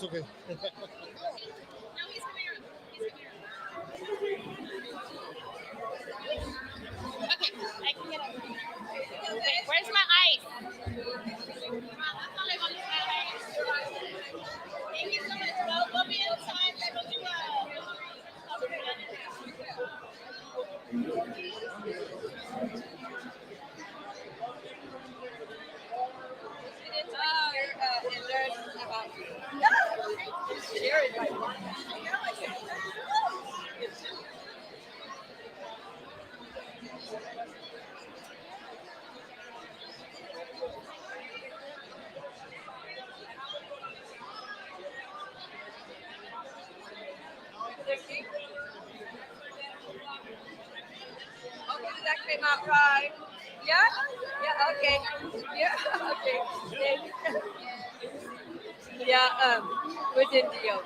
okay. Okay, I can get it. Okay, where's my ice? Thank you so much. We'll be inside. We'll do and learn about share it. Okay, that came out right. Yeah? Yeah, okay. Yeah, okay. Yeah, within deal.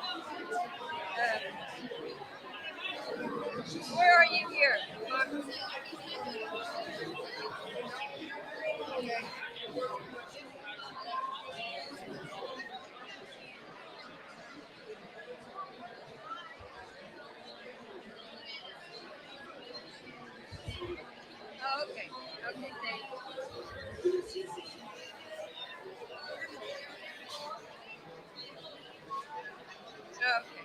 Where are you here? Oh, okay. Okay, thanks. Okay.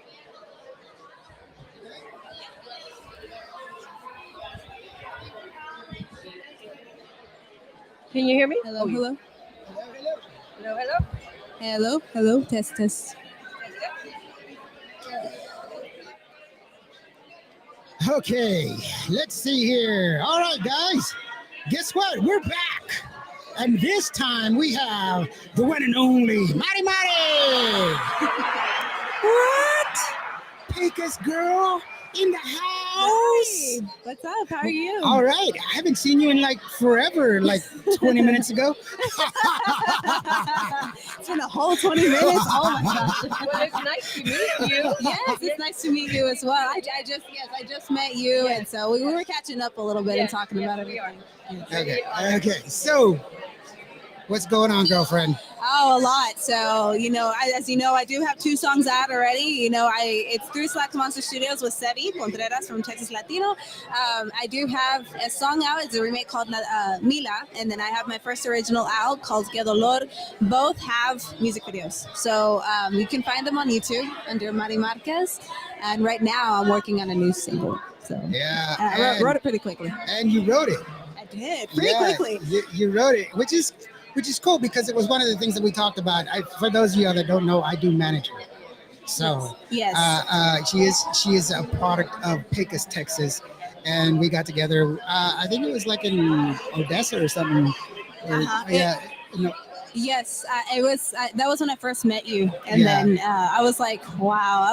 Can you hear me? Hello, hello. Hello, hello. Hello, hello. Test, test. Okay, let's see here. All right, guys. Guess what? We're back. And this time we have the one and only Mari Mari. What? Pecos girl in the house. What's up? How are you? All right. I haven't seen you in like forever, like 20 minutes ago. It's been a whole 20 minutes. Oh my gosh. Well, it's nice to meet you. Yes, it's nice to meet you as well. I just met you, and so we were catching up a little bit and talking about everything. Okay. Okay. So, what's going on, girlfriend? Oh, a lot. So, as you know, I do have 2 songs out already. It's through Slack Monster Studios with Sevi Contreras from Texas Latino. I do have a song out. It's a remake called Mila. And then I have my first original out called Que Dolor. Both have music videos. So you can find them on YouTube under Mari Marquez. And right now I'm working on a new single. So Yeah. I wrote it pretty quickly. And you wrote it. I did pretty quickly. You wrote it, which is cool because it was one of the things that we talked about. For those of you that don't know, I do manage her. So Yes. She is a product of Pecos, Texas, and we got together. I think it was like in Odessa or something. Yeah. Yes, it was. That was when I first met you, and then I was like, wow.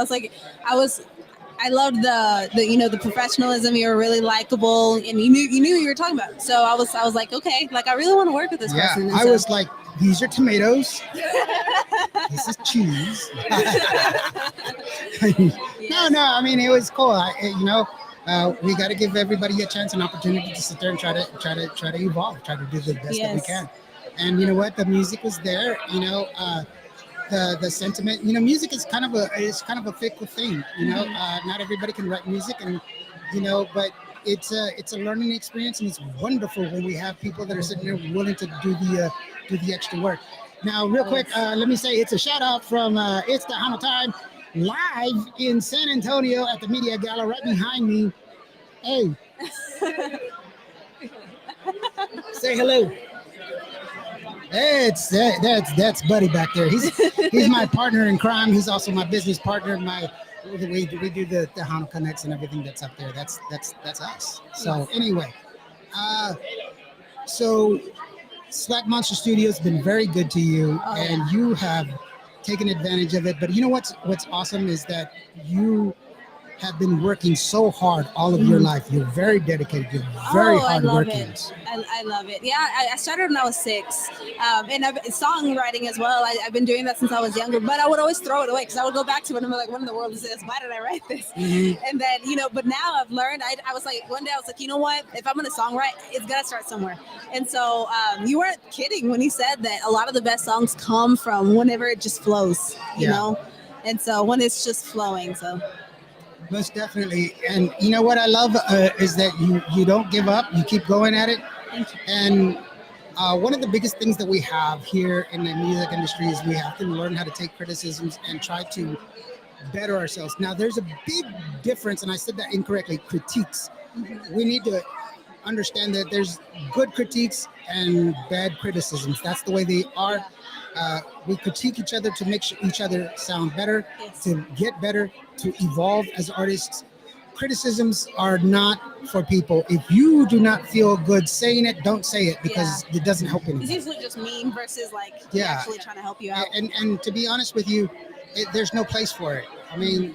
I loved the professionalism. You were really likable, and you knew what you were talking about. So I was like, okay, like I really want to work with this person. I was like, these are tomatoes. This is cheese. No. I mean, it was cool. We got to give everybody a chance, an opportunity to sit there and try to evolve, try to do the best that we can. And you know what? The music was there. The sentiment. Music is kind of a fickle thing. Not everybody can write music, and but it's a learning experience, and it's wonderful when we have people that are sitting there willing to do the extra work. Now, real quick, let me say it's a shout out from It's the Hano Time live in San Antonio at the Media Gala right behind me. Hey, say hello. That's Buddy back there. He's my partner in crime. He's also my business partner. We do the Hano Connects and everything that's up there. That's us. So anyway, so Slack Monster Studios has been very good to you, and you have taken advantage of it. But you know what's awesome is that you have been working so hard all of your life. You're very dedicated. You're very hardworking. I love it. Yeah, I started when I was 6, and songwriting as well. I've been doing that since I was younger, but I would always throw it away because I would go back to it and be like, what in the world is this? Why did I write this? Mm-hmm. And then, but now I've learned, I was like, one day I was like, you know what? If I'm going to songwrite, it's got to start somewhere. And so you weren't kidding when you said that a lot of the best songs come from whenever it just flows, you know? and so when it's just flowing. So Most definitely. And you know what I love is that you don't give up. You keep going at it. thank you. And one of the biggest things that we have here in the music industry is we have to learn how to take criticisms and try to better ourselves. Now, there's a big difference, and I said that incorrectly. Critiques. We need to understand that there's good critiques and bad criticisms. That's the way they are. We critique each other to make each other sound better, Yes. to get better, to evolve as artists. Criticisms are not for people. If you do not feel good saying it, don't say it because it doesn't help It's anyone. usually just mean versus like Yeah. actually trying to help you out. And to be honest with you, there's no place for it. I mean,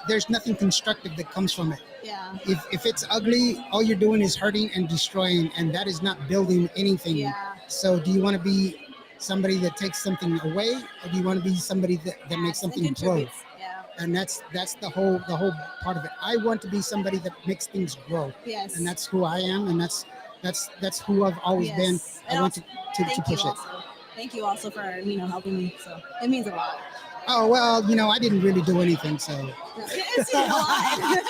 there's nothing constructive that comes from it. Yeah. If it's ugly, all you're doing is hurting and destroying, and that is not building anything. Yeah. So, do you want to be somebody that takes something away, or do you want to be somebody that makes It something grow? contributes. Yeah. And that's the whole part of it. I want to be somebody that makes things grow, Yes. and that's who I am, and that's who I've always been. Yes. I And want also, to thank you push it. also. Thank you also for helping me. So it means a lot. Oh well, I didn't really do anything, so. It's a lot.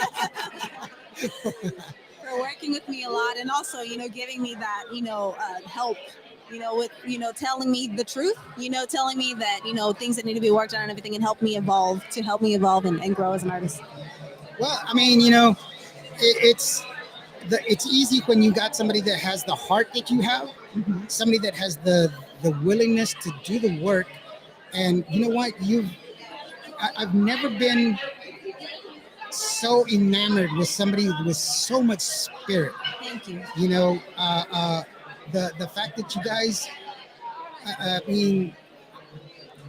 For working with me a lot, and also giving me that help. With telling me the truth. Telling me that things that need to be worked on and everything, and help me evolve and grow as an artist. Well, I mean, it's it's easy when you got somebody that has the heart that you have, somebody that has the willingness to do the work, and you know what? I've never been so enamored with somebody with so much spirit. Thank you. The fact that you guys, I mean,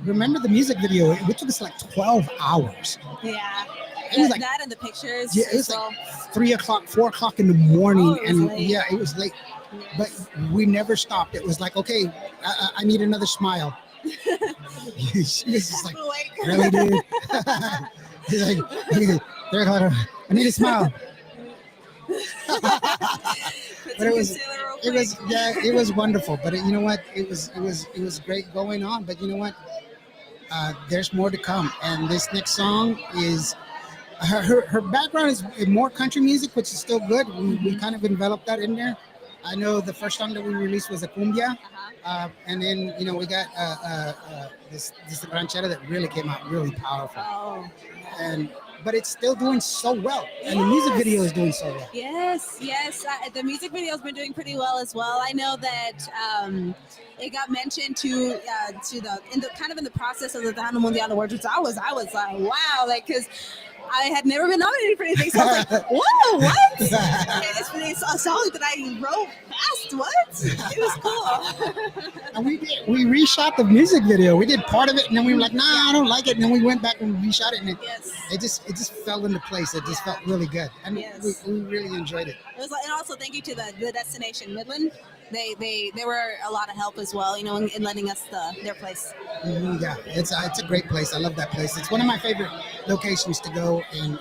remember the music video? It took us like 12 hours. Yeah. It was like that and the pictures. Yeah, it was as well. like 3 o'clock, 4 o'clock in the morning, Oh, it was and late. yeah, it was late. Yes. But we never stopped. It was like, okay, I need another smile. She was just like, Awake. really, dude? He's like, "Hey, 3 o'clock, I need a smile. But it was wonderful. But you know what? It was great going on. But you know what? There's more to come. And this next song is her background is more country music, which is still good. We kind of enveloped that in there. I know the first song that we released was a cumbia, and then we got this ranchera that really came out really powerful. Oh. But it's still doing so well, and the music video is doing so well. Yes. The music video's been doing pretty well as well. I know that it got mentioned to in the process of the Tejano Mundial Awards, which I was like, wow, like because I had never been nominated for anything, so I was like, whoa, what? It's a song that I wrote fast. What? It was cool. And we reshot the music video. We did part of it, and then we were like, nah, I don't like it. And then we went back and reshot it, and it just fell into place. It just felt really good, and we really enjoyed it. It was and also thank you to the destination Midland. They were a lot of help as well, in lending us their place. Yeah, it's a great place. I love that place. It's one of my favorite locations to go and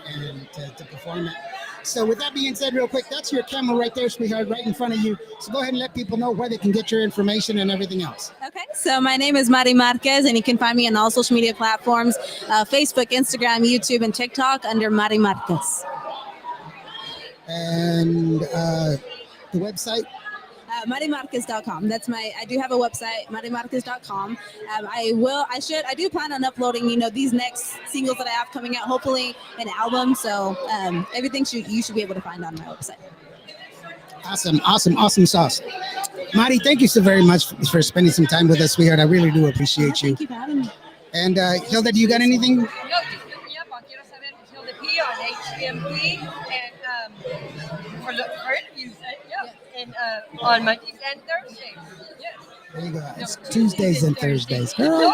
to perform at. So with that being said, real quick, that's your camera right there, sweetheart, right in front of you. So go ahead and let people know where they can get your information and everything else. Okay, so my name is Mari Marquez, and you can find me on all social media platforms, Facebook, Instagram, YouTube, and TikTok under Mari Marquez. And the website? MariMarquez.com. I do have a website, MariMarquez.com. I do plan on uploading, these next singles that I have coming out, hopefully an album. So everything you should be able to find on my website. Awesome sauce. Mari, thank you so very much for spending some time with us, sweetheart. I really do appreciate you. Thank you for having me. And Hilda, do you got anything? No, just hit me up on Quiero Saber with Hilda P on HCMP and for interviews. And on Mondays and Thursdays. Yes. There you go. It's Tuesdays and Thursdays. Girl.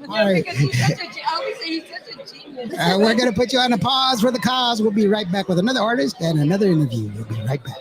All right. He's such a genius. We're going to put you on a pause for the cause. We'll be right back with another artist and another interview. We'll be right back.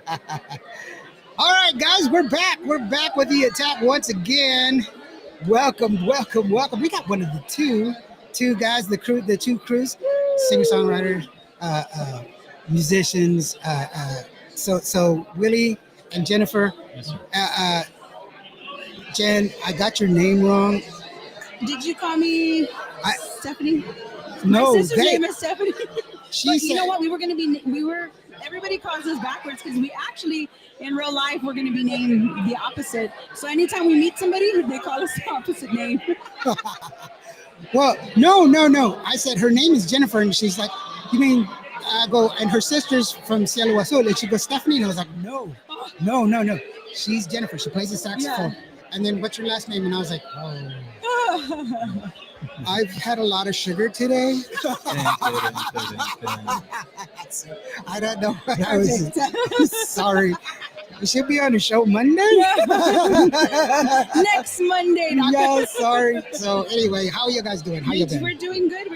All right, guys, we're back. We're back with the attack once again. Welcome, welcome, welcome. We got one of the two guys, the two crews, singer-songwriters, musicians. So Willie and Jennifer. Yes, sir. Jen, I got your name wrong. Did you call me Stephanie? No, My sister's name is Stephanie. She But said, you know what? Everybody calls us backwards because we actually, in real life, we're going to be named the opposite. So anytime we meet somebody, they call us the opposite name. Well, no. I said her name is Jennifer, and she's like, you mean? I go, and her sister's from Cielo Azul, and she goes, Stephanie, and I was like, no. She's Jennifer. She plays the saxophone. Yeah. And then, what's your last name? And I was like, oh. I've had a lot of sugar today. I don't know what I was. Sorry. We should be on the show Monday. Next Monday. Yeah, sorry. So anyway, how are you guys doing? How you been? We're doing good.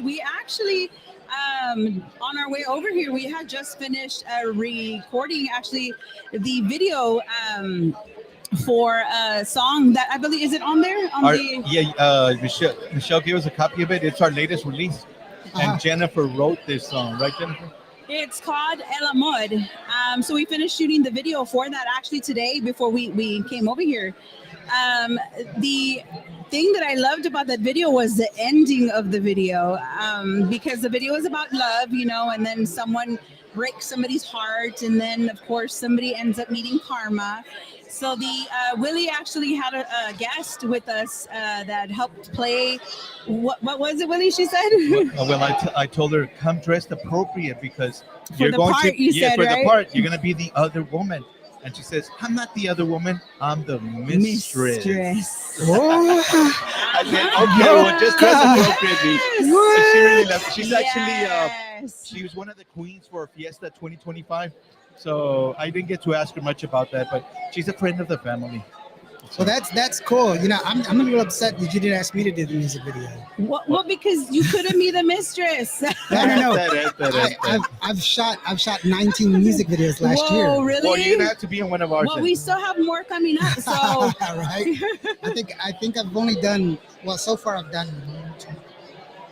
We actually, on our way over here, we had just finished recording actually the video for a song that I believe, is it on there? Michelle gave us a copy of it. It's our latest release. And Jennifer wrote this song, right, Jennifer? It's called El Amor. So we finished shooting the video for that actually today before we came over here. The thing that I loved about that video was the ending of the video, because the video is about love, and then someone breaks somebody's heart, and then of course somebody ends up meeting karma. So the Willie actually had a guest with us that helped play. What was it, Willie? She said. I told her come dressed appropriate because for you're the going part, to you said, for right? the part you're going to be the other woman. And she says, I'm not the other woman. I'm the mistress. I said, okay, well, just dress appropriately. So she really loved it. She's actually, she was one of the queens for Fiesta 2025. So I didn't get to ask her much about that, but she's a friend of the family. Well, that's cool. I'm a little upset that you didn't ask me to do the music video. Well, because you couldn't be the mistress. No. I've shot 19 music videos last year. Whoa, really? Well, you're gonna have to be in one of ours. Well, we still have more coming up. So right. I think I've only done so far. I've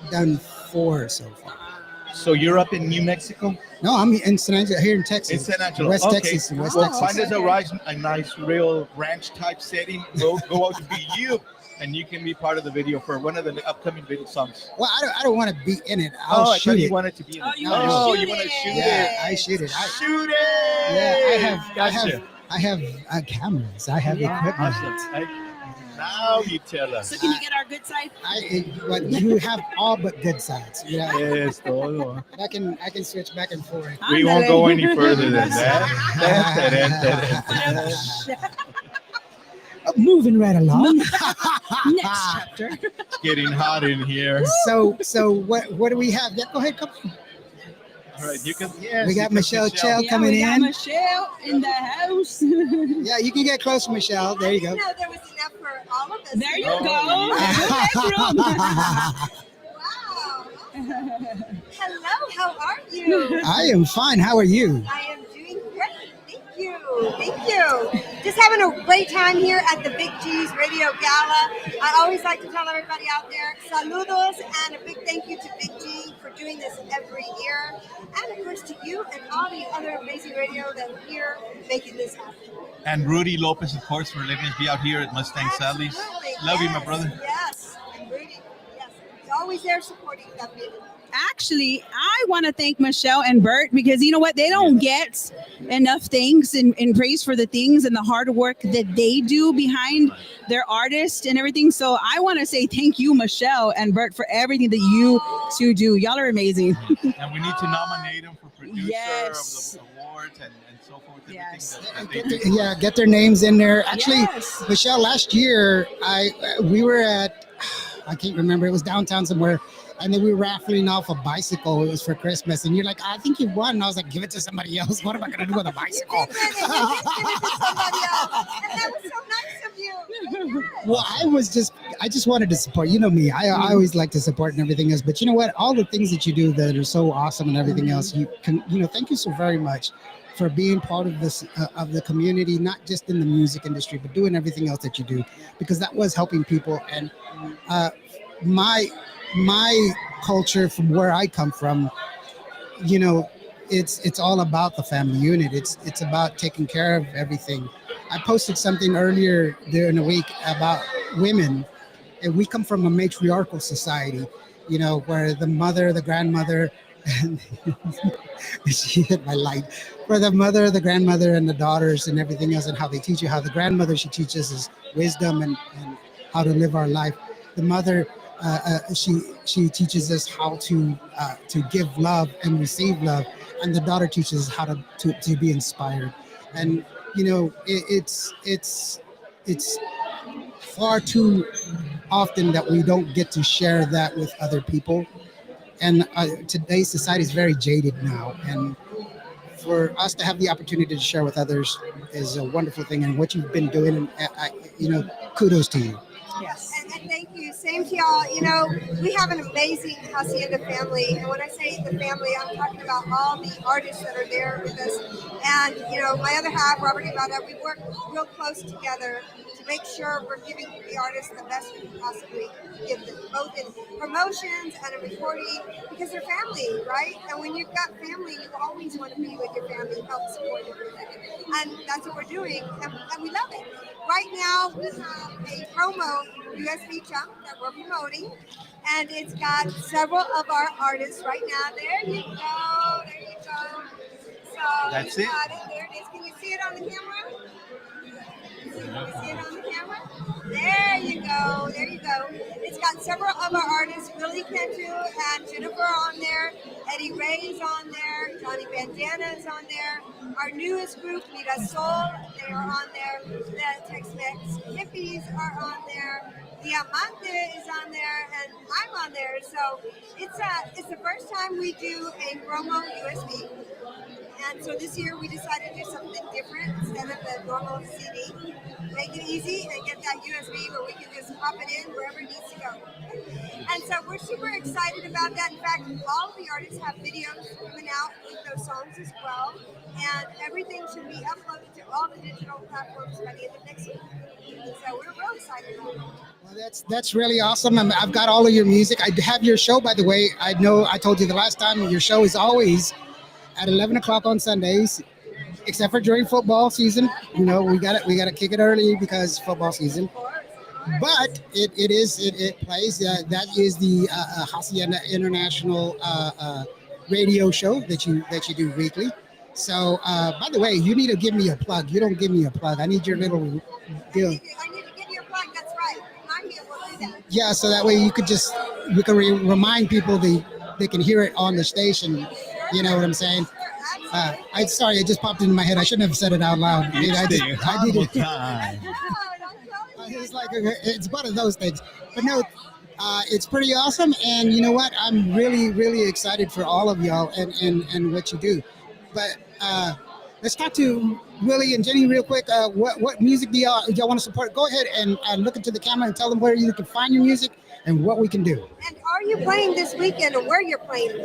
done 4 so far. So you're up in New Mexico? No, I'm in San Angelo, here in Texas. In San Angelo, West okay. Texas. West Well, Texas. find us a nice, real ranch type setting. Go out to be you, and you can be part of the video for one of the upcoming video songs. Well, I don't want to be in it. I shoot thought it. you wanted to be in it. you want to shoot it? Yeah, I shoot it. Shoot it! Yeah, I have cameras. I have equipment. Awesome. Now you tell us. So can you get our good side? You have all but good sides. Yeah. Yes, todo. I can switch back and forth. We won't go any further than that. Moving right along. Next chapter. It's getting hot in here. So what do we have? Yeah, go ahead, come on. All right, you can. Yes, we got Michelle Chell coming we got in. Michelle in the house. Yeah, you can get close, Michelle. There you go. I didn't know there was enough for all of us. There you Oh, go. Wow. Hello, how are you? I am fine. How are you? I am doing great. Thank you. Just having a great time here at the Big G's Radio Gala. I always like to tell everybody out there, saludos, and a big thank you to Big G for doing this every year. And of course to you and all the other amazing radio that are here making this happen. And Rudy Lopez, of course, for letting us be out here at Mustang Sally's. Love you, my brother. Yes, and Rudy, yes. He's always there supporting that baby. Actually, I want to thank Michelle and Bert because you know what? They don't get enough thanks and praise for the things and the hard work that they do behind their artists and everything. So I want to say thank you, Michelle and Bert, for everything that you two do. Y'all are amazing. And we need to nominate them for producer Yes. of the awards and so forth. Yes. Get their names in there. Actually, Yes. Michelle, last year we were at, I can't remember, it was downtown somewhere, and then we were raffling off a bicycle. It was for Christmas, and you're like, I think you won. And I was like, give it to somebody else. What am I gonna do with a bicycle? And that was so nice of you. Well, I just wanted to support. You know me. I always like to support and everything else. But you know what? All the things that you do that are so awesome and everything else. You can. You know. Thank you so very much for being part of this of the community, not just in the music industry, but doing everything else that you do, because that was helping people. And my my culture from where I come from, you know, it's all about the family unit. It's about taking care of everything. I posted something earlier during the week about women, and we come from a matriarchal society, you know, where the mother, the grandmother, and she hit my light, where the mother, the grandmother, and the daughters and everything else, and how they teach you. How the grandmother, she teaches us wisdom and how to live our life. The mother, she teaches us how to give love and receive love, and the daughter teaches us how to be inspired. And you know, it's far too often that we don't get to share that with other people. And today's society is very jaded now, and for us to have the opportunity to share with others is a wonderful thing. And what you've been doing, and you know, kudos to you. Yes. And thank you. Same to y'all. You know, we have an amazing Hacienda family. And when I say the family, I'm talking about all the artists that are there with us. And, you know, my other half, Robert Ivana, we work real close together to make sure we're giving the artists the best we can possibly give them, both in promotions and in recording, because they're family, right? And when you've got family, you always want to be with your family, help support everything. And that's what we're doing. And we love it. Right now, we have a promo USB jump that we're promoting, and it's got several of our artists right now. There you go. There you go. So That's you it. got it. There it is. Can you see it on the camera? You see it on the camera? There you go. There you go. It's got several of our artists, Willie Cantu and Jennifer on there. Eddie Ray's on there. Johnny Bandana is on there. Our newest group, Mira Sol, they are on there. The Tex-Mex Hippies are on there. Diamante is on there, and I'm on there. So it's the first time we do a promo USB. And so this year we decided to do something different instead of the normal CD. Make it easy and get that USB where we can just pop it in wherever it needs to go. And so we're super excited about that. In fact, all of the artists have videos coming out with those songs as well. And everything should be uploaded to all the digital platforms by the end of next week. So we're real excited about it. Well, that's really awesome. I've got all of your music. I have your show, by the way. I know I told you the last time, your show is always at 11 o'clock on Sundays, except for during football season. You know, we got to kick it early because football season. But it plays. That is the Hacienda International radio show that you do weekly. So, by the way, you need to give me a plug. You don't give me a plug. I need your little deal. I need to give you a plug. That's right. Remind me, and we'll do that. Yeah, so that way you can remind people they can hear it on the station. You know what I'm saying? I'm sorry, it just popped into my head. I shouldn't have said it out loud. It's I the humble time. It's like it's one of those things. But no, it's pretty awesome. And you know what? I'm really, really excited for all of y'all and what you do. But let's talk to Willie and Jenny real quick. What music do y'all want to support? Go ahead and look into the camera and tell them where you can find your music and what we can do. And are you playing this weekend and where you're playing?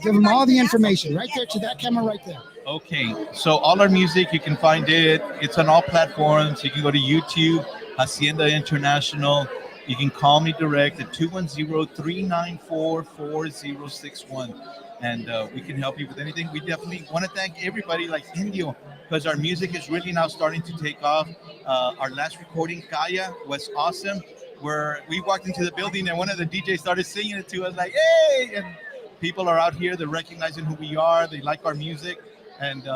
Give them all the information right there to that camera right there. Okay, so all our music, you can find it. It's on all platforms. You can go to YouTube, Hacienda International. You can call me direct at 210-394-4061. And we can help you with anything. We definitely want to thank everybody like Indio, because our music is really now starting to take off. Our last recording, Kaya, was awesome. Where we walked into the building and one of the DJs started singing it to us like, hey! And people are out here, they're recognizing who we are, they like our music, and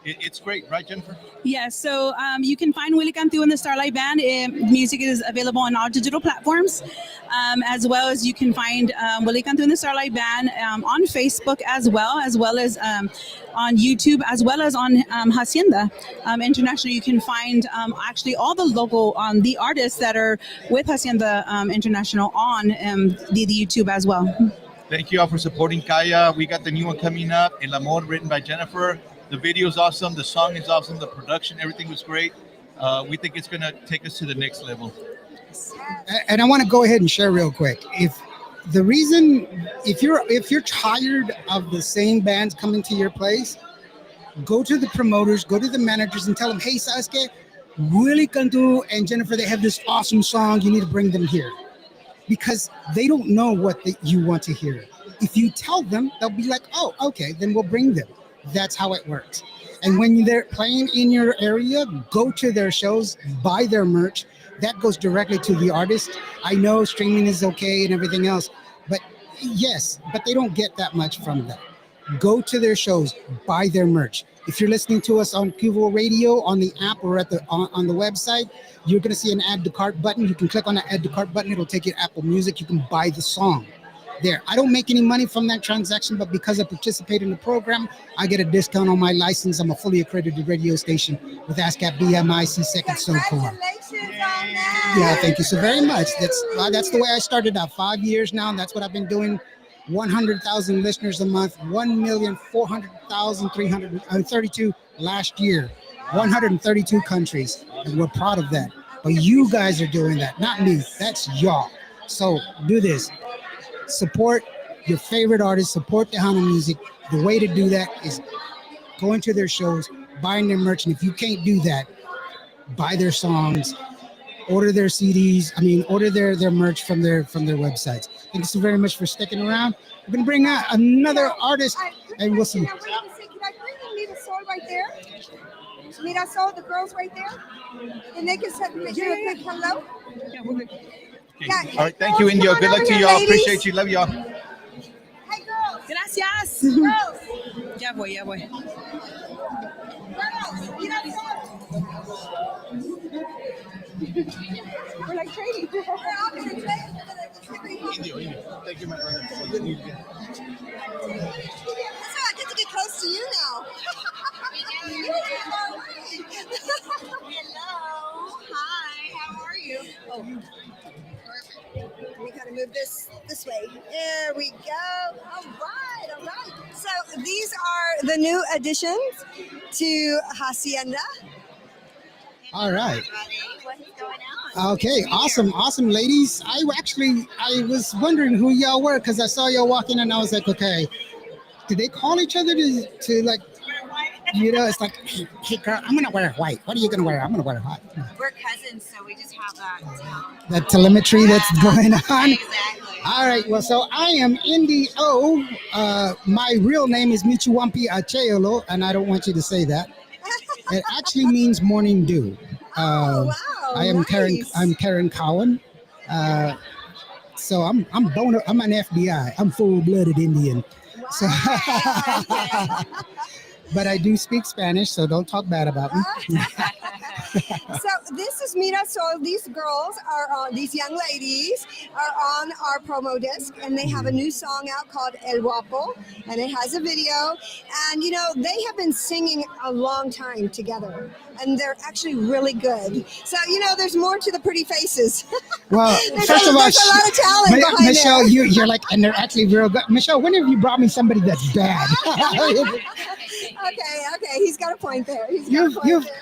it's great, right, Jennifer? Yes, so you can find Willie Cantu and the Starlight Band. Music is available on all digital platforms, as well as you can find Willie Cantu and the Starlight Band on Facebook as well as on YouTube, as well as on Hacienda International. You can find actually all the local, the artists that are with Hacienda International on the YouTube as well. Thank you all for supporting Kaya. We got the new one coming up, El Amor, written by Jennifer. The video is awesome. The song is awesome. The production, everything was great. We think it's going to take us to the next level. Yes. And I want to go ahead and share real quick. If you're tired of the same bands coming to your place, go to the promoters, go to the managers, and tell them, "Hey, Sasuke, Willie Cantu and Jennifer, they have this awesome song. You need to bring them here," because they don't know what you want to hear. If you tell them, they'll be like, "Oh, okay, then we'll bring them." That's how it works. And when they're playing in your area, go to their shows, buy their merch. That goes directly to the artist. I know streaming is okay and everything else, but yes, but they don't get that much from that. Go to their shows, buy their merch. If you're listening to us on Cuvo Radio, on the app, or on the website, you're going to see an add to cart button. You can click on that add to cart button. It'll take you to Apple Music. You can buy the song there. I don't make any money from that transaction, but because I participate in the program, I get a discount on my license. I'm a fully accredited radio station with ASCAP BMIC second so far. Congratulations on that. Yeah, thank you so very much. That's the way I started out. 5 years now, and that's what I've been doing. 100,000 listeners a month, 1,400,332 last year, 132 countries, and we're proud of that. But you guys are doing that, not me. That's y'all. So do this. Support your favorite artists, support Tejano music. The way to do that is going to their shows, buying their merch, and if you can't do that, buy their songs, order their CDs. Order their merch from their websites. Thank you so very much for sticking around. We're gonna bring out another artist, and we'll see. Can I bring Mira Sol right there? Mira Sol, the girls right there, and they can do a quick hello. Okay. All right, thank you, Indio. Good luck to y'all. Ladies. Appreciate you. Love y'all. Hey, girls. Gracias. Girls. Ya voy. Girls. Mira Sol. We're like trading. We're all going to trade. Indio. Thank you, my brother. So I get to get close to you now. Hello. Hi. How are you? Oh, perfect. We gotta move this way. There we go. All right. So these are the new additions to Hacienda. All right. What's going on? Okay, awesome, ladies. I was wondering who y'all were because I saw y'all walking and I was like, okay, did they call each other to like, it's like, hey girl, I'm gonna wear white. What are you gonna wear? I'm gonna wear white. We're cousins, so we just have That telemetry that's going on. Exactly. All right, well, so I am Indy O. My real name is Michiwampi Acheolo, and I don't want you to say that. It actually means morning dew. Wow. I am nice. I'm Karen Cowan. So I'm an FBI. I'm full-blooded Indian. Wow. So, but I do speak Spanish, so don't talk bad about me. So this is Mira Sol. These girls are on, these young ladies are on our promo disc, and they have a new song out called El Guapo, and it has a video. And they have been singing a long time together, and they're actually really good. So there's more to the pretty faces. Well, there's first a of all, lot of talent behind Michelle, there. you're like, and they're actually real good. Michelle, when have you brought me somebody that's bad? Okay, he's got a point there.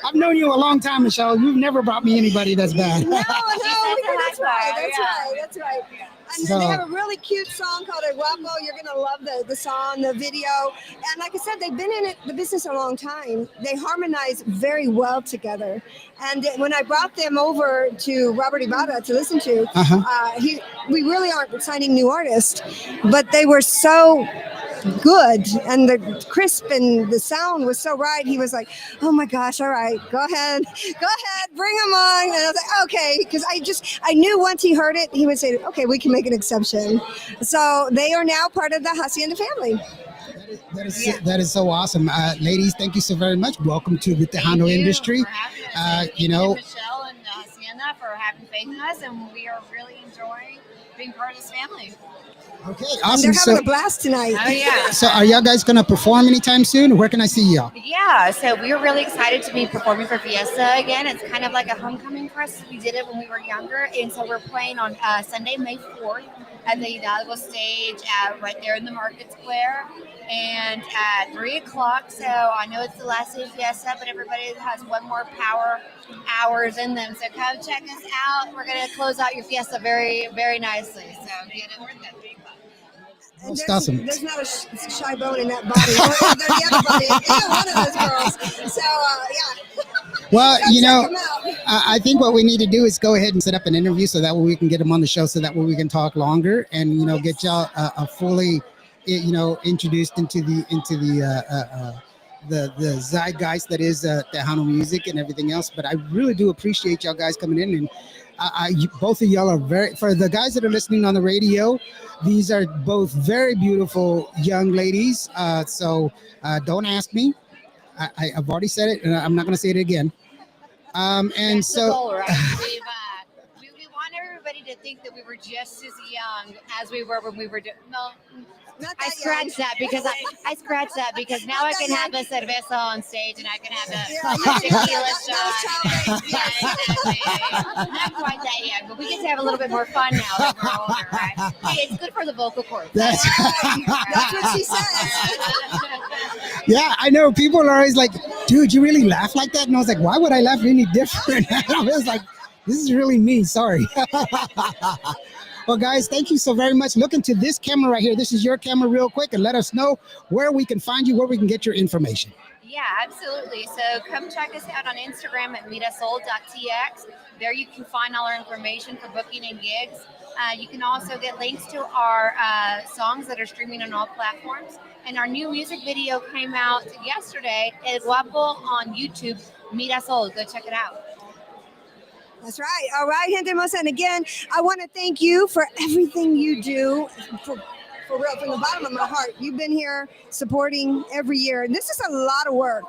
I've known you a long time, Michelle. You've never brought me anybody that's bad. No, that's right. And then they have a really cute song called El Guapo. You're gonna love the song, the video, and like I said, they've been in the business a long time. They harmonize very well together. And when I brought them over to Robert Ibarra to listen to, we really aren't signing new artists, but they were so good, and the crisp and the sound was so right. He was like, "Oh my gosh, all right, go ahead, bring them on." And I was like, "Okay," because I knew once he heard it, he would say, "Okay, we can make an exception." So they are now part of the Hacienda family. That is so awesome, ladies. Thank you so very much. Welcome to the Tejano industry. Thank you to Michelle and Hacienda for having faith in us, and we are really enjoying being part of this family. Okay, And awesome. they're having a blast tonight. Oh yeah. So are y'all guys gonna perform anytime soon? Where can I see y'all? Yeah, so we're really excited to be performing for Fiesta again. It's kind of like a homecoming for us. We did it when we were younger, and so we're playing on Sunday, May 4th at the Hidalgo stage right there in the market square. And at 3 o'clock, so I know it's the last day of Fiesta, but everybody has one more power hours in them. So come check us out. We're going to close out your Fiesta very, very nicely. So get it worth that 3 o'clock. There's not a shy bone in that body. Or the other body. Either one of those girls. So, yeah. Well, Go check 'em out. I think what we need to do is go ahead and set up an interview so that way we can get them on the show, so that way we can talk longer and get y'all a fully introduced into the zeitgeist that is Tejano music and everything else. But I really do appreciate y'all guys coming in, and both of y'all are very, for the guys that are listening on the radio, these are both very beautiful young ladies. So don't ask me. I've already said it, and I'm not going to say it again. And That's so, the goal, right? We want everybody to think that we were just as young as we were when we were. No, Not I that scratched young. that because I scratched that because now I can have a cerveza on stage and I can have Yeah, a you can have tequila that. That was shot. Yeah, exactly. Not quite that young, but we get to have a little bit more fun now that we're older, right? Hey, it's good for the vocal cords. that's That's what she says. yeah, I know. People are always like, dude, you really laugh like that? And I was like, why would I laugh any different? I was like, this is really me. Sorry. Well, guys, thank you so very much. Look into this camera right here. This is your camera, real quick, and let us know where we can find you, where we can get your information. Yeah, absolutely. So come check us out on Instagram at meetusol.tx. There you can find all our information for booking and gigs. You can also get links to our songs that are streaming on all platforms. And our new music video came out yesterday, El Guapo on YouTube. Meetusol, go check it out. That's right. All right, gente hermosa. And again, I want to thank you for everything you do. For real, from the bottom of my heart, you've been here supporting every year, and this is a lot of work.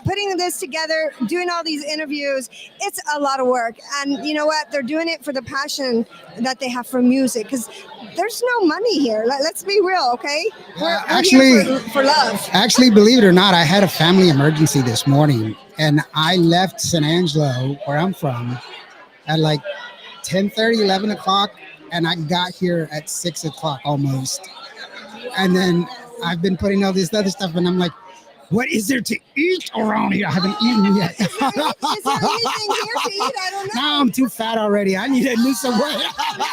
Putting this together, doing all these interviews, it's a lot of work. And you know what? They're doing it for the passion that they have for music, because there's no money here. Let's be real, okay? We're Actually, here for love. Actually, believe it or not, I had a family emergency this morning, and I left San Angelo, where I'm from, at like 10:30, 11 o'clock, and I got here at 6 o'clock almost. And then I've been putting all this other stuff, and I'm like, what is there to eat around here? I haven't eaten yet. Is there anything here to eat? I don't know. Now I'm too fat already. I need to lose some weight. But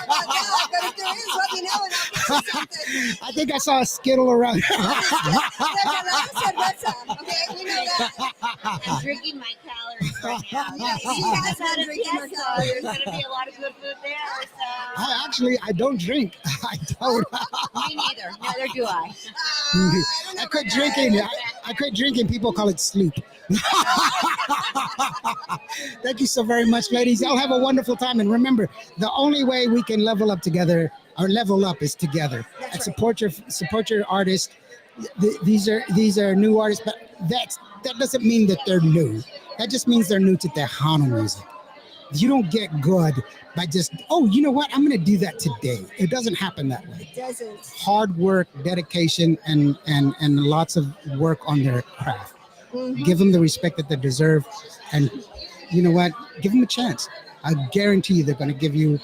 if there is, let me know and I'll get you something. I think I saw a Skittle around. Okay, we know that. I'm drinking my calories right now. Yeah, She she has has had been a drinking her fiesta. calories. There's going to be a lot of good food there. So. I don't drink. I don't. Me neither. Neither do I. I quit drinking. I quit drinking. People call it sleep. Thank you so very much, ladies. Y'all have a wonderful time. And remember, the only way we can level up together or level up is together. And support your artists. These are new artists, but that doesn't mean that they're new. That just means they're new to Tejano music. You don't get good by just, oh, you know what? I'm going to do that today. It doesn't happen that way. It doesn't. Hard work, dedication, and lots of work on their craft. Mm-hmm. Give them the respect that they deserve, and you know what? Give them a chance. I guarantee you they're going to give you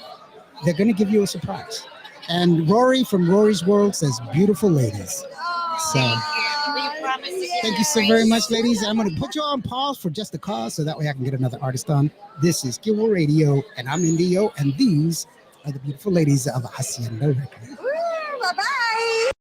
a surprise. And Rory from Rory's World says, "Beautiful ladies." So. Thank you so very much, ladies. I'm going to put you on pause for just a cause so that way I can get another artist on. This is Kiwo Radio, and I'm Indio, and these are the beautiful ladies of Hacienda Records. Bye-bye.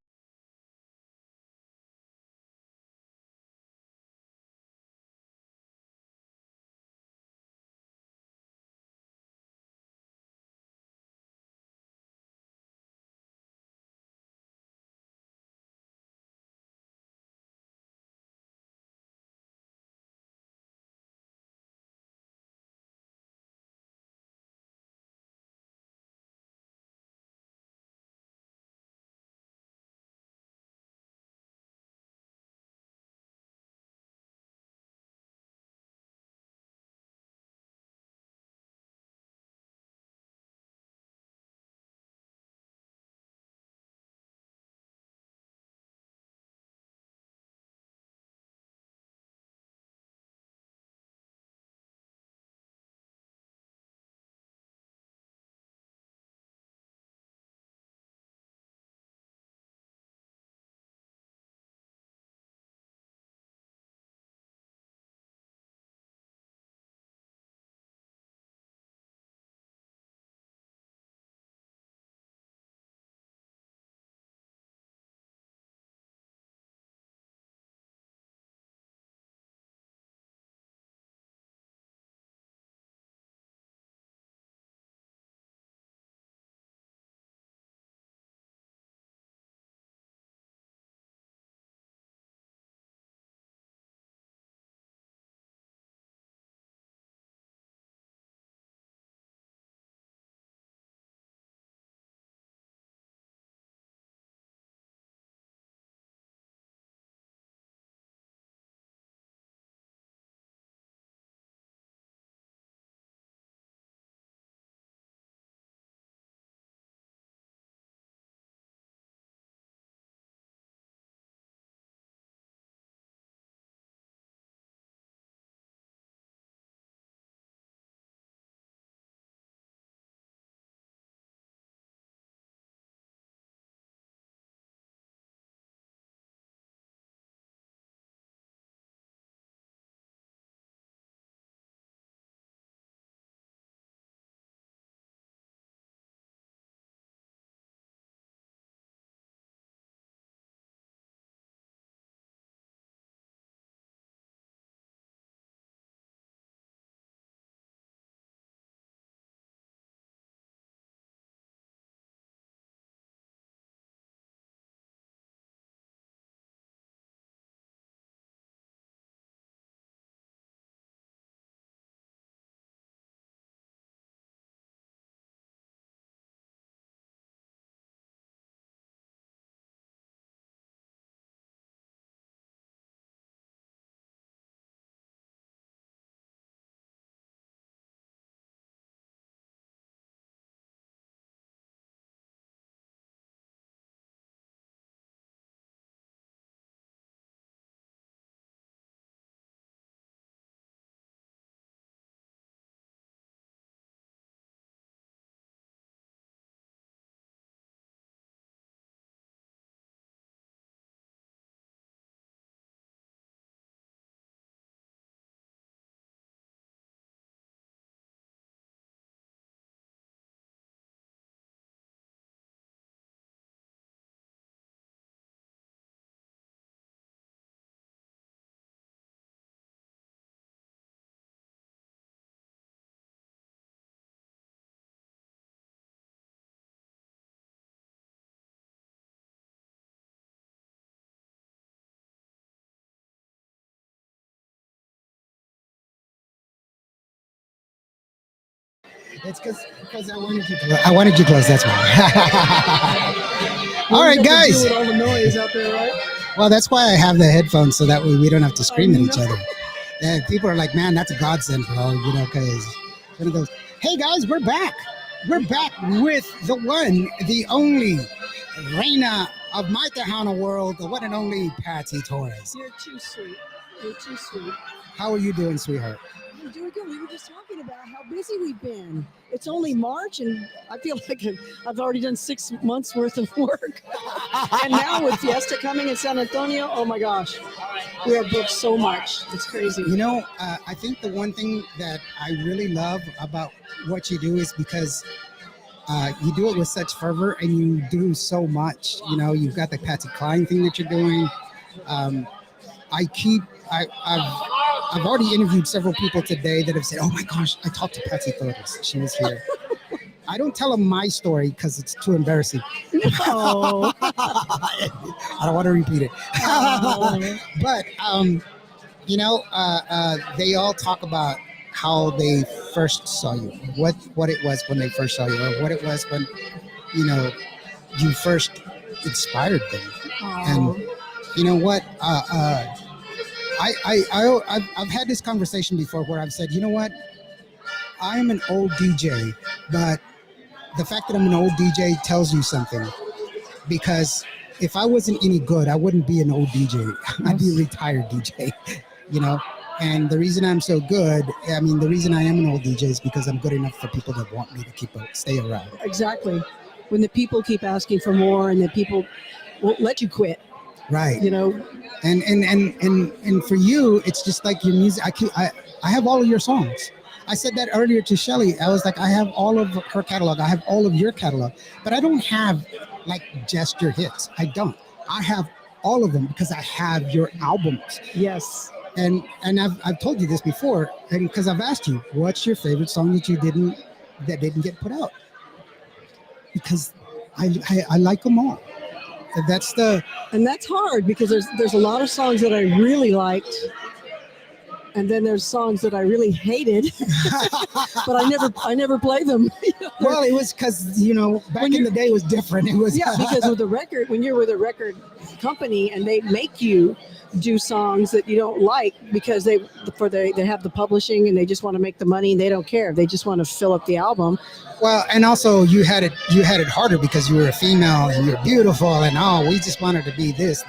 It's because I wanted you close. That's why. All right, guys. With all the noise out there, right? Well, that's why I have the headphones so that way we don't have to scream at each other. People are like, man, that's a godsend, bro. You know, because one of those. Hey guys, we're back. We're back with the one, the only Reina of my Tejano world, the one and only Patsy Torres. You're too sweet. You're too sweet. How are you doing, sweetheart? I'm doing good. We were just talking about how busy we've been. It's only March, and I feel like I've already done 6 months worth of work. And now with Fiesta coming in San Antonio, oh my gosh, we are booked so much. It's crazy. You know, I think the one thing that I really love about what you do is because you do it with such fervor and you do so much. You know, you've got the Patsy Cline thing that you're doing. I've already interviewed several people today that have said, "Oh my gosh, I talked to Patsy Torres. She was here." I don't tell them my story because it's too embarrassing. No. I don't want to repeat it. But you know, they all talk about how they first saw you, what it was when they first saw you, or what it was when you know you first inspired them. And you know what? I've had this conversation before where I've said, you know what? I'm an old DJ, but the fact that I'm an old DJ tells you something. Because if I wasn't any good, I wouldn't be an old DJ. I'd be a retired DJ, you know? And the reason I'm so good, I mean, the reason I am an old DJ is because I'm good enough for people that want me to stay around. Exactly. When the people keep asking for more and the people won't let you quit. Right. You know, and for you, it's just like your music. I have all of your songs. I said that earlier to Shelly. I was like, I have all of her catalog. I have all of your catalog, but I don't have like just your hits. I don't. I have all of them because I have your albums. Yes. And I've told you this before, and because I've asked you, what's your favorite song that didn't get put out? Because I like them all. And that's hard because there's a lot of songs that I really liked, and then there's songs that I really hated, but I never play them. Well, it was because back in the day it was different. It was because with the record, when you're with a record company and they make you do songs that you don't like because they have the publishing and they just want to make the money and they don't care. They just want to fill up the album. Well, and also you had it harder because you were a female and you're beautiful and we just wanted to be this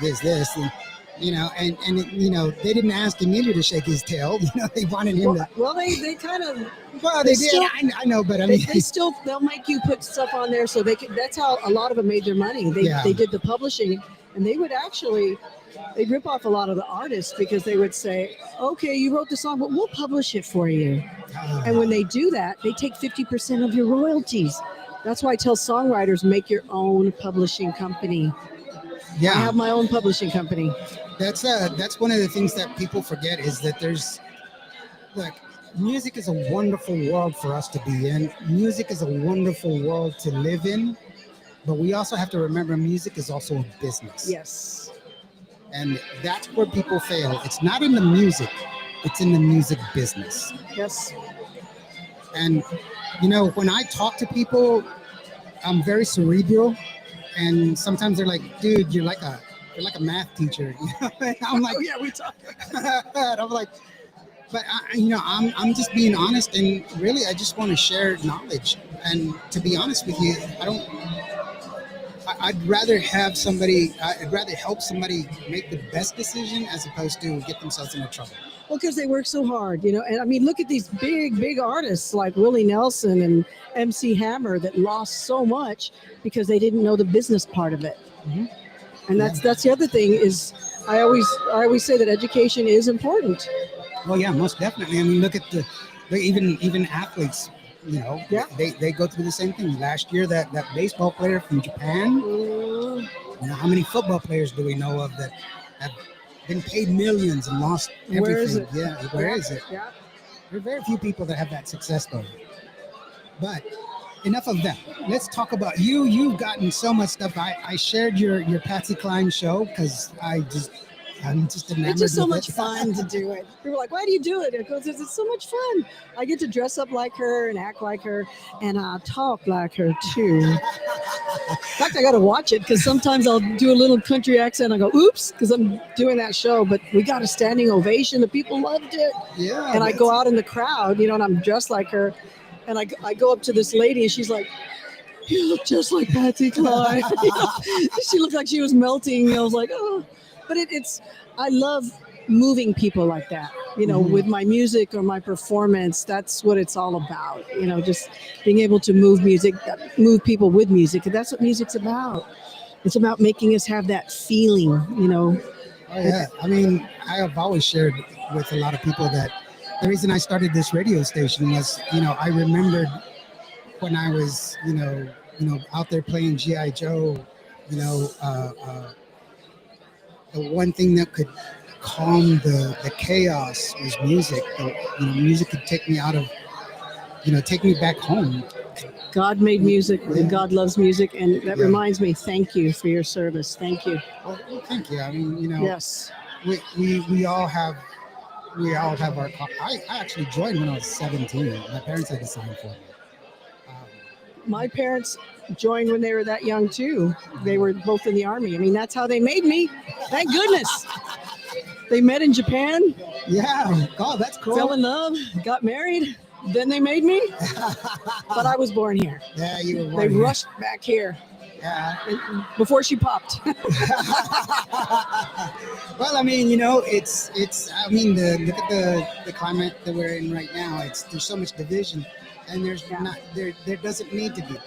and and they didn't ask Emilio to shake his tail. They wanted him to. Well, they kind of. Well, they did. Still, I know, but I mean, they'll make you put stuff on there so they can. That's how a lot of them made their money. They did the publishing, and they would actually. They'd rip off a lot of the artists because they would say, okay, you wrote the song, but we'll publish it for you. And when they do that, they take 50% of your royalties. That's why I tell songwriters, make your own publishing company. Yeah. I have my own publishing company. That's one of the things that people forget is that there's music is a wonderful world for us to be in. Music is a wonderful world to live in, but we also have to remember music is also a business. Yes. And that's where people fail. It's not in the music, it's in the music business. Yes. And when I talk to people, I'm very cerebral, and sometimes they're like, dude, you're like a math teacher. I'm like, yeah, we talk. And I'm like, but I'm just being honest, and really I just want to share knowledge. And to be honest with you, I'd rather help somebody make the best decision as opposed to get themselves into trouble. Well, because they work so hard, and I mean, look at these big artists like Willie Nelson and MC Hammer that lost so much because they didn't know the business part of it. Mm-hmm. And that's the other thing is I always say that education is important. Well, yeah, most definitely. I mean, look at even athletes. They go through the same thing. Last year, that baseball player from Japan. How many football players do we know of that have been paid millions and lost everything? Where is it? Yeah, where is it? Yeah. There are very few people that have that success story. But enough of that. Let's talk about you. You've gotten so much stuff. I shared your Patsy Cline show because I I'm just enamored It's just so with much it. fun to do it. People are like, why do you do it? It goes, it's so much fun. I get to dress up like her and act like her, and I talk like her too. In fact, I got to watch it because sometimes I'll do a little country accent. I go, oops, because I'm doing that show. But we got a standing ovation. The people loved it. Yeah. And I go out in the crowd, and I'm dressed like her. And I go up to this lady, and she's like, you look just like Patsy Cline. She looked like she was melting. I was like, oh. But it's, I love moving people like that, with my music or my performance. That's what it's all about, just being able to move people with music. And that's what music's about. It's about making us have that feeling, Oh, yeah. I mean, I have always shared with a lot of people that the reason I started this radio station was, I remembered when I was, out there playing G.I. Joe, the one thing that could calm the chaos was music. Music could take me out of, take me back home. God made music, Yeah. and God loves music, and that Yeah. reminds me, thank you for your service. Thank you. Well, thank you. I mean, Yes. we all have our. I actually joined when I was 17. My parents had to sign for me. My parents joined when they were that young too. They were both in the army. I mean, that's how they made me. Thank goodness. They met in Japan, Yeah. Oh, that's cool. fell in love, got married. Then they made me, but I was born here. Yeah, you were. They born here. rushed back here Yeah. before she popped. Well, I mean, it's. I mean, look at the climate that we're in right now. There's so much division, and there's not there. There doesn't need to be,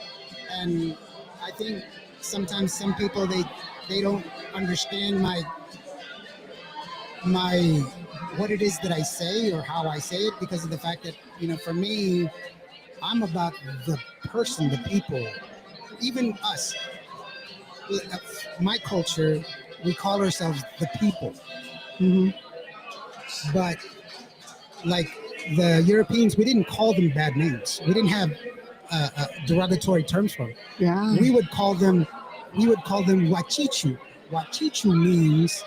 and I think sometimes some people they don't understand my what it is that I say or how I say it because of the fact that for me, I'm about the person, the people, even us. My culture, we call ourselves the people. But like the Europeans, we didn't call them bad names. We didn't have derogatory terms for it. Yeah. We would call them wachichu. Wachichu means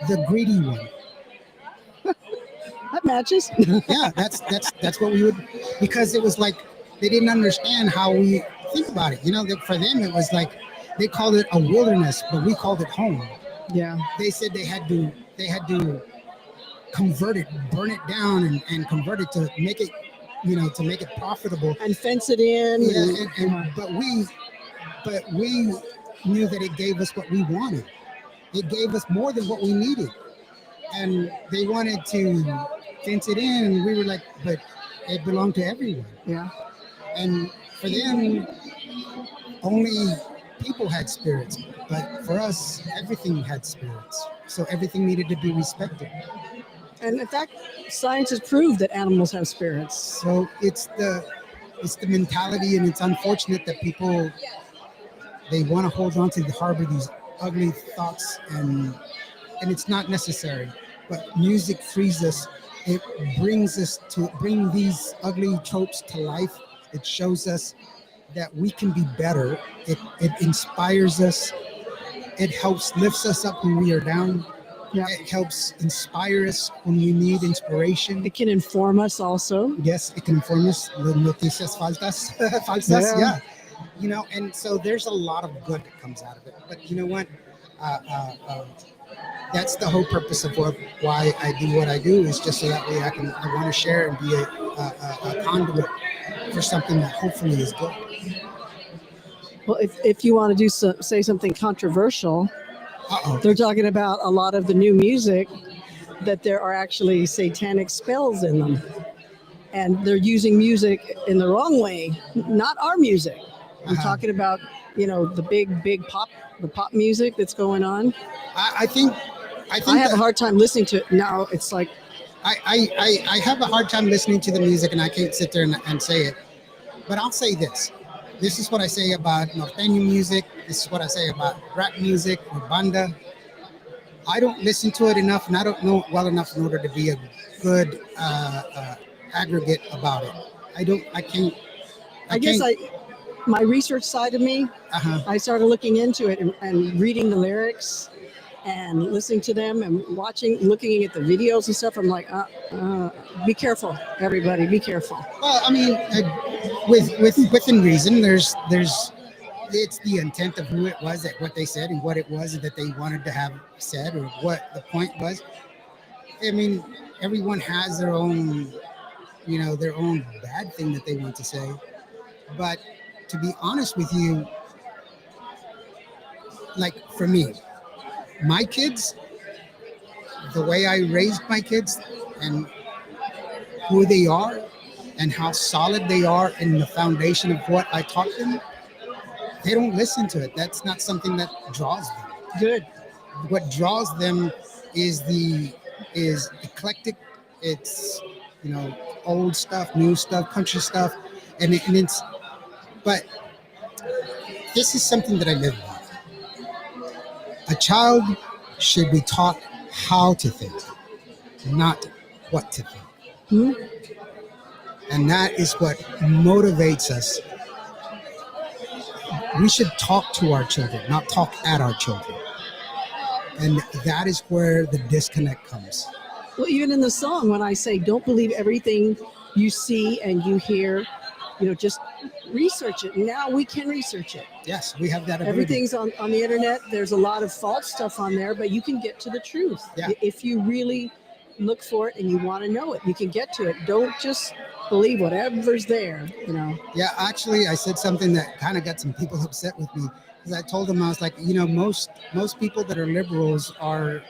the greedy one. That matches. Yeah, that's what we would, because it was like they didn't understand how we think about it. For them it was like they called it a wilderness, but we called it home. Yeah. They said they had to convert it, burn it down, and convert it to make it, to make it profitable And fence it in. Yeah, but we knew that it gave us what we wanted. It gave us more than what we needed, and they wanted to fence it in, and we were like, but it belonged to everyone. Yeah. And for them, only people had spirits, but for us, everything had spirits. So everything needed to be respected. And in fact, science has proved that animals have spirits. So it's the mentality, and it's unfortunate that people they want to hold on to harbor these ugly thoughts, and it's not necessary. But music frees us. It brings us to bring these ugly tropes to life. It shows us that we can be better. It inspires us. It helps lifts us up when we are down. Yeah. It helps inspire us when we need inspiration. It can inform us also. Yes, it can inform us. The noticias falsas, Yeah. yeah. And so there's a lot of good that comes out of it. But you know what? That's the whole purpose of why I do what I do, is just so that way I want to share and be a conduit for something that hopefully is good. Well, if you want to say something controversial, they're talking about a lot of the new music that there are actually satanic spells in them, and they're using music in the wrong way, not our music. I'm talking about the big pop music that's going on. I think I have a hard time listening to it now. It's like I have a hard time listening to the music, and I can't sit there and say it. But I'll say this. This is what I say about norteño music. This is what I say about rap music or banda. I don't listen to it enough, and I don't know it well enough in order to be a good aggregate about it. I can't. My research side of me, I started looking into it and reading the lyrics, and listening to them and looking at the videos and stuff. I'm like, be careful, everybody, be careful. Well, I mean, within reason, there's it's the intent of who it was, that what they said and what it was that they wanted to have said, or what the point was. I mean, everyone has their own, their own bad thing that they want to say. But to be honest with you, like for me, my kids, the way I raised my kids and who they are and how solid they are in the foundation of what I taught them, they don't listen to it. That's not something that draws them. Good. What draws them is eclectic. It's old stuff, new stuff, country stuff, and it's. But this is something that I live by. A child should be taught how to think, not what to think. Hmm? And that is what motivates us. We should talk to our children, not talk at our children. And that is where the disconnect comes. Well, even in the song, when I say, don't believe everything you see and you hear, just research it. Now we can research it. Yes, we have that ability. Everything's on the internet. There's a lot of false stuff on there, but you can get to the truth. Yeah. If you really look for it and you want to know it, you can get to it. Don't just believe whatever's there, Yeah, actually, I said something that kind of got some people upset with me, because I told them, I was like, most people that are liberals are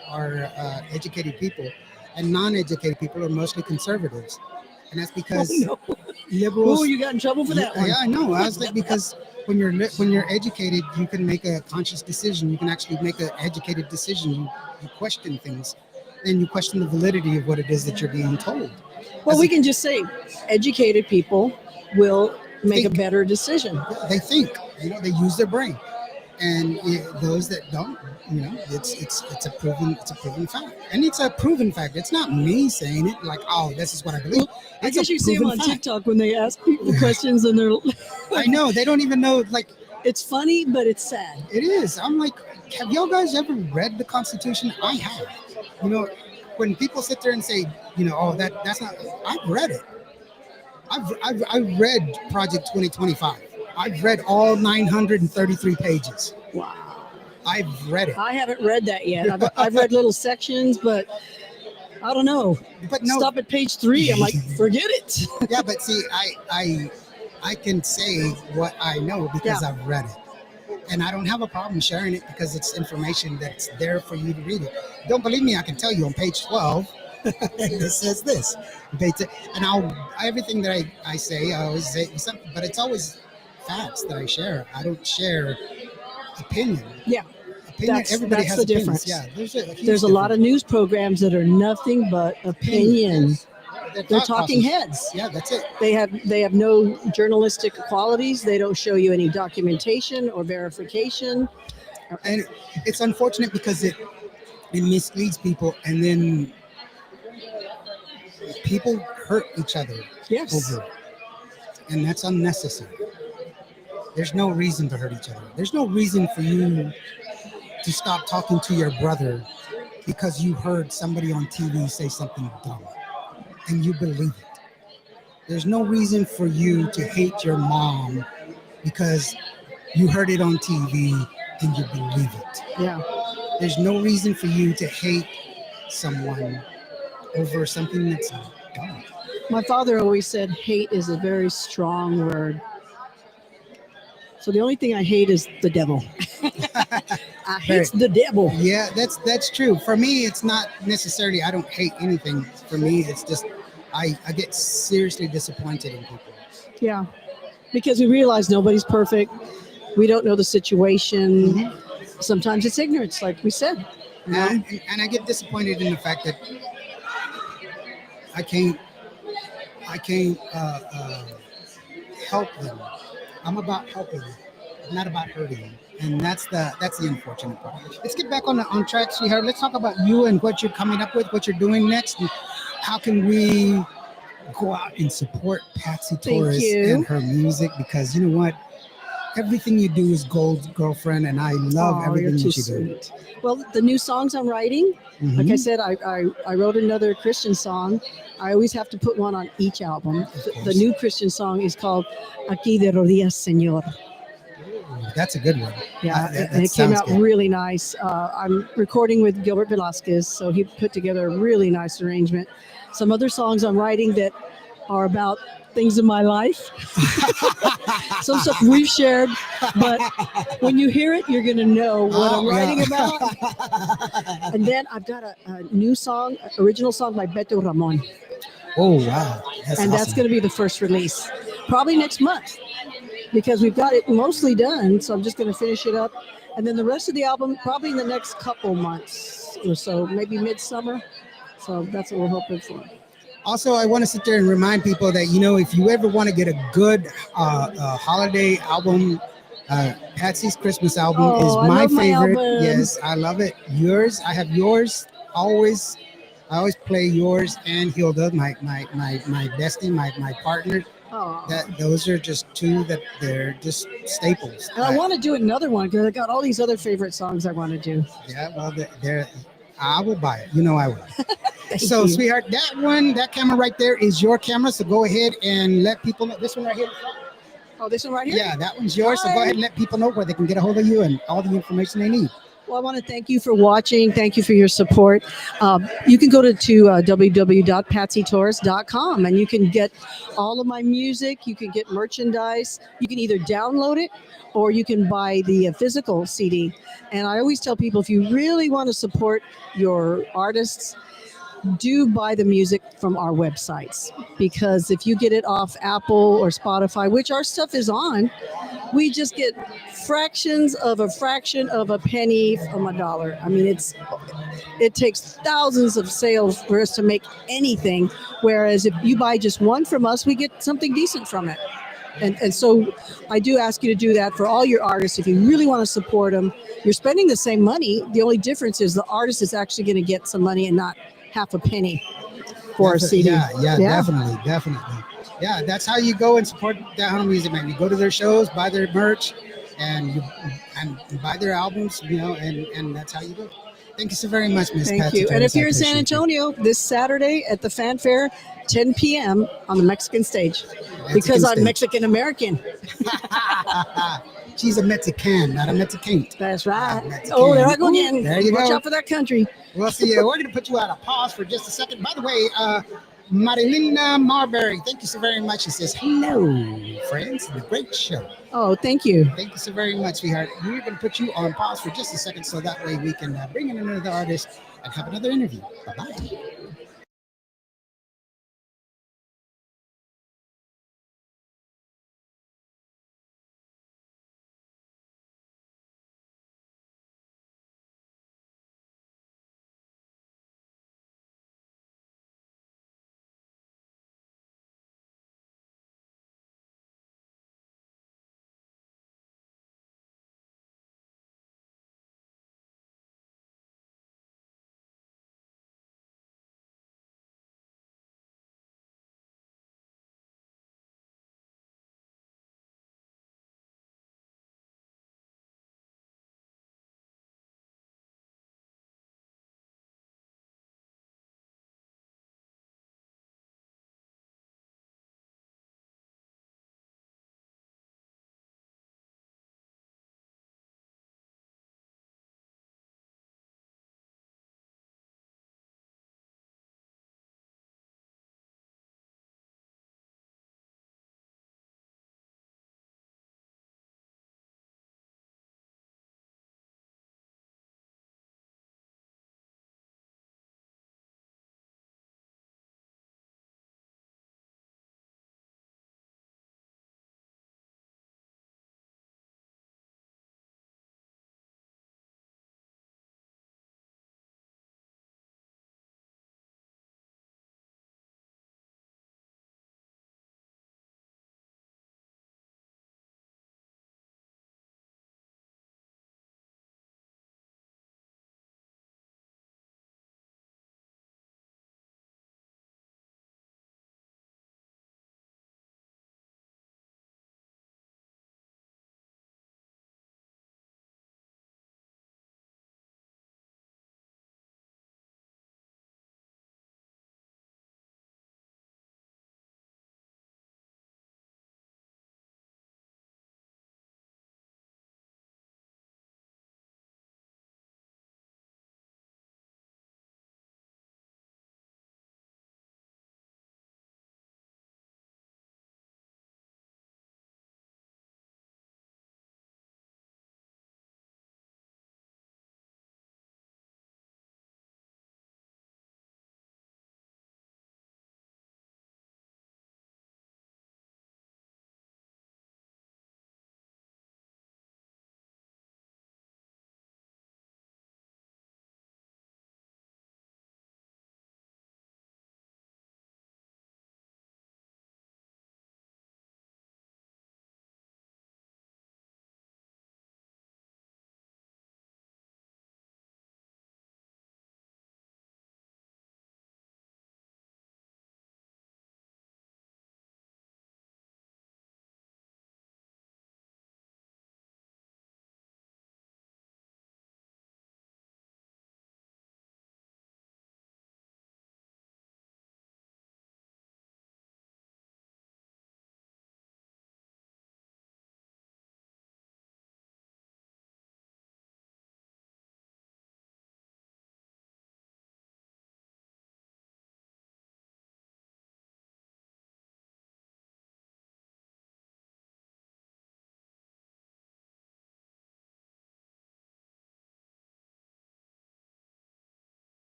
educated people, and non-educated people are mostly conservatives. And that's because liberals. Oh, you got in trouble for that one. Yeah, I know. I was like, because when you're educated, you can make a conscious decision. You can actually make an educated decision. You question things, and you question the validity of what it is that you're being told. Well, we can just say educated people will make a better decision. They think, they use their brain, and those that don't, it's a proven fact, and it's a proven fact. It's not me saying it like, oh, this is what I believe. Well, I guess you see them on TikTok when they ask people questions, and they're. I know, they don't even know. Like, it's funny, but it's sad. It is. I'm like, have y'all guys ever read the Constitution? I have. When people sit there and say, oh, that's not. I've read it. I've read Project 2025. I've read all 933 pages. Wow. I've read it. I haven't read that yet. I've read little sections, but I don't know. But no. Stop at page 3. I'm like, forget it. Yeah, but see, I can say what I know because I've read it. And I don't have a problem sharing it because it's information that's there for you to read it. Don't believe me, I can tell you on page 12, it says this. And everything that I say, I always say something, but it's always facts that I share. I don't share opinion. Yeah. Everybody has the opinions. difference. Yeah, there's a lot of news programs that are nothing but opinion. They're talking heads. Yeah, that's it. They have no journalistic qualities. They don't show you any documentation or verification. And it's unfortunate because it misleads people, and then people hurt each other over it. And that's unnecessary. There's no reason to hurt each other. There's no reason for you to stop talking to your brother because you heard somebody on TV say something dumb and you believe it. There's no reason for you to hate your mom because you heard it on TV and you believe it. Yeah. There's no reason for you to hate someone over something that's dumb. My father always said hate is a very strong word. So the only thing I hate is the devil. I hate the devil. Yeah, that's true. For me, it's not necessarily I don't hate anything. For me, it's just I get seriously disappointed in people. Yeah, because we realize nobody's perfect. We don't know the situation. Mm-hmm. Sometimes it's ignorance, like we said. And I get disappointed in the fact that I can't help them. I'm about helping, not about hurting, and that's the unfortunate part. Let's get back on track, sweetheart. Let's talk about you and what you're coming up with, what you're doing next, and how can we go out and support Patsy Torres and her music? Because you know what, everything you do is gold, girlfriend, and I love everything you're too that you do. sweet. Well, the new songs I'm writing, like I said, I wrote another Christian song. I always have to put one on each album. The new Christian song is called Aquí de Rodillas, Señor. That's a good one. Yeah, and it came out really nice. I'm recording with Gilbert Velasquez, so he put together a really nice arrangement. Some other songs I'm writing that are about things in my life. Some stuff we've shared, but when you hear it, you're going to know what I'm writing about. And then I've got a new song, original song by Beto Ramon. Oh, wow. That's going to be the first release, probably next month, because we've got it mostly done. So I'm just going to finish it up. And then the rest of the album, probably in the next couple months or so, maybe midsummer. So that's what we're hoping for. Also, I want to sit there and remind people that, you know, if you ever want to get a good holiday album, Patsy's Christmas album is my favorite. Yes, I love it. Yours, I have yours always. I always play yours and Hilda, my bestie, my partner. Those are just two that they're just staples. And I want to do another one because I got all these other favorite songs I want to do. Yeah, well, I will buy it. You know I will. So, sweetheart, that camera right there is your camera. So go ahead and let people know. This one right here. Oh, this one right here? Yeah, that one's yours. So go ahead and let people know where they can get a hold of you and all the information they need. Well, I want to thank you for watching. Thank you for your support. You can go to www.patsytorres.com and you can get all of my music. You can get merchandise. You can either download it or you can buy the physical CD. And I always tell people, if you really want to support your artists, do buy the music from our websites, because if you get it off Apple or Spotify, which our stuff is on, we just get fractions of a fraction of a penny from a dollar. I mean, it takes thousands of sales for us to make anything, whereas if you buy just one from us, we get something decent from it. And so I do ask you to do that for all your artists. If you really want to support them, you're spending the same money. The only difference is the artist is actually going to get some money and not half a penny for a CD. Yeah, definitely. Yeah, that's how you go and support Tejano Music Man. You go to their shows, buy their merch, and you buy their albums, you know, and that's how you do it. Thank you so very much, Miss Patsy. Thank you. And if you're in San Antonio this Saturday at the Fanfare, 10 p.m. on the Mexican stage, because I'm Mexican American. She's a Mexican, not a Mexican. That's right. Oh, there I go again. There you go. Watch out for that country. Well, see, we're going to put you on a pause for just a second. By the way, Marilina Marbury, thank you so very much. She says, hello, friends. The great show. Oh, thank you. Thank you so very much, sweetheart. We're going to put you on pause for just a second so that way we can bring in another artist and have another interview. Bye-bye.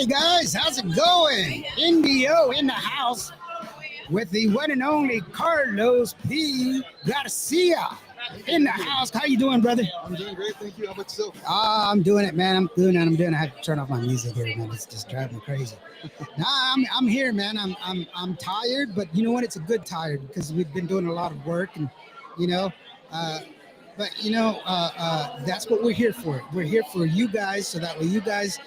Hey guys, how's it going? Indio in the house with the one and only Carlos P. Garcia in the house. How you doing, brother? I'm doing great, thank you. How about yourself? I'm doing it, man. I'm doing it. I have to turn off my music here, man. It's just driving me crazy. I'm here, man. I'm tired, but you know what? It's a good tired because we've been doing a lot of work, and you know, that's what we're here for. We're here for you guys, so that way you guys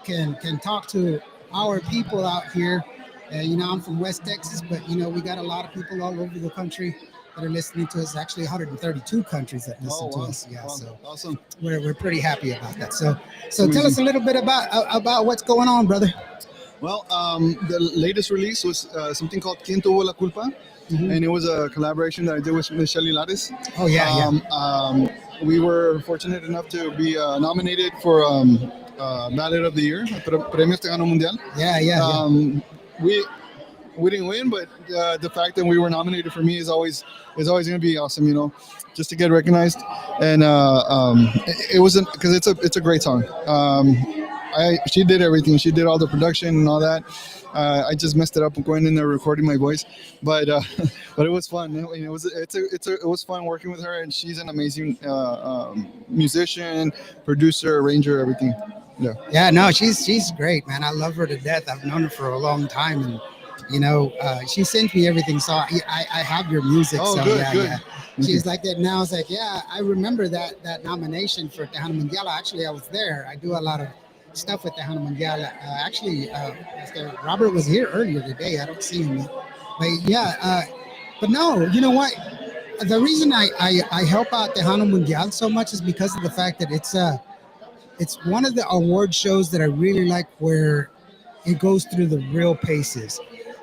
can talk to our people out here. I'm from West Texas, but we got a lot of people all over the country that are listening to us. Actually, 132 countries that listen to us. Yeah, wow. so Awesome. we're pretty happy about that. So tell us a little bit about what's going on, brother. Well, the latest release was something called Quien Tuvo la Culpa, and it was a collaboration that I did with Michelle Hilares. Oh yeah. We were fortunate enough to be nominated for Ballad of the Year, Premios Tejano Mundial. Yeah. We didn't win, but the fact that we were nominated for me is always going to be awesome, just to get recognized. And it wasn't because it's a great song. She did everything. She did all the production and all that. I just messed it up going in there recording my voice, but it was fun. It was fun working with her, and she's an amazing musician, producer, arranger, everything. Yeah, no, she's great, man. I love her to death. I've known her for a long time, and she sent me everything. So I have your music. Oh, so good, yeah, good. yeah. She's like that now. I was like, yeah, I remember that nomination for Tejano Mundial. Actually, I was there. I do a lot of stuff with Tejano Mundial. Robert was here earlier today. I don't see him, but yeah. But no, you know what? The reason I help out Tejano Mundial so much is because of the fact that it's one of the award shows that I really like, where it goes through the real paces.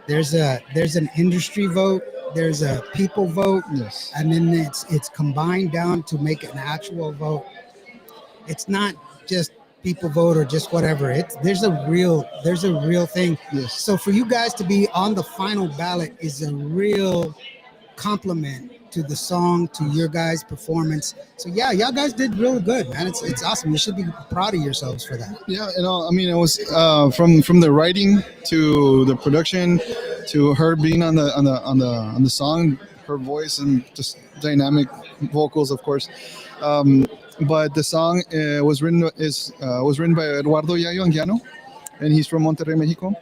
There's an industry vote, there's a people vote, Yes. and then it's combined down to make an actual vote. It's not just people vote or just whatever. There's a real thing. Yes. So for you guys to be on the final ballot is a real compliment to the song, to your guys' performance. So yeah, y'all guys did really good, man. It's awesome. You should be proud of yourselves for that. Yeah, it was from the writing to the production to her being on the song, her voice and just dynamic vocals, of course. But the song was written by Eduardo Yayo Anguiano, and he's from Monterrey, Mexico.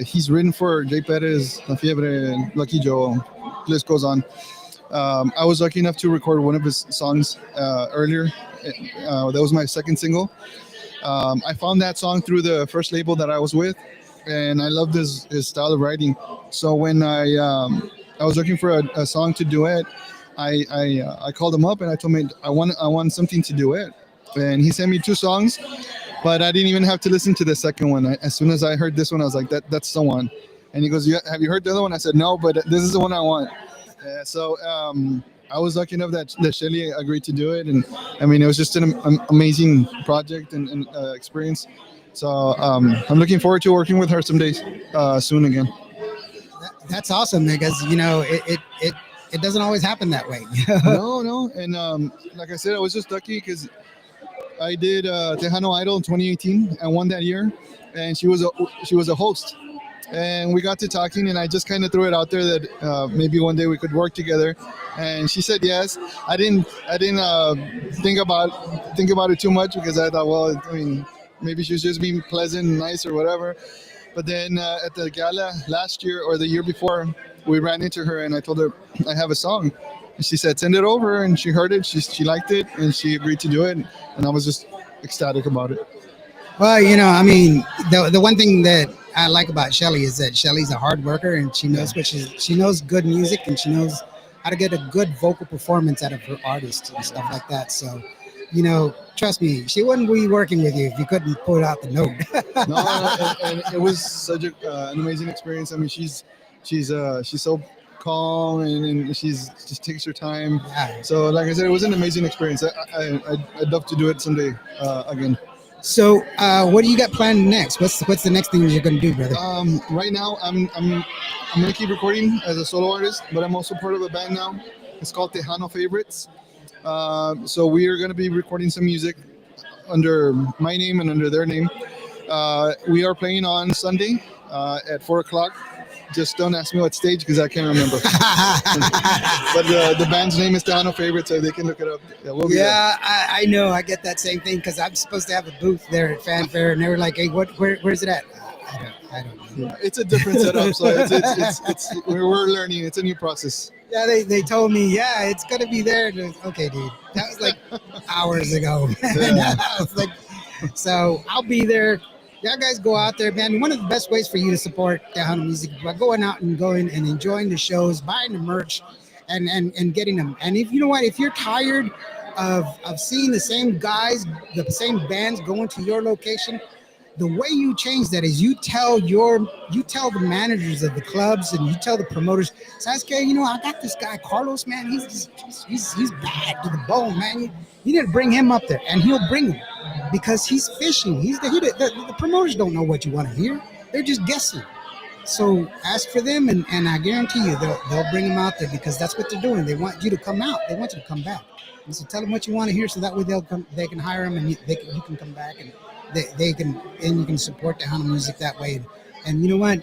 He's written for Jay Perez, La Fiebre, Lucky Joe. List goes on. I was lucky enough to record one of his songs earlier. That was my second single. I found that song through the first label that I was with, and I loved his style of writing. So when I was looking for a song to duet, I called him up and I told him I want something to duet, and he sent me 2 songs. But I didn't even have to listen to the second one. As soon as I heard this one, I was like, that's the one. And he goes, yeah, have you heard the other one? I said, no, but this is the one I want. So I was lucky enough that Shelly agreed to do it. And it was just an amazing project and experience. So I'm looking forward to working with her some days soon again. That's awesome, because it doesn't always happen that way. No. And like I said, I was just lucky because I did Tejano Idol in 2018. I won that year, and she was a host, and we got to talking, and I just kind of threw it out there that maybe one day we could work together, and she said yes. I didn't think about it too much because I thought, well, maybe she was just being pleasant and nice or whatever. But then at the gala last year or the year before, we ran into her, and I told her I have a song. And she said, send it over, and she heard it. She liked it, and she agreed to do it. And I was just ecstatic about it. Well, the one thing that I like about Shelly is that Shelly's a hard worker, and she knows she knows good music, and she knows how to get a good vocal performance out of her artists and stuff like that. So, trust me, she wouldn't be working with you if you couldn't put out the note. and it was such an amazing experience. She's so calm, and she's just takes her time. Yeah. So like I said, it was an amazing experience. I'd love to do it someday again. So what do you got planned next? What's the next thing you're gonna do, brother? Right now I'm gonna keep recording as a solo artist, but I'm also part of a band now. It's called Tejano Favorites. So we are gonna be recording some music under my name and under their name. We are playing on Sunday at 4 o'clock. Just don't ask me what stage because I can't remember. But the band's name is Tejano Favorite, so they can look it up. Yeah, we'll be there. Yeah, I know. I get that same thing because I'm supposed to have a booth there at Fanfare, and they were like, "Hey, where's it at?" I don't know. Yeah, it's a different setup, so it's we're learning. It's a new process. Yeah, they told me, yeah, it's gonna be there. And it was, okay, dude, that was like hours ago. Yeah. I was like, so I'll be there. Y'all guys go out there, man. One of the best ways for you to support Tejano music by going out and going and enjoying the shows, buying the merch, and getting them. And if you know what, if you're tired of seeing the same guys, the same bands going to your location, the way you change that is you tell the managers of the clubs and you tell the promoters, Sasuke, you know, I got this guy Carlos, man. He's bad to the bone, man. You need to bring him up there, and he'll bring him because he's fishing. The promoters don't know what you want to hear. They're just guessing. So ask for them, and I guarantee you they'll bring them out there because that's what they're doing. They want you to come out. They want you to come back. And so tell them what you want to hear, so that way they can hire them, and you can come back, and they can, and you can support the Hana music that way. And you know what?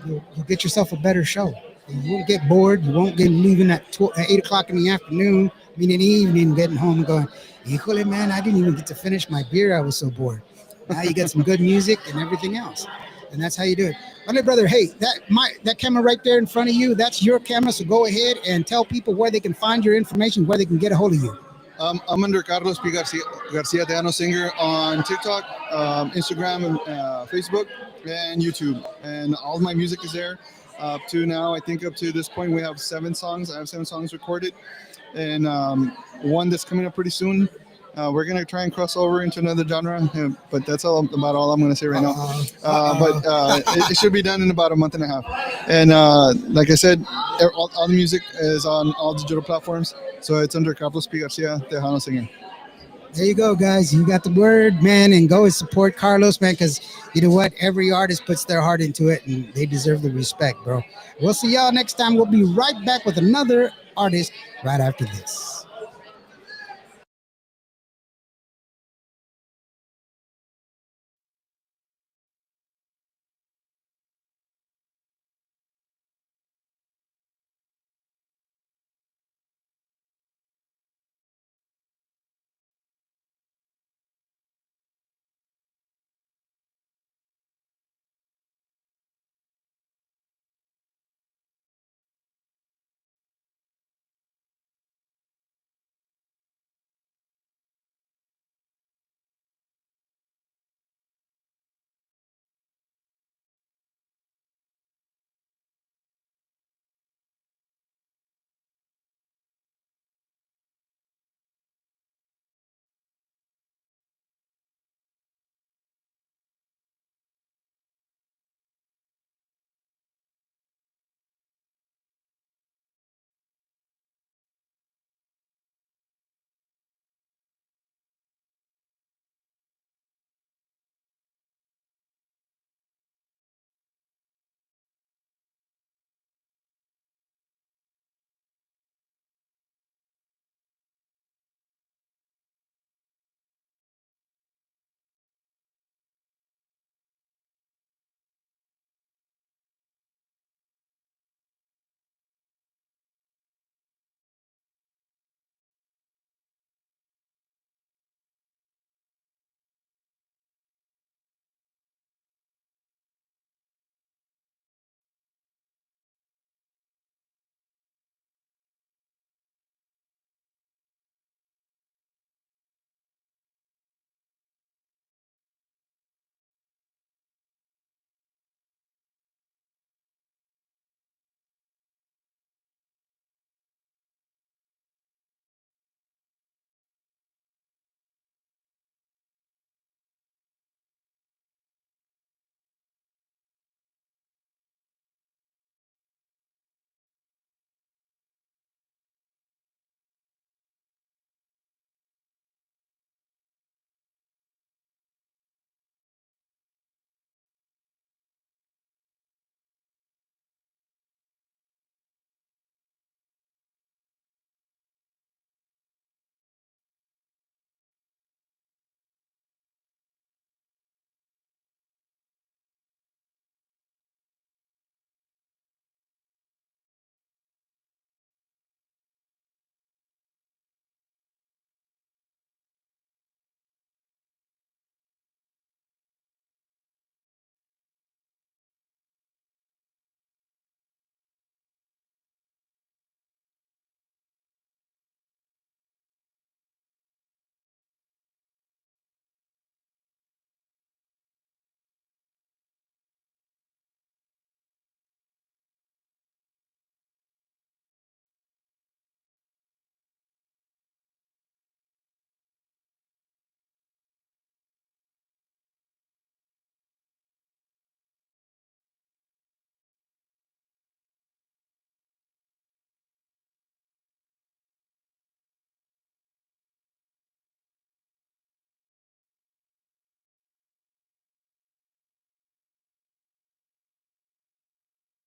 You'll get yourself a better show. You won't get bored. You won't get leaving at 8 o'clock in the afternoon, I mean in the evening, getting home and going, híjole, man, I didn't even get to finish my beer. I was so bored. Now you get some good music and everything else. And that's how you do it. My little brother, hey, that camera right there in front of you, that's your camera. So go ahead and tell people where they can find your information, where they can get a hold of you. I'm under Carlos P. Garcia Tejano Singer on TikTok, Instagram, and Facebook, and YouTube. And all my music is there. Up to now, I think up to this point, we have 7 songs. I have 7 songs recorded, and one that's coming up pretty soon. We're gonna try and cross over into another genre, but that's about all I'm gonna say right now. But it should be done in about a month and a half. And like I said, all the music is on all digital platforms, so it's under Carlos P. Garcia Tejano Singer. There you go, guys. You got the word, man, and go and support Carlos, man, because you know what? Every artist puts their heart into it, and they deserve the respect, bro. We'll see y'all next time. We'll be right back with another artist right after this.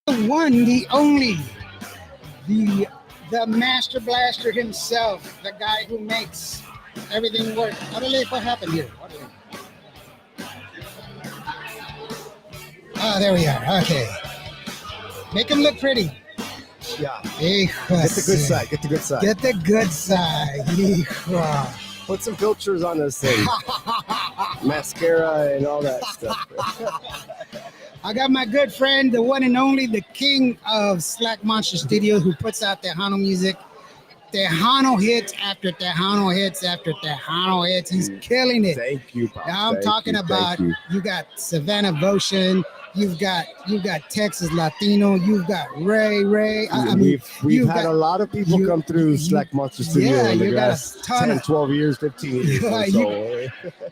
The one, the only, the the master blaster himself, the guy who makes everything work. What happened here? Ah, there we are. Okay. Make him look pretty. Yeah. Hijo, Get the good side. Get the good side. Get the good side. Hijo. Put some filters on this thing. Mascara and all that stuff. I got my good friend, the one and only, the king of Slack Monster Studios, who puts out Tejano music. Tejano hits after Tejano hits after Tejano hits. He's killing it. Thank you, Pop. Now I'm talking about you got Savannah Votion, you've got Texas Latino, you've got Ray. We've had a lot of people come through Slack Monster Studio in the last 10, 12 years, 15 years.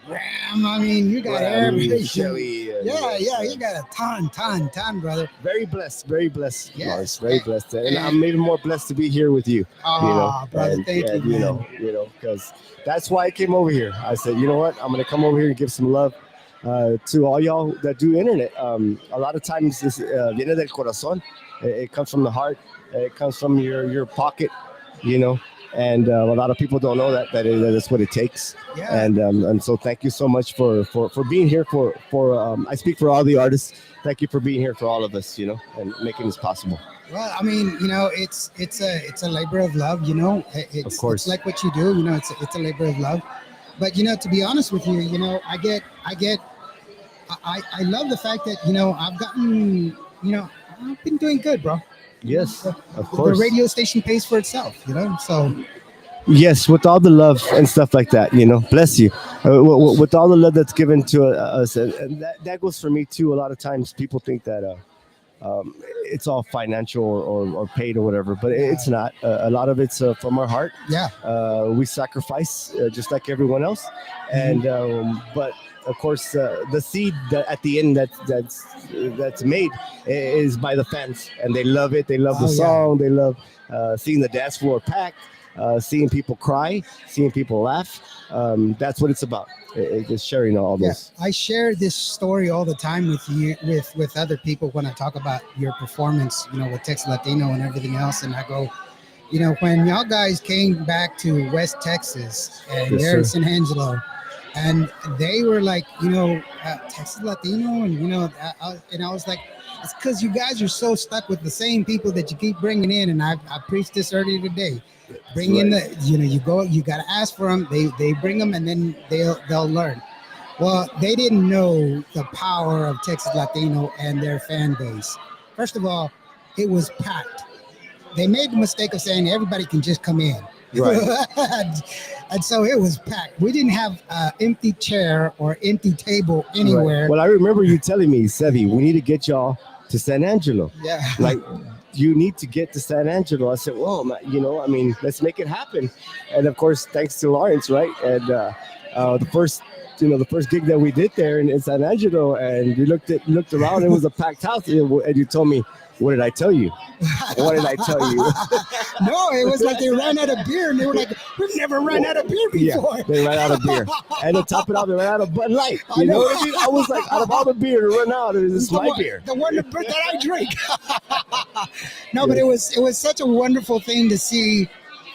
Ram, I mean, you got everybody. Shelly. You got a ton, brother. Very blessed, Lars, very blessed. And And- I'm even more blessed to be here with you. Brother, thank you, man. Because that's why I came over here. I said, you know what? I'm going to come over here and give some love to all y'all that do internet. A lot of times this viene del corazón. It comes from the heart. It comes from your pocket, and a lot of people don't know that's what it takes. Yeah. And so thank you so much for being here for I speak for all the artists. Thank you for being here for all of us, and making this possible. Well, I mean, it's a labor of love, It's, Of course. it's like what you do, it's a labor of love. But to be honest with you, I love the fact that I've gotten, I've been doing good, bro. Yes, of The course. radio station pays for itself, So Yes, with all the love and stuff like that, bless you. With all the love that's given to us, and that goes for me too. A lot of times people think that it's all financial or paid or whatever, but it's not. A lot of it's from our heart. yeah, We sacrifice just like everyone else, and but of course the seed that at the end that's made is by the fans, and they love it. They love the Oh, yeah. song. They love seeing the dance floor packed. Seeing people cry, seeing people laugh. That's what it's about. It's sharing all yeah. this. I share this story all the time with you, with other people when I talk about your performance, with Texas Latino and everything else, and I go, when y'all guys came back to West Texas and Yes, they're in sir. San Angelo, and they were like, Texas Latino, and and I was like, it's because you guys are so stuck with the same people that you keep bringing in, and I preached this earlier today. Bring in the, you got to ask for them. They bring them, and then they'll learn. Well, they didn't know the power of Texas Latino and their fan base. First of all, it was packed. They made the mistake of saying everybody can just come in. Right. And so it was packed. We didn't have an empty chair or empty table anywhere. Right. Well, I remember you telling me, Sevi, we need to get y'all to San Angelo. Yeah. Like, you need to get to San Angelo. I said, well, let's make it happen. And of course, thanks to Lawrence, right? And the first gig that we did there in San Angelo, and we looked around, it was a packed house, and you told me, what did I tell you? What did I tell you? No, it was like they ran out of beer, and they were like, we've never run out of beer before. Yeah, they ran out of beer. And to top it off, they ran out of Bud Light. You know what I mean? I was like, out of all the beer to run out, it's my beer. The one that I drink. No, but it was such a wonderful thing to see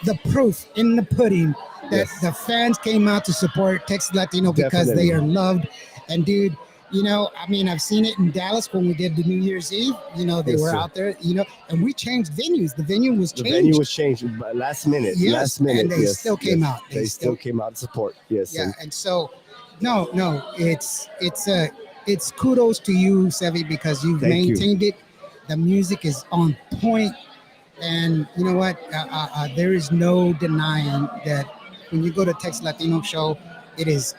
the proof in the pudding that the fans came out to support Texas Latino because Definitely. they are loved. And dude, I've seen it in Dallas when we did the New Year's Eve. They Yes, were sir. out there, and we changed venues. The venue was The changed. venue was changed last minute. Yes, Last minute. and they yes, still came yes. out. They still came out to support. Yes. Yeah, and so, no, it's kudos to you, Sevi, because you've Thank you. maintained it. The music is on point, and you know what? There is no denying that when you go to Texas Latino show, it is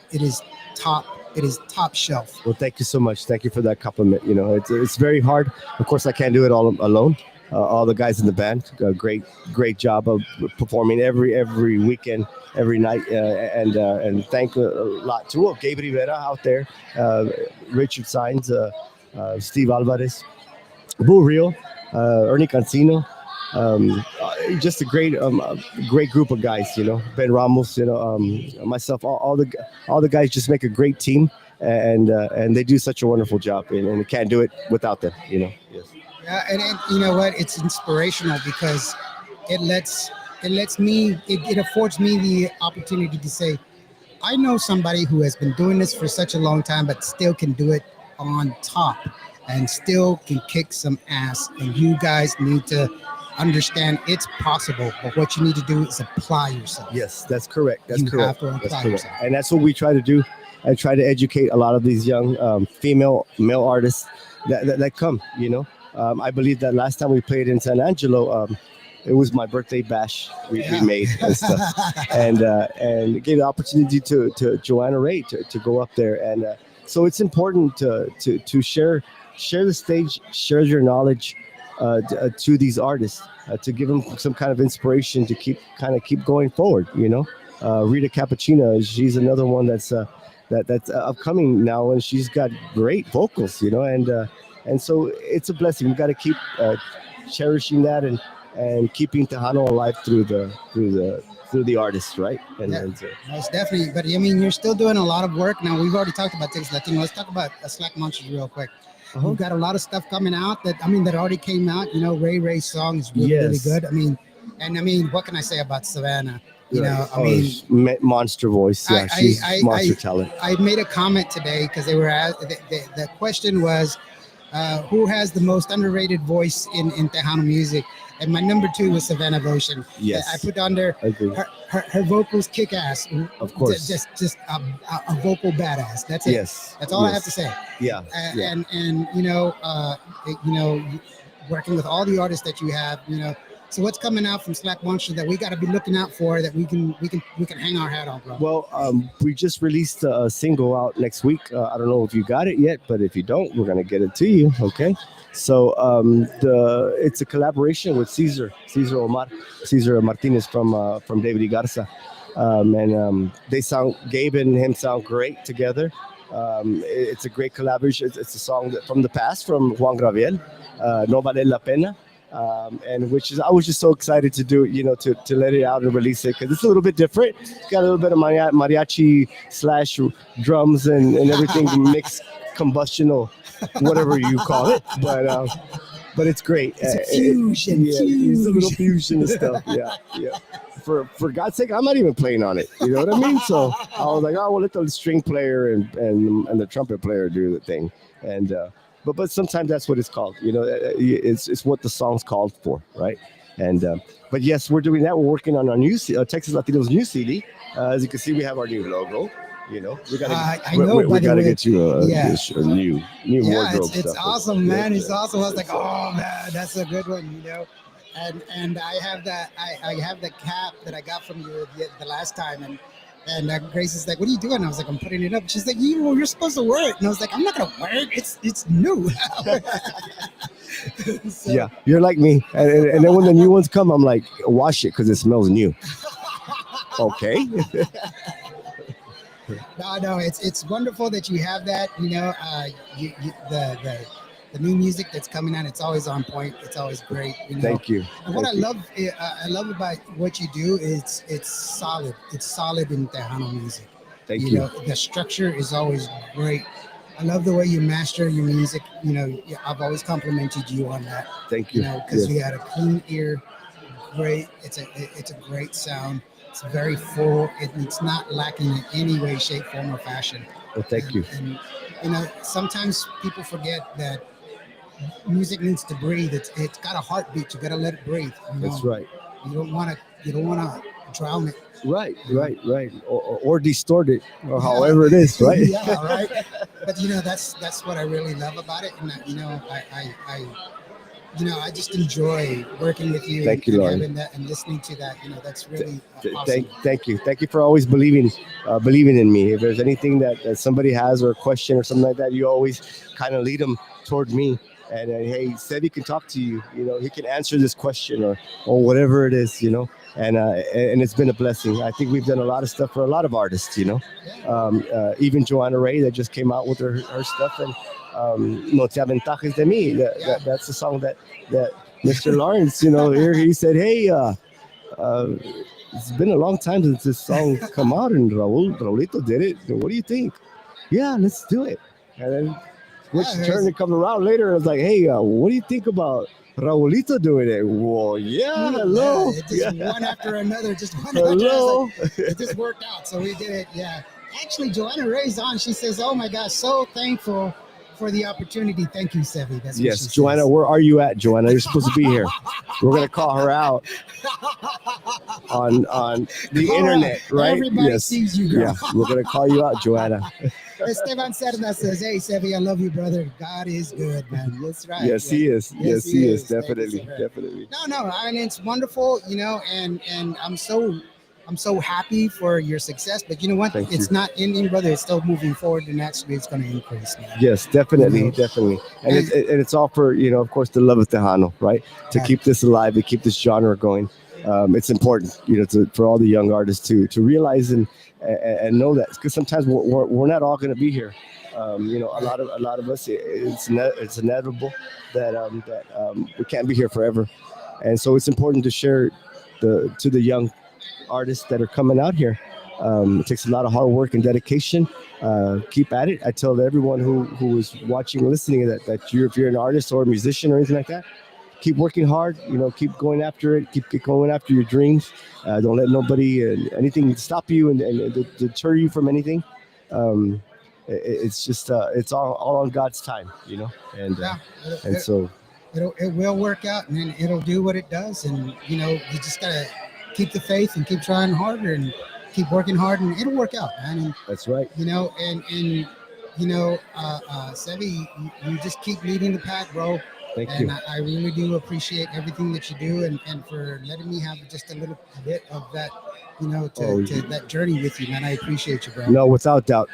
top. It is top shelf. Well, thank you so much. Thank you for that compliment. It's very hard. Of course, I can't do it all alone. All the guys in the band, great job of performing every weekend, every night, and thank a lot to Gabe Rivera out there, Richard Sainz, Steve Alvarez, Boo Real, Ernie Cancino. Just a great group of guys, Ben Ramos, myself, all the guys just make a great team, and they do such a wonderful job, and can't do it without them, Yes. And you know what? It's inspirational because it lets it affords me the opportunity to say, I know somebody who has been doing this for such a long time, but still can do it on top and still can kick some ass. And you guys need to understand it's possible, but what you need to do is apply yourself. Yes, that's correct. That's You correct. have to apply That's correct. yourself. And that's what we try to do. I try to educate a lot of these young male artists that come. I believe that last time we played in San Angelo, it was my birthday bash we made and stuff, and it gave the opportunity to Joanna Ray to go up there, and so it's important to share the stage, share your knowledge to these artists, to give them some kind of inspiration to keep going forward. Rita Cappuccina, she's another one that's upcoming now, and she's got great vocals. And so it's a blessing. We got to keep cherishing that and keeping Tejano alive through the artists, right? Most definitely. But I mean, you're still doing a lot of work. Now, we've already talked about Texas Latino. Let's talk about Slack Monsters real quick. You've got a lot of stuff coming out that already came out. Ray's song is really good. I mean, what can I say about Savannah? Monster voice. Yeah, she's monster talent. I made a comment today because they were the question was, who has the most underrated voice in Tejano music? And my number 2 was Savannah Votion. Yes, I put on there. Her vocals kick ass. Of course, just a vocal badass. That's it. Yes, that's all I have to say. Yeah, and working with all the artists that you have, So what's coming out from Slack Monster that we got to be looking out for, that we can hang our hat on, bro? Well, we just released a single out next week. I don't know if you got it yet, but if you don't, we're gonna get it to you. Okay. So it's a collaboration with Cesar Martinez from David y Garza, and Gabe and him sound great together. It's a great collaboration. It's a song from the past from Juan Gabriel, No Vale la Pena. And I was just so excited to do it, to let it out and release it, because it's a little bit different. It's got a little bit of mariachi / drums and everything mixed, combustional, whatever you call it. But it's great. It's a fusion. It's a little fusion and stuff. Yeah. For God's sake, I'm not even playing on it. You know what I mean? So I was like, oh, well, let the string player and the trumpet player do the thing. And But sometimes that's what it's called. It's what the song's called for, right? And but yes, we're doing that. We're working on our new Texas Latino's new CD. As you can see, we have our new logo. We gotta get you a new wardrobe. It's awesome, man. It's awesome. I was like, oh man, that's a good one. And I have that. I have the cap that I got from you the last time, and Grace is like, what are you doing? I was like, I'm putting it up. She's like, you're supposed to wear it. And I was like, I'm not going to wear it. It's new. So, yeah, you're like me. And then when the new ones come, I'm like, wash it because it smells new. Okay. No, it's wonderful that you have that. The new music that's coming out, it's always on point. It's always great. Thank you. And what I love about what you do is it's solid. It's solid in Tejano music. Thank you. The structure is always great. I love the way you master your music. I've always complimented you on that. Thank you. Because you had a clean ear. Great. It's a great sound. It's very full. It's not lacking in any way, shape, form, or fashion. Well, thank you. And sometimes people forget that music needs to breathe. It's got a heartbeat. You got to let it breathe. That's right. You don't want to drown it. Right. Or distort it, or however it is, right? Yeah, right. But that's what I really love about it, and I just enjoy working with you. Thank you, Lord. Having that and listening to that. That's really awesome. Thank you for always believing in me. If there's anything that somebody has or a question or something like that, you always kind of lead them toward me. And hey, Sebi can talk to you. He can answer this question or whatever it is. And it's been a blessing. I think we've done a lot of stuff for a lot of artists. Even Joanna Ray that just came out with her stuff, and No Te Aventajes de Mí. That's the song that Mr. Lawrence, here he said, hey, it's been a long time since this song come out, and Raulito did it. What do you think? Yeah, let's do it. And then Which turned to come around later. I was like, hey, what do you think about Raulito doing it? Well, yeah, hello. It just one after another, just one hello. after another. It just worked out. So we did it. Yeah. Actually, Joanna Ray's on. She says, oh my gosh, so thankful for the opportunity. Thank you, Sevi. That's yes, Joanna, where are you at, Joanna? You're supposed to be here. We're gonna call her out on the internet, right? Everybody sees you, girl. Yeah, we're gonna call you out, Joanna. Esteban Cerda says, hey, Sevi, I love you, brother. God is good, man. That's right. Yes, he is. Yes, he is. Definitely. No, I mean, it's wonderful, and I'm so happy for your success. But you know what? It's not ending, brother. It's still moving forward, and actually, it's going to increase, man. Yes, definitely. And it's all for, of course, the love of Tejano, right? To keep this alive, to keep this genre going. It's important, for all the young artists to realize and know that, because sometimes we're not all going to be here. A lot of us, it's inevitable that we can't be here forever, and so it's important to share to the young artists that are coming out here. It takes a lot of hard work and dedication. Keep at it. I tell everyone who is watching and listening that if you're an artist or a musician or anything like that, keep working hard. Keep going after it. Keep going after your dreams. Don't let nobody anything stop you and deter you from anything. It's just it's all on God's time, and so it will work out, and then it'll do what it does, and you just gotta keep the faith and keep trying harder and keep working hard, and it'll work out, man. And, that's right. Sevi, you just keep leading the path, bro. Thank you. I really do appreciate everything that you do, and for letting me have just a little bit of that, to that journey with you, man. I appreciate you, bro. No, without doubt,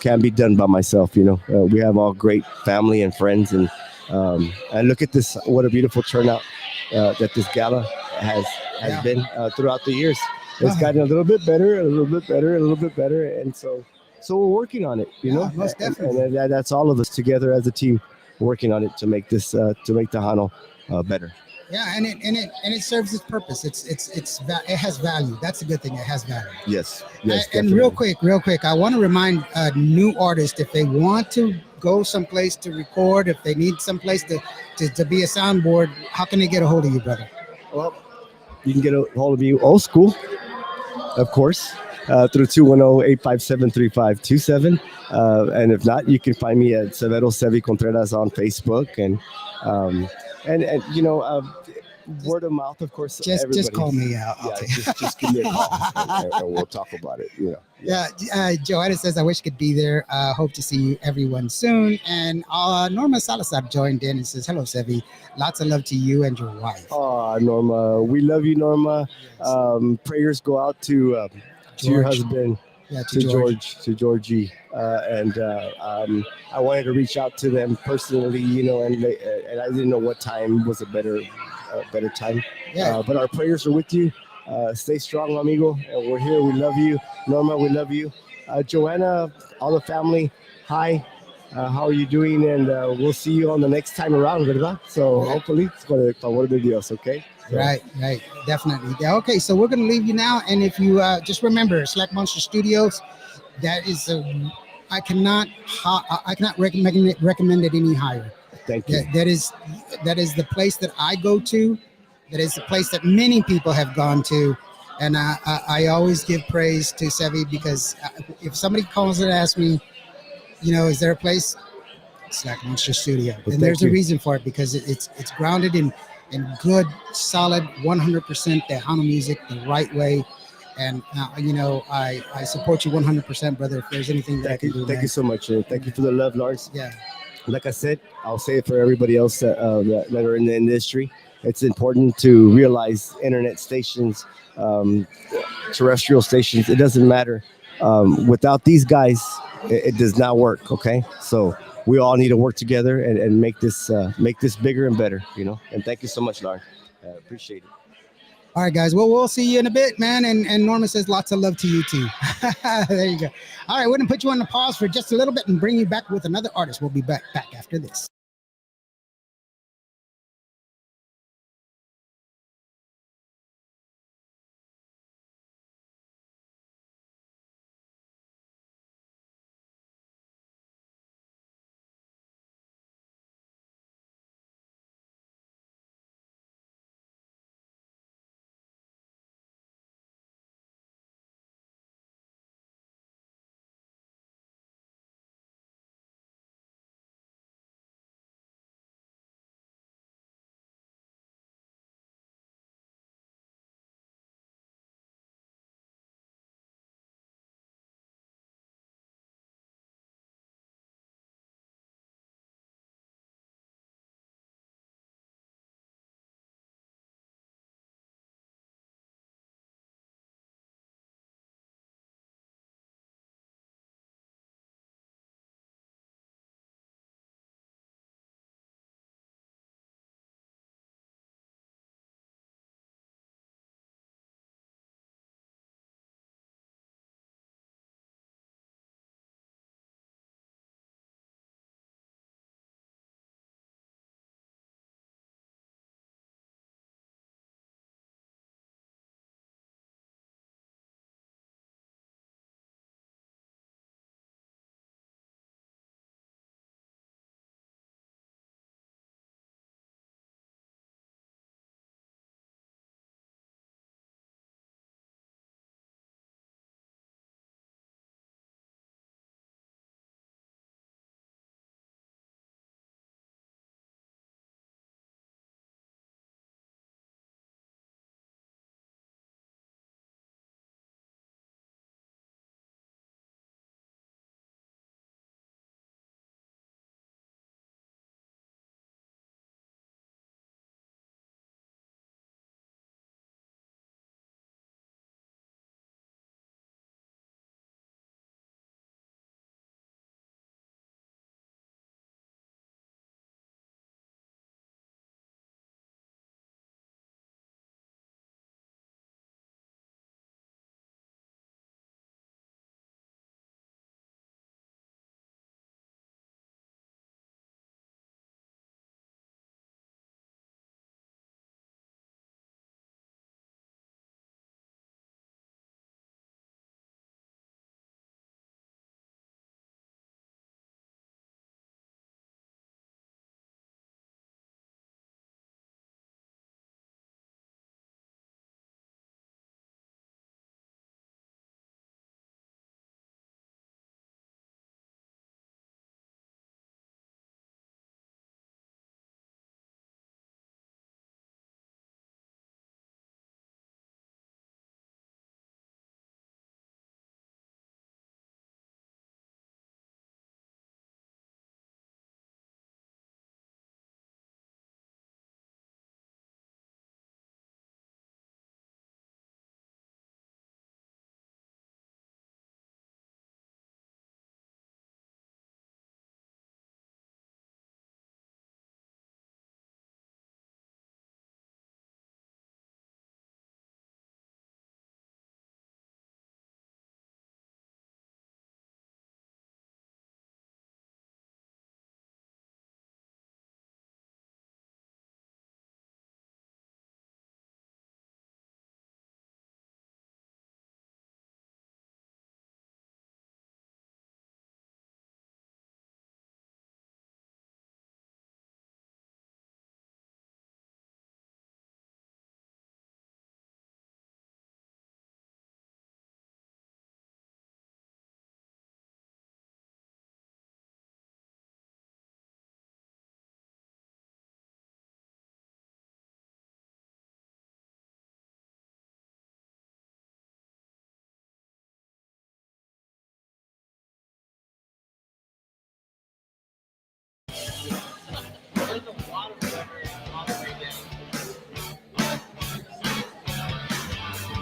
can't be done by myself. We have all great family and friends, and look at this, what a beautiful turnout that this gala has been throughout the years. It's gotten a little bit better, and so we're working on it. Most definitely. And that's all of us together as a team working on it to make this to make Tejano better. Yeah, and it serves its purpose. It has value. That's a good thing. It has value. Yes. And real quick, I want to remind new artists, if they want to go someplace to record, if they need someplace to be a soundboard, how can they get a hold of you, brother? Well, you can get a hold of me old school, of course, through 210-857-3527. And if not, you can find me at Severo Sevi Contreras on Facebook, and word of mouth, of course. Just call me out. Just give me a call, and we'll talk about it. Yeah. Joanna says, I wish I could be there. Hope to see you everyone soon. And Norma Salazar joined in and says, hello, Sevi. Lots of love to you and your wife. Oh, Norma, we love you, Norma. Yes. Prayers go out to your husband. Yeah, to Georgie, and I wanted to reach out to them personally, and I didn't know what time was a better time. Yeah. But our prayers are with you. Stay strong, amigo. We're here. We love you, Norma. We love you, Joanna. All the family. Hi. How are you doing? And we'll see you on the next time around, ¿verdad? So hopefully, it's por el favor de Dios, okay? So. Right, definitely. Yeah, okay, so we're gonna leave you now, and if you just remember, Slack Monster Studios, that is I cannot recommend it any higher. Thank you. That is the place that I go to. That is the place that many people have gone to, and I always give praise to Sevi, because if somebody calls and asks me, is there a place? Slack Monster Studio, and there's a reason for it, because it's grounded in good, solid, 100% Tejano music the right way. And I support you 100%, brother. If there's anything that I can do, thank you so much. Thank you for the love, Lars. Yeah. Like I said, I'll say it for everybody else that are in the industry. It's important to realize internet stations, terrestrial stations. It doesn't matter. Without these guys, it does not work. Okay, so we all need to work together and make this bigger and better. And thank you so much, Lars. Appreciate it. All right, guys. Well, we'll see you in a bit, man. And Norma says lots of love to you too. There you go. All right, we're gonna put you on the pause for just a little bit and bring you back with another artist. We'll be back after this.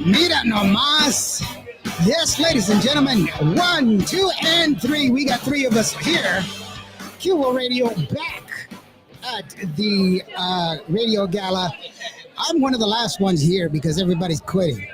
Mira nomás. Yes, ladies and gentlemen, 1, 2, and 3. We got 3 of us here. Cuba Radio back at the radio gala. I'm one of the last ones here because everybody's quitting.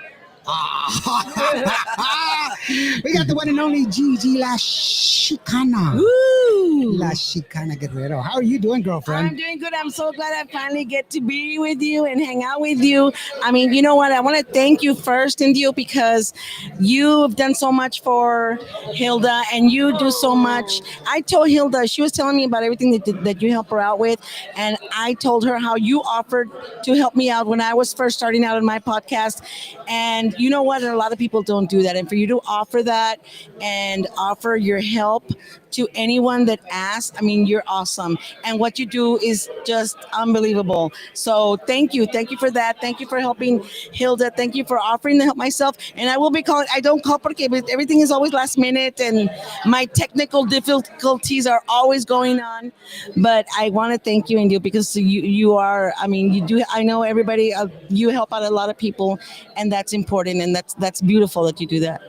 We got the one and only Gigi La Chicana. Woo! La Chicana Guerrero. How are you doing, girlfriend? I'm doing good. I'm so glad I finally get to be with you and hang out with you. I mean, you know what? I want to thank you first, Indio, because you've done so much for Hilda and you do so much. I told Hilda, she was telling me about everything that you help her out with. And I told her how you offered to help me out when I was first starting out in my podcast. And you know what? A lot of people don't do that. And for you to offer that and offer your help to anyone that asks, I mean, you're awesome. And what you do is just unbelievable. So thank you. Thank you for that. Thank you for helping Hilda. Thank you for offering to help myself. And I will be calling, I don't call porque but everything is always last minute and my technical difficulties are always going on. But I want to thank you, Indio, because you are, I mean, you do, I know everybody, you help out a lot of people and that's important. And that's beautiful that you do that.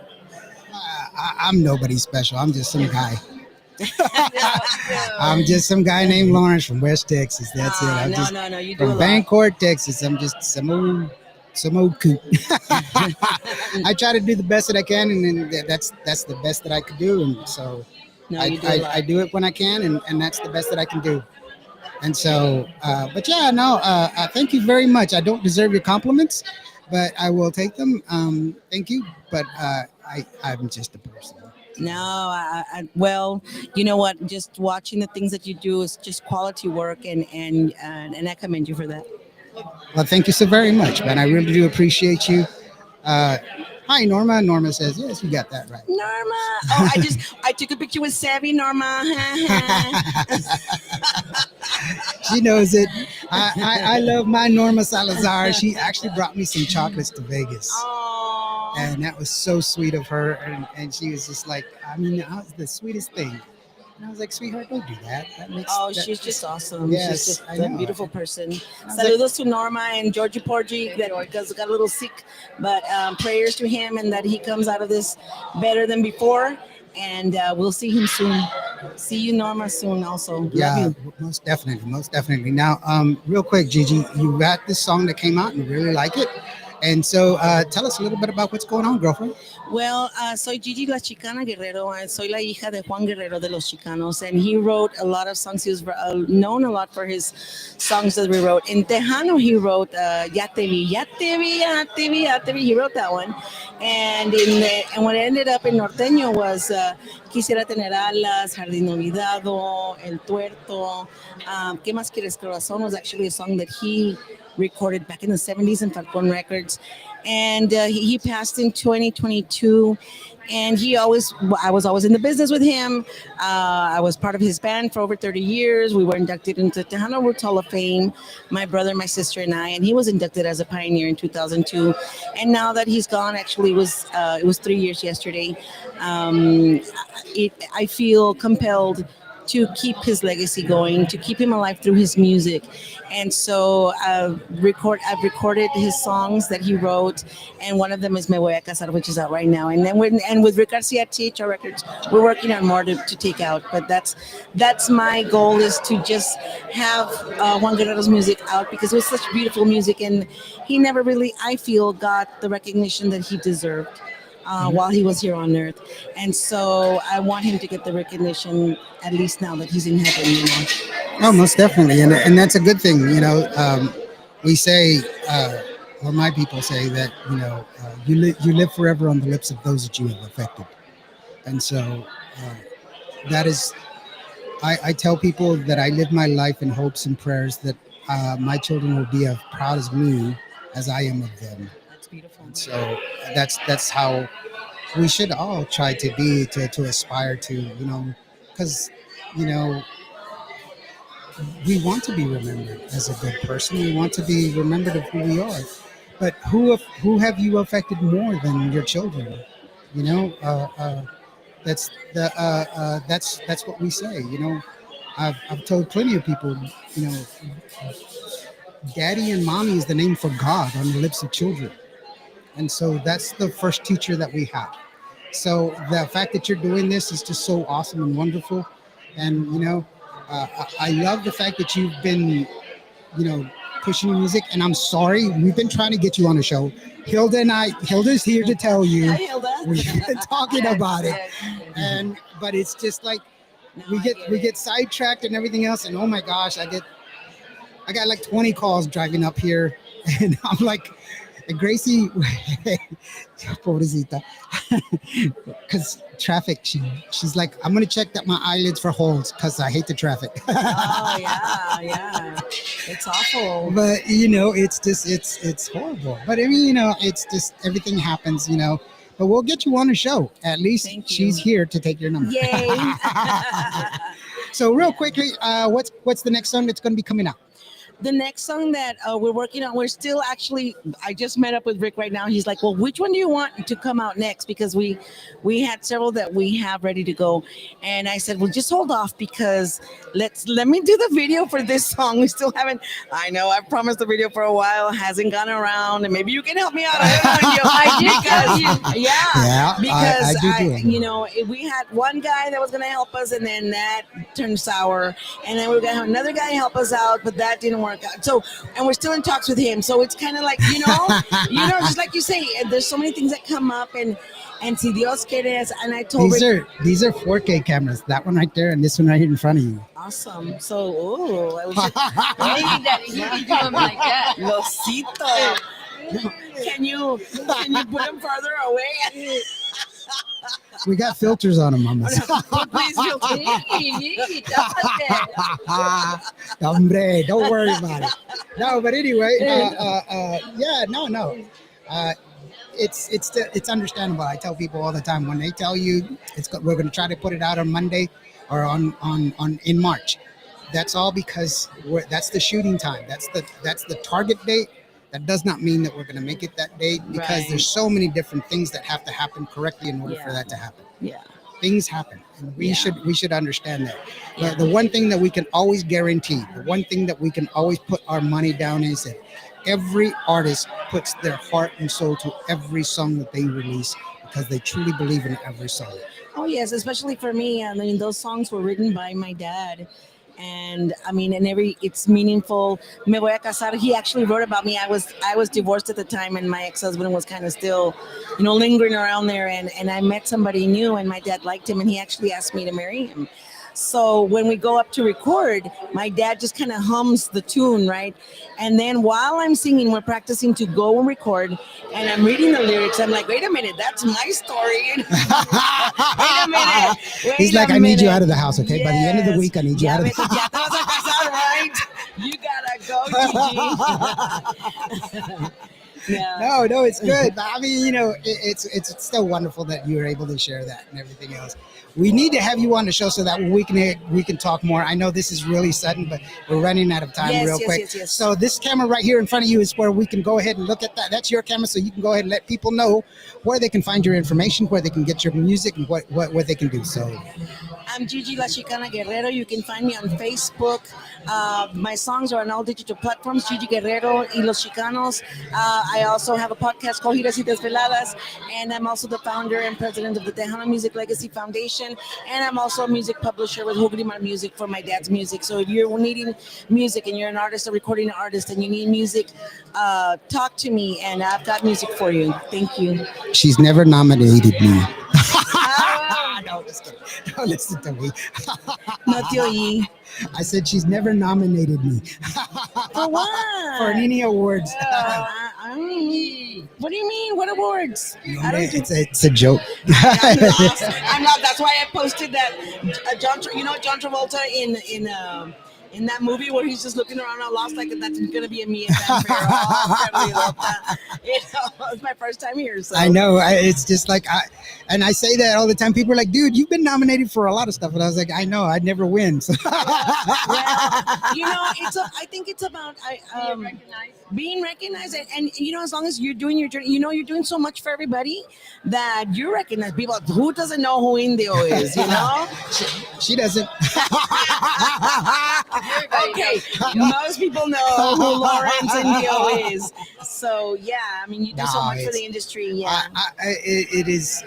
I'm nobody special. I'm just some guy. I'm just some guy named Lawrence from West Texas. That's it. I'm No. You do a from lot. Bancourt, Texas. I'm just some old coot. I try to do the best that I can, and then that's the best that I could do. And so I do it when I can, and that's the best that I can do. And so, but yeah, no. Thank you very much. I don't deserve your compliments, but I will take them. Thank you, but I'm just a person. No, well, you know what? Just watching the things that you do is just quality work, and I commend you for that. Well, thank you so very much, man. I really do appreciate you. Hi, Norma. Norma says, yes, you got that right. Norma. Oh, I took a picture with Savvy, Norma. She knows it. I love my Norma Salazar. She actually brought me some chocolates to Vegas. And that was so sweet of her. And she was just like, I mean, that was the sweetest thing. And I was like, sweetheart, don't do that. She's just awesome. Yes, She's just I a know. beautiful person. was Saludos to Norma and Georgie Porgy that because got a little sick, but prayers to him and that he comes out of this better than before. And we'll see him soon. See you, Norma, soon also. Yeah, Love you. most definitely. Now, real quick, Gigi, you got this song that came out and you really like it. And so tell us a little bit about what's going on, girlfriend. Well, soy Gigi La Chicana Guerrero. Soy la hija de Juan Guerrero de los Chicanos. And he wrote a lot of songs. He was known a lot for his songs that we wrote. In Tejano, he wrote Ya Te Vi, Ya Te Vi, Ya Te Vi, Ya Te Vi. He wrote that one. And and what ended up in Norteño was Quisiera Tener Alas, Jardín Olvidado, El Tuerto. ¿Qué más quieres, corazón? Was actually a song that he recorded back in the 70s in Falcon Records. And he passed in 2022. And I was always in the business with him. I was part of his band for over 30 years. We were inducted into Tejano Roots Hall of Fame, my brother, my sister, and I. And he was inducted as a pioneer in 2002. And now that he's gone, actually, it was 3 years yesterday. I feel compelled to keep his legacy going, to keep him alive through his music. And so I've recorded his songs that he wrote, and one of them is Me Voy a Casar, which is out right now. And then with Rick Garcia at THR Records, we're working on more to take out. But that's my goal, is to just have Juan Guerrero's music out, because it was such beautiful music, and he never really, I feel, got the recognition that he deserved. While he was here on Earth. And so I want him to get the recognition, at least now that he's in heaven, you know. Oh, most definitely. And that's a good thing. You know, we say, or my people say that, you know, you live forever on the lips of those that you have affected. And so that is, I tell people that I live my life in hopes and prayers that my children will be as proud of me as I am of them. That's beautiful. And so that's how we should all try to be, to aspire to, you know, because, you know, we want to be remembered as a good person. We want to be remembered of who we are. But who have you affected more than your children? You know, that's what we say. You know, I've told plenty of people, you know, daddy and mommy is the name for God on the lips of children. And so that's the first teacher that we have. So the fact that you're doing this is just so awesome and wonderful. And, I love the fact that you've been, pushing your music. And I'm sorry, we've been trying to get you on the show. Hilda's here to tell you. Hi, Hilda. We've been talking about it. But it's just like, we get sidetracked and everything else. And oh my gosh, I got like 20 calls driving up here. And I'm like, Gracie, pobrecita, because traffic. She's like, I'm gonna check that my eyelids for holes because I hate the traffic. Oh yeah, it's awful. But it's just it's horrible. But I mean, it's just everything happens. But we'll get you on the show. At least she's here to take your number. Yay! So real quickly, what's the next song that's going to be coming out? The next song that we're working on, we're still actually, I just met up with Rick right now. He's like, well, which one do you want to come out next? Because we had several that we have ready to go. And I said, well, just hold off because let me do the video for this song. We still haven't, I know I've promised the video for a while, hasn't gone around, and maybe you can help me out. I did. Because we had one guy that was going to help us, and then that turned sour. And then we were going to have another guy help us out, but that didn't work out. So, and we're still in talks with him. So it's kind of like, just like you say, there's so many things that come up, and si Dios quieres, and I told these are 4K cameras. That one right there, and this one right here in front of you. Awesome. So, Maybe that he can do them like that. Losito. Can you put them farther away? We got filters on them, Mama. Please filter. Hombre, don't worry about it. No, but anyway, it's understandable. I tell people all the time when they tell you we're going to try to put it out on Monday or on in March. That's all because that's the shooting time. That's the target date. That does not mean that we're going to make it that date because there's so many different things that have to happen correctly in order for that to happen. Yeah. Things happen. And we should understand that. But the one thing that we can always guarantee, the one thing that we can always put our money down is that every artist puts their heart and soul to every song that they release because they truly believe in every song. Oh yes, especially for me. I mean, those songs were written by my dad. And I mean, it's meaningful. Me voy a casar. He actually wrote about me. I was divorced at the time, and my ex-husband was kind of still, lingering around there. And I met somebody new, and my dad liked him, and he actually asked me to marry him. So when we go up to record, my dad just kind of hums the tune, right? And then while I'm singing, we're practicing to go and record, and I'm reading the lyrics. I'm like, wait a minute, that's my story. Wait a minute. He's like, I need you out of the house, okay? By the end of the week, I need you out of the house. Ya te vas a casar, right? You gotta go, Gigi. Yeah. No, it's good. But I mean, it's still wonderful that you were able to share that and everything else. We need to have you on the show so that we can talk more. I know this is really sudden, but we're running out of time real quick. Yes. So this camera right here in front of you is where we can go ahead and look at that. That's your camera, so you can go ahead and let people know where they can find your information, where they can get your music, and what they can do. So I'm Gigi La Chicana Guerrero. You can find me on Facebook. My songs are on all digital platforms, Gigi Guerrero y Los Chicanos. I also have a podcast called Giras y Desveladas, and I'm also the founder and president of the Tejano Music Legacy Foundation, and I'm also a music publisher with Hugrimar Music for my dad's music. So if you're needing music and you're an artist, a recording artist, and you need music, talk to me, and I've got music for you. Thank you. She's never nominated me. No, just kidding. Don't listen to me. No te oí. I said she's never nominated me. For what? For any awards. What do you mean? What awards? It's a joke. I'm not. That's why I posted that. John Travolta in that movie where he's just looking around all lost, like that's gonna be a me fanfare. It's my first time here, so I know. It's just like I say that all the time. People are like, "Dude, you've been nominated for a lot of stuff," and I was like, "I know, I'd never win." So. I think it's about being recognized, and as long as you're doing your journey, you're doing so much for everybody that you recognize people. Who doesn't know who Indio is? She doesn't. Okay, most people know who Lawrence Indio is. So yeah, I mean, you do so No, much for it's- the industry. Yeah. It is.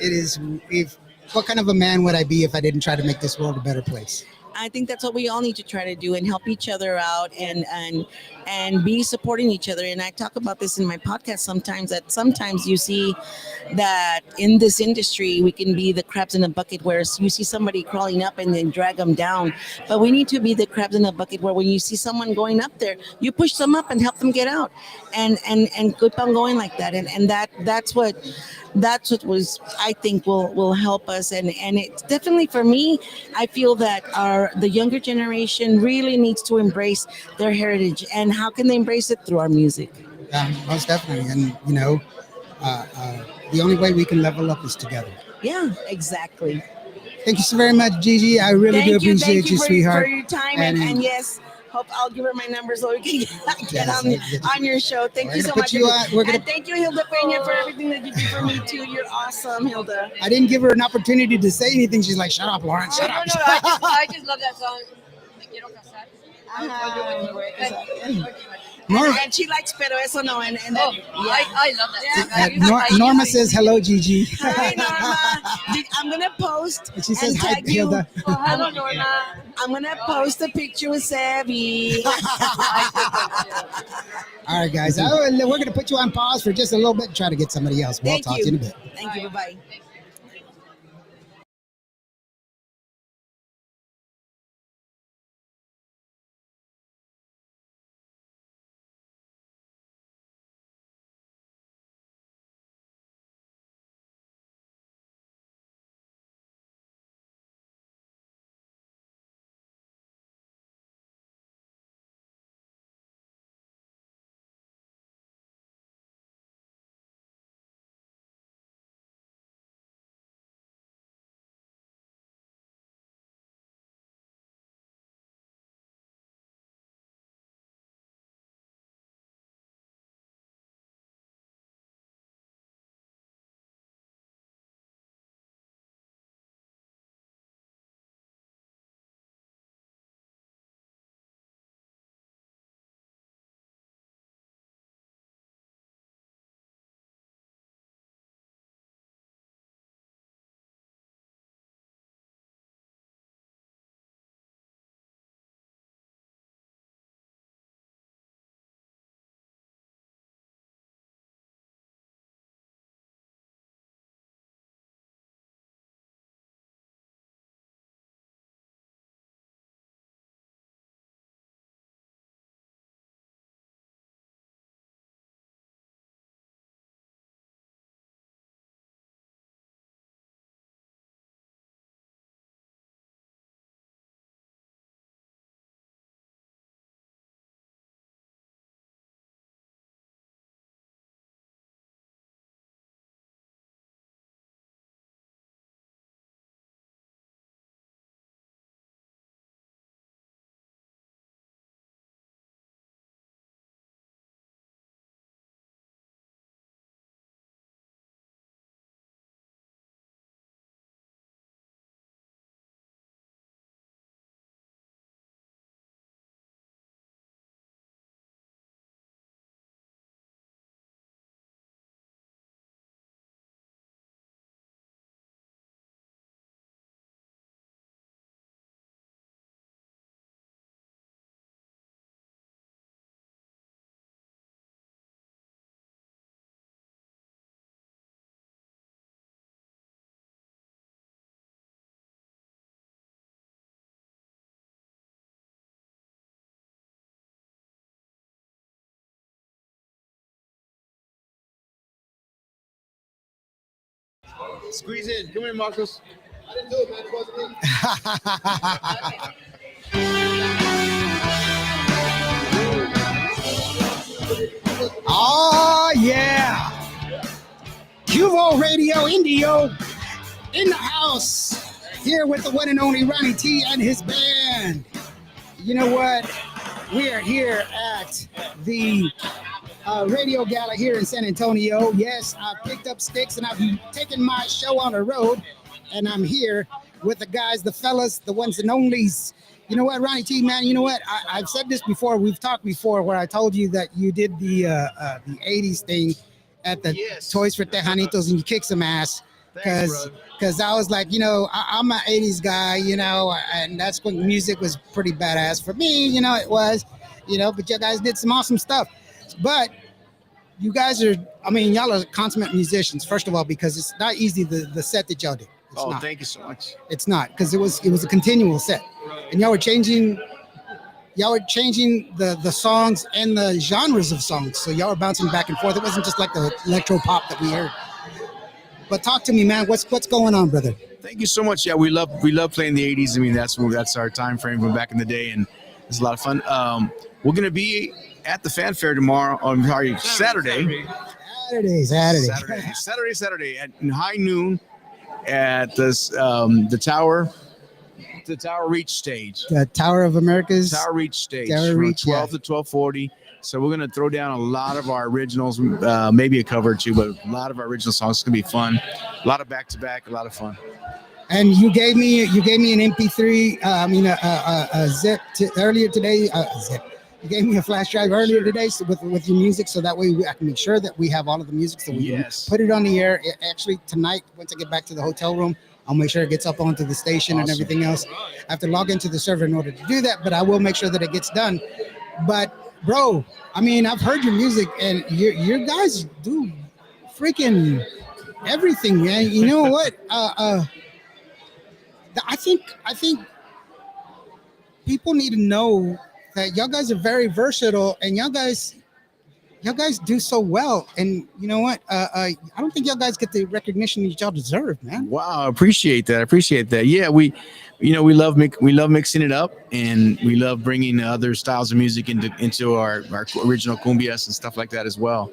If what kind of a man would I be if I didn't try to make this world a better place? I think that's what we all need to try to do and help each other out and be supporting each other. And I talk about this in my podcast sometimes, that sometimes you see that in this industry we can be the crabs in a bucket where you see somebody crawling up and then drag them down. But we need to be the crabs in a bucket where when you see someone going up there, you push them up and help them get out and keep on going like that. And that's what was, I think, will help us. And it's definitely, for me, I feel that the younger generation really needs to embrace their heritage. And how can they embrace it? Through our music. Yeah, most definitely. And the only way we can level up is together. Yeah, exactly. Thank you so very much, Gigi. I really do appreciate you, for sweetheart. your time. And yes, hope I'll give her my number so we can get on your show. Thank you so much. And thank you, Hilda Peña, for everything that you do for me too. You're awesome, Hilda. I didn't give her an opportunity to say anything. She's like, "Shut up, Lawrence. Shut up." I just love that song. Me quiero casar. And she likes pero eso no. And I love that song. Norma says hello, Gigi. Hi, Norma. I'm gonna post And she says hi, tag you. Hilda. Hello, Norma. I'm gonna post a picture with Savvy. All right, guys. We're going to put you on pause for just a little bit and try to get somebody else. We'll talk to you in a bit. Thank you. Bye-bye. Squeeze in. Come here, Marcos. Oh, yeah. Cuvo Radio Indio in the house. Here with the one and only Ronnie T and his band. You know what? We are here at the Radio Gala here in San Antonio. Yes, I picked up sticks and I've taken my show on the road, and I'm here with the guys, the fellas, the ones and onlys. You know what, Ronnie T, man, you know what? I've said this before. We've talked before where I told you that you did the 80s thing at the Toys for Tejanitos and you kicked some ass. Because I was like, you know, I'm an 80s guy, you know, and that's when music was pretty badass for me, you know, it was, you know, but you guys did some awesome stuff. But you guys are, I mean, y'all are consummate musicians, first of all, because it's not easy, the set that y'all did. It's not. Thank you so much. It's not, because it was a continual set. And y'all were changing the songs and the genres of songs. So y'all were bouncing back and forth. It wasn't just like the electro pop that we heard. But talk to me, man. What's going on, brother? Thank you so much. Yeah, we love playing the 80s. I mean, that's our time frame from back in the day, and it's a lot of fun. We're gonna be at the fanfare tomorrow. Saturday at high noon at this the Tower Reach stage. The Tower of America's. Tower Reach stage. Tower From Reach, 12 to 12:40. So we're gonna throw down a lot of our originals, maybe a cover or two, but a lot of our original songs. It's gonna be fun. A lot of back-to-back, a lot of fun. And you gave me an MP3. A zip earlier today. Zip. You gave me a flash drive earlier today, so with your music, so that way I can make sure that we have all of the music, so we can put it on the air. Actually, tonight, once I get back to the hotel room, I'll make sure it gets up onto the station and everything else. I have to log into the server in order to do that, but I will make sure that it gets done. But bro, I mean, I've heard your music, and your guys do freaking everything, man. You know what? I think people need to know that y'all guys are very versatile, and y'all guys do so well. And you know what? I don't think y'all guys get the recognition that y'all deserve, man. Wow, I appreciate that. Yeah, we love mixing it up, and we love bringing other styles of music into our original cumbias and stuff like that as well.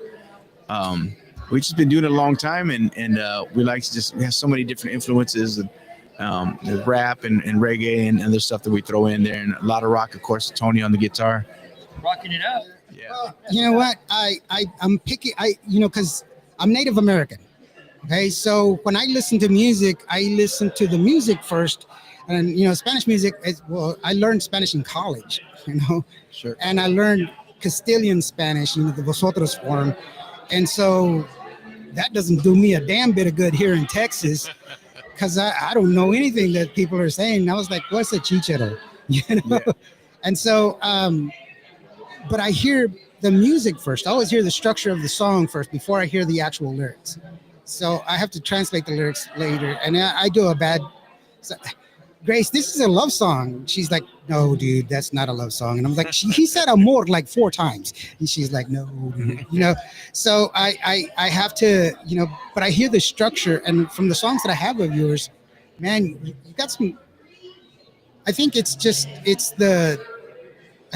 We've just been doing it a long time, and we like to we have so many different influences, and rap and reggae and other stuff that we throw in there, and a lot of rock, of course. Tony on the guitar, rocking it up. Yeah. Well, you know what? I'm picky. Because I'm Native American. Okay, so when I listen to music, I listen to the music first. And Spanish music I learned Spanish in college, Sure. And I learned Castilian Spanish, the vosotros form. And so that doesn't do me a damn bit of good here in Texas, because I don't know anything that people are saying. And I was like, what's a chichero? Yeah. And so, but I hear the music first. I always hear the structure of the song first before I hear the actual lyrics. So I have to translate the lyrics later. And I do a bad... Grace, this is a love song. She's like, no, dude, that's not a love song. And I'm like, he said amor like 4 times. And she's like, no, dude. So I have to, but I hear the structure, and from the songs that I have of yours, man, you got some, I think I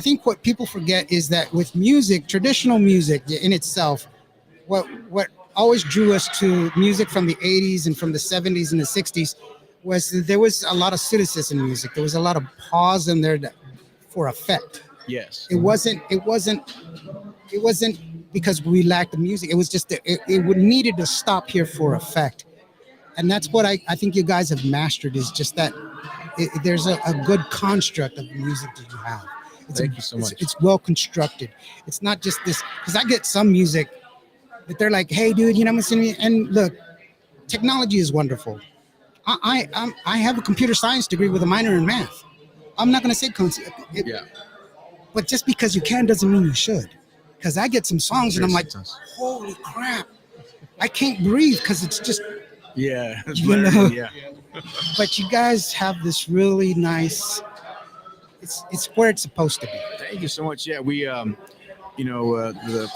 think what people forget is that with music, traditional music in itself, what always drew us to music from the 80s and from the 70s and the 60s was there was a lot of cynicism in music. There was a lot of pause in there for effect. Yes. It wasn't because we lacked the music. It was just that it needed to stop here for effect. And that's what I think you guys have mastered, is just that there's a good construct of the music that you have. Thank you so much. It's well constructed. It's not just this, because I get some music that they're like, hey, dude, I'm listening. And look, technology is wonderful. I have a computer science degree with a minor in math. I'm not going to say yeah, but just because you can doesn't mean you should. Because I get some songs and I'm like, holy crap, I can't breathe because it's just, yeah, yeah. But you guys have this really nice. It's where it's supposed to be. Thank you so much. Yeah, we the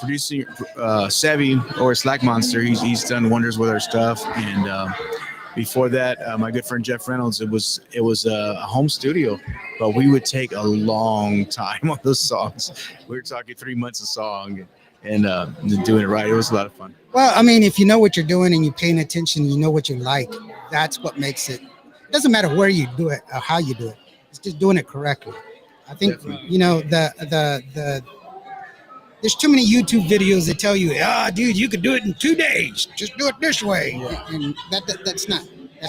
producer Sevi, or Slack Monster, he's done wonders with our stuff, and before that, my good friend Jeff Reynolds, it was a home studio, but we would take a long time on those songs. We were talking 3 months a song, and doing it right. It was a lot of fun. Well, I mean, if you know what you're doing and you're paying attention, you know what you like. That's what makes it. It doesn't matter where you do it or how you do it. It's just doing it correctly. I think there's too many YouTube videos that tell you, dude, you could do it in 2 days. Just do it this way. Yeah. And that's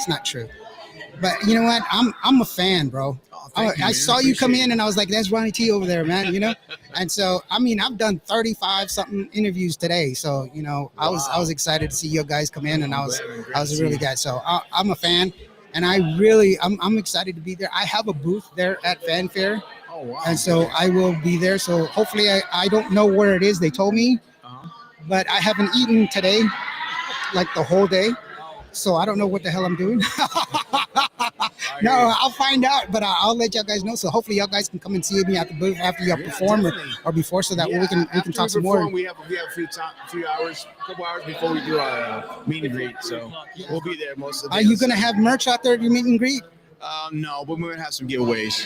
not true. But you know what? I'm a fan, bro. I saw you come in, and I was like, "That's Ronnie T over there, man." You know. And so, I mean, I've done 35 something interviews today. So, you know, I was excited to see you guys come in, and I was really glad. So I'm a fan, and I'm excited to be there. I have a booth there at Fanfare. Oh wow! And so I will be there. So hopefully, I don't know where it is. They told me, but I haven't eaten today, like the whole day. So I don't know what the hell I'm doing. No, I'll find out, but I'll let y'all guys know. So hopefully y'all guys can come and see me at the booth after y'all perform or before, so that way we can talk some more. We have a few hours, couple hours before we do our meet and greet. So we'll be there most of the day. Are you gonna have merch out there at your meet and greet? No, but we're gonna have some giveaways.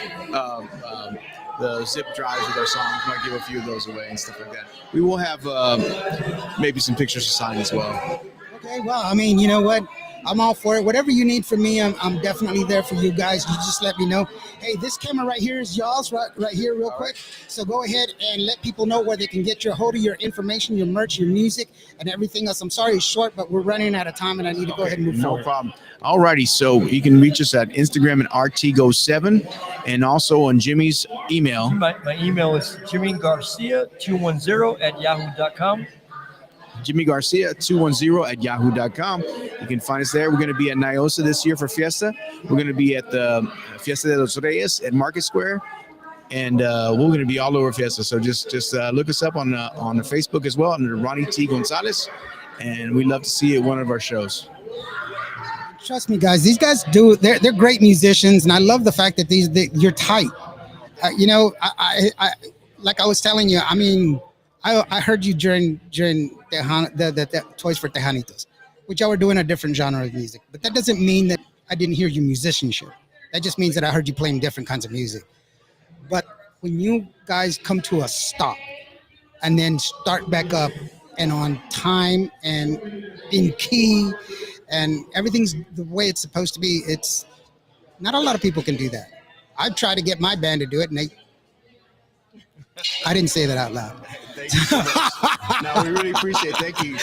The zip drives with our songs. We might give a few of those away and stuff like that. We will have maybe some pictures to sign as well. Okay, well, I mean, you know what? I'm all for it. Whatever you need from me, I'm definitely there for you guys. You just let me know. Hey, this camera right here is y'all's right here real quick. So go ahead and let people know where they can get your hold of your information, your merch, your music, and everything else. I'm sorry it's short, but we're running out of time, and I need to go ahead and move forward. No problem. Alrighty, so you can reach us at Instagram at RTGo7 and also on Jimmy's email. My email is jimmygarcia210@yahoo.com. Jimmy Garcia 210 at yahoo.com. You can find us there. We're going to be at Nyosa this year for Fiesta. We're going to be at the Fiesta de los Reyes at Market Square, and we're going to be all over Fiesta. So just look us up on the Facebook as well under Ronnie T Gonzalez, and we'd love to see you at one of our shows. Trust me, guys. These guys they're great musicians, and I love the fact that you're tight. You know, I like I was telling you. I mean, I heard you during the Toys for Tejanitos, which y'all were doing a different genre of music. But that doesn't mean that I didn't hear your musicianship. That just means that I heard you playing different kinds of music. But when you guys come to a stop and then start back up and on time and in key and everything's the way it's supposed to be, it's not a lot of people can do that. I've tried to get my band to do it, and I didn't say that out loud. Thank you so much. No, we really appreciate it. Thank you.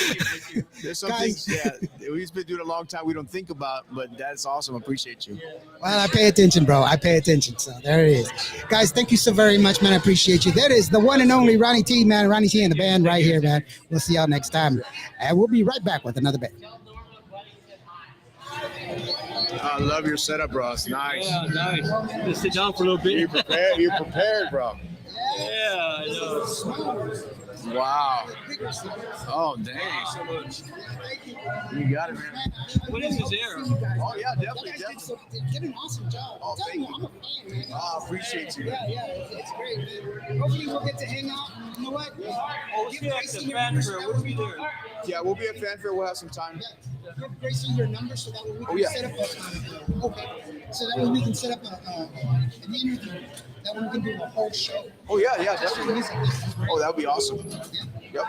There's some Guys. things we've been doing a long time we don't think about, but that's awesome. I appreciate you. Well, I pay attention, bro. I pay attention. So there it is. Guys, thank you so very much, man. I appreciate you. That is the one and only Ronnie T, man. Ronnie T and the band right here, man. We'll see y'all next time. And we'll be right back with another band. I love your setup, bro. It's nice. Yeah, nice. Let's sit down for a little bit. You're prepared. You're prepared, bro. Yeah, I know. Wow. Oh, dang. So much. You got it, man. What is this air? Oh, yeah, definitely. They did an awesome job. Oh, thank you. I'm a fan, man. Oh, I appreciate you. Yeah, it's great, man. Hopefully we'll get to hang out. You know what? Oh, let's get at the fanfare. We'll be there. Yeah, we'll be at Fanfare. We'll have some time. Give Gracie your number so that way we can set up so that way we can set up an interview. That way we can do a whole show. Oh, yeah, definitely. Oh, that would be awesome. Yep.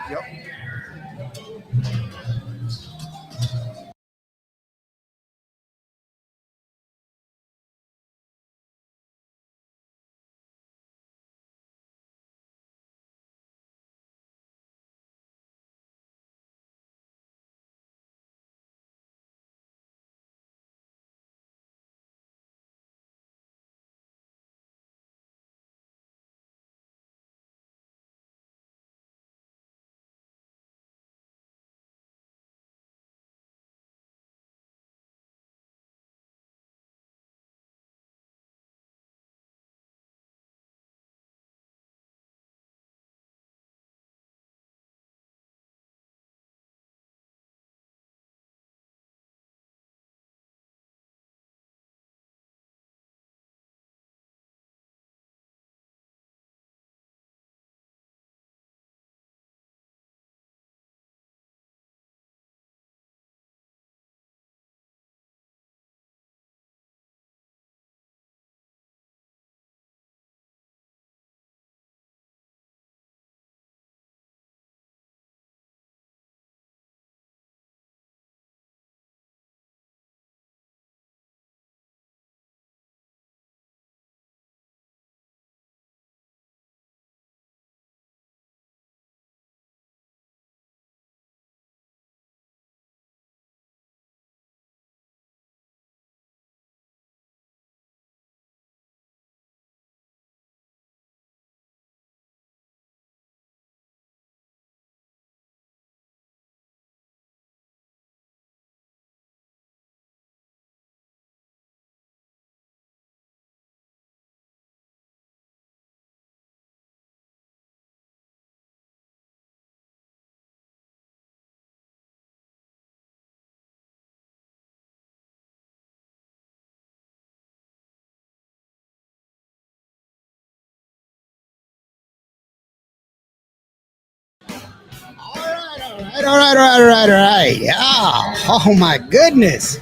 All right. Yeah. Oh my goodness.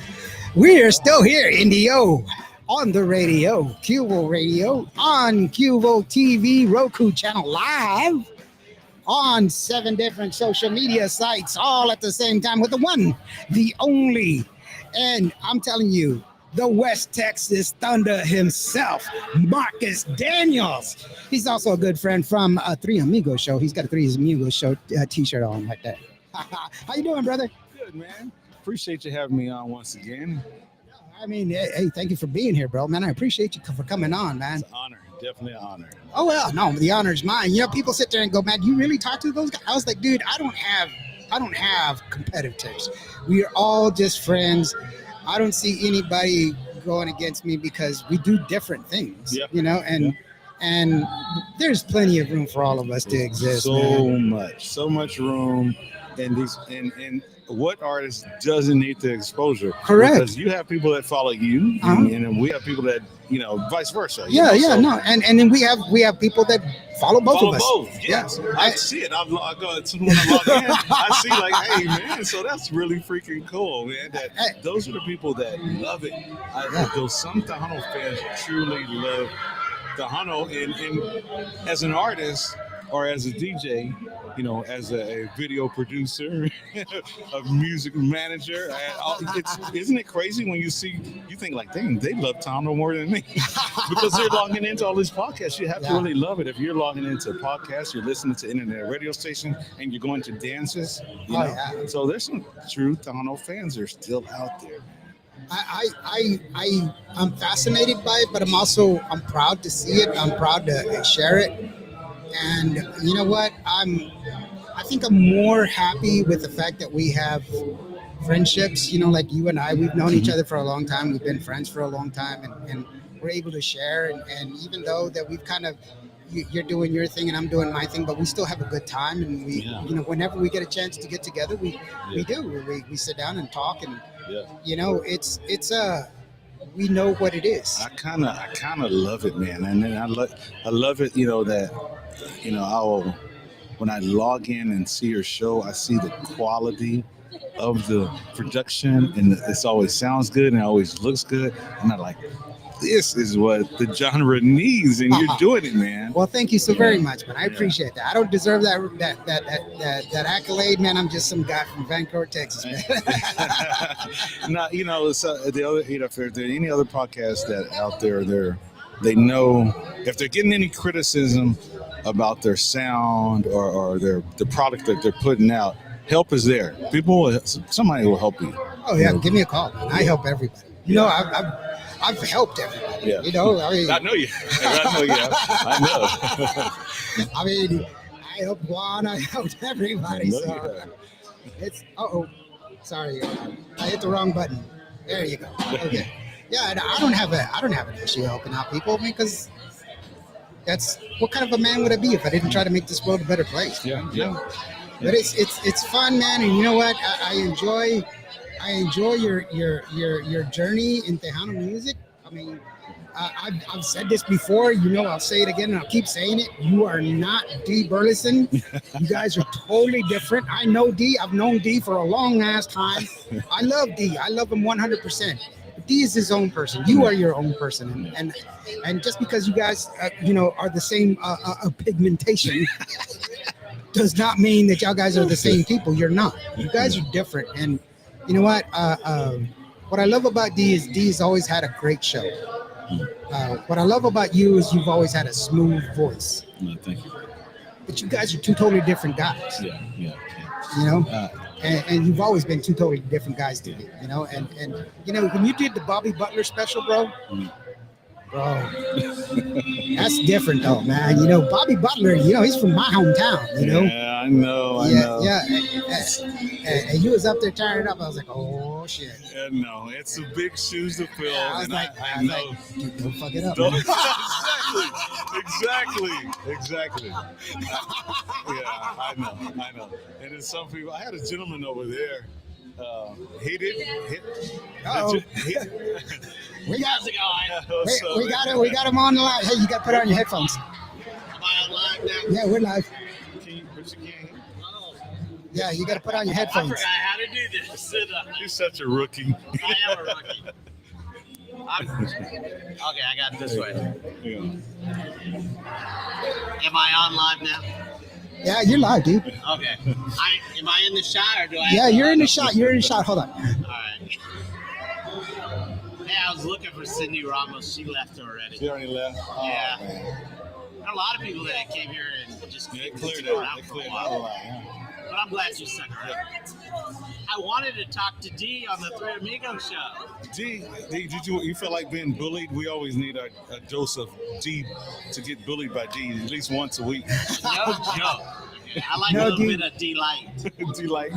We are still here in the O on the radio, Cuvo Radio, on Cuvo TV, Roku channel live, on 7 different social media sites, all at the same time with the one, the only. And I'm telling you, the West Texas Thunder himself, Marcus Daniels. He's also a good friend from Three Amigos show. He's got a Three Amigos show t-shirt on like that. How you doing, brother? Good, man. Appreciate you having me on once again. I mean, hey, thank you for being here, bro. Man, I appreciate you for coming on, man. It's an honor. Definitely an honor. Oh, well, no, the honor is mine. You know, people sit there and go, man, you really talk to those guys? I was like, dude, I don't have competitors. We are all just friends. I don't see anybody going against me because we do different things, you know, and there's plenty of room for all of us to exist. So much room. And what artist doesn't need the exposure? Correct. Because you have people that follow you, and then we have people that, you know, vice versa. And then we have people that follow both of us. Yes, I see it. I go to when I log in, I see like, hey man, so that's really freaking cool, man. That those are the people that love it. Some Tejano fans truly love Tejano, and as an artist or as a DJ, you know, as a video producer, a music manager, isn't it crazy when you think like, dang, they love Tejano more than me because they're logging into all these podcasts. You have to really love it. If you're logging into podcasts, you're listening to internet radio station, and you're going to dances, you know. So there's some true Tejano fans that are still out there. I'm fascinated by it, but I'm proud to see it. I'm proud to share it. And you know what? I think I'm more happy with the fact that we have friendships, you know, like you and I. We've known each other for a long time. We've been friends for a long time, and we're able to share. And even though that we've kind of, you're doing your thing and I'm doing my thing, but we still have a good time. And we, you know, whenever we get a chance to get together, we do. We sit down and talk, and you know, it's we know what it is. I kind of love it, man, and then I love it, you know, that, you know, when I log in and see your show, I see the quality of the production, and it always sounds good and it always looks good, and I'm like, this is what the genre needs, and you're doing it, man. Well, thank you so very much, man. I appreciate that. I don't deserve that accolade, man. I'm just some guy from Vancouver, Texas, man. Now, you know, so the other, you know, if there any other podcasts that out there, they know if they're getting any criticism about their sound or the product that they're putting out, help is there. Somebody will help you. Oh yeah, give me a call, man. I help everybody. You know, I've helped everybody. Yeah. You know, I mean, I know you. I know. I mean, I helped Juan. I helped everybody. So it's sorry, I hit the wrong button. There you go. Okay. Yeah, I don't have an issue helping out people, because that's what kind of a man would I be if I didn't try to make this world a better place? You know? But it's fun, man, and you know what? I enjoy your journey in Tejano music. I mean, I've said this before, you know, I'll say it again, and I'll keep saying it. You are not D. Burleson. You guys are totally different. I know D. I've known D for a long ass time. I love D. I love him 100%. D is his own person. You are your own person, and just because you guys, you know, are the same pigmentation, does not mean that y'all guys are the same people. You're not. You guys are different, and you know what? What I love about D is D's always had a great show. What I love about you is you've always had a smooth voice. No, thank you. But you guys are two totally different guys. Yeah. You know. And you've always been two totally different guys to me, you know. And you know, when you did the Bobby Butler special, bro, that's different though, man. You know, Bobby Butler, you know, he's from my hometown, you know. Yeah, I know. Yeah. And you was up there tearing it up. I was like, oh shit. Yeah, no, it's a big shoes to fill. Yeah, I was like, dude, don't fuck it up. Exactly. Yeah, I know. And then some people, I had a gentleman over there. We got him on the line. Hey, you got to put on your headphones. Am I on live now? Yeah, we're live. Yeah, you got to put on your I headphones. forgot how to do this. You're such a rookie. I am a rookie. Okay, I got it this way. Yeah. Am I on live now? Yeah, you're live, dude. Okay. Am I in the shot or do I? Yeah, you're in the shot. You're in the shot. Hold on. All right. Hey, I was looking for Cindy Ramos. She left already. She already left? Oh, Yeah. man. There are a lot of people that came here and just They couldn't cleared stick it. around They for a cleared it while. out. Yeah. But I'm glad you stuck around. I wanted to talk to Dee on the Three Amigos show. D, did you feel like being bullied? We always need a dose of D to get bullied by D at least once a week. No joke. I like No, a little dude. bit of D-Light. D like.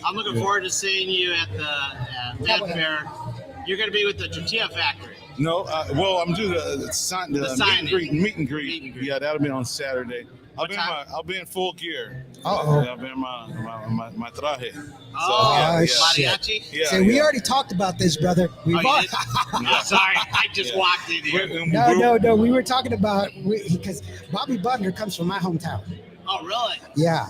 I'm looking forward to seeing you at the fanfare. You're going to be with the Tortilla Factory. No, well, I'm doing the meet and signing. greet. Meet and greet. Yeah, that'll be on Saturday. What time? I'll be in full gear. Uh-oh. Yeah, I'll be in my traje. Oh, shit. mariachi? Yeah, See, we already talked about this, brother. We've Oh, you all- did? I'm sorry, I just walked in here. No. We were talking about because Bobby Butler comes from my hometown. Oh, really? Yeah,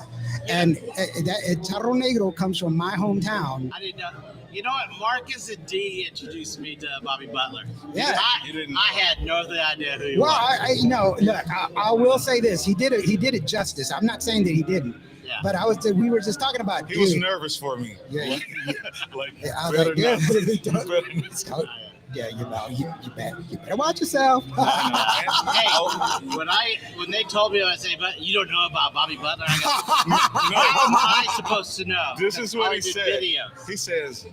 and Charro Negro comes from my hometown. I didn't know. You know what? Marcus and D introduced me to Bobby Butler. Yeah. I had no idea who he Well, was. look, I will say this: he did it justice. I'm not saying that he didn't, Yeah. but we were just talking about. He was dude, nervous for me. Yeah, Like, I was better like, yeah, not. Better not. So, yeah, you better watch yourself. Hey, when they told me, I say, but you don't know about Bobby Butler. I go, how am I supposed to know? This is what I he did said. videos. He says,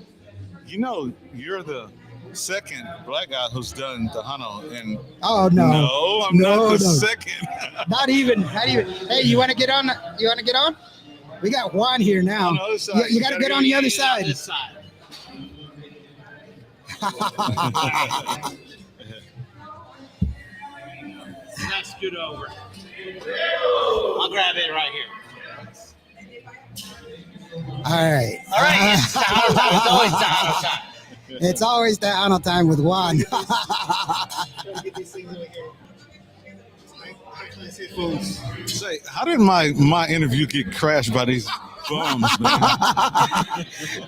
you're the second black guy who's done the Hano, and Oh no! no, I'm not the second. Not even. Hey, you want to get on? You want to get on? We got Juan here now. On the other side. You got to get on the other side. This side. Let's scoot over. I'll grab it right here. All right. All right, it's Tahano time. It's always Tahano time. It's always the Tahano time with Juan. Say, how did my interview get crashed by these bums, man?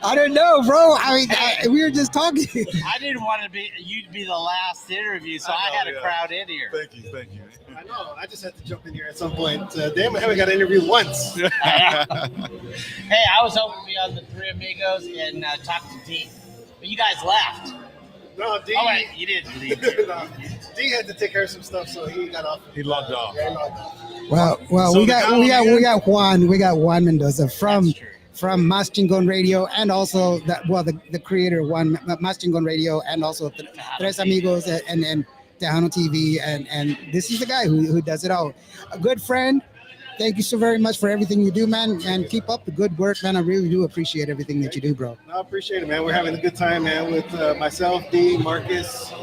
I don't know, bro. I mean, we were just talking. I didn't want you to be the last interview, so I had a crowd in here. Thank you. I know. I just had to jump in here at some point. Damn, I haven't got interviewed once. Hey, I was hoping to be on the Three Amigos and talk to Dee, but you guys left. No, D. Oh wait, you didn't leave. No, D had to take care of some stuff, so he got off. He logged off. Yeah, he logged off. Well, So we the got Juan. We got Juan Mendoza from Mas Chingon Radio, and also the creator of Mas Chingon Radio, and also Tres Amigos and Tejano TV, and this is the guy who does it all. A good friend. Thank you so very much for everything you do, man, and keep up the good work, man. I really do appreciate everything that you do, bro. No, I appreciate it, man. We're having a good time, man, with myself, D, Marcus,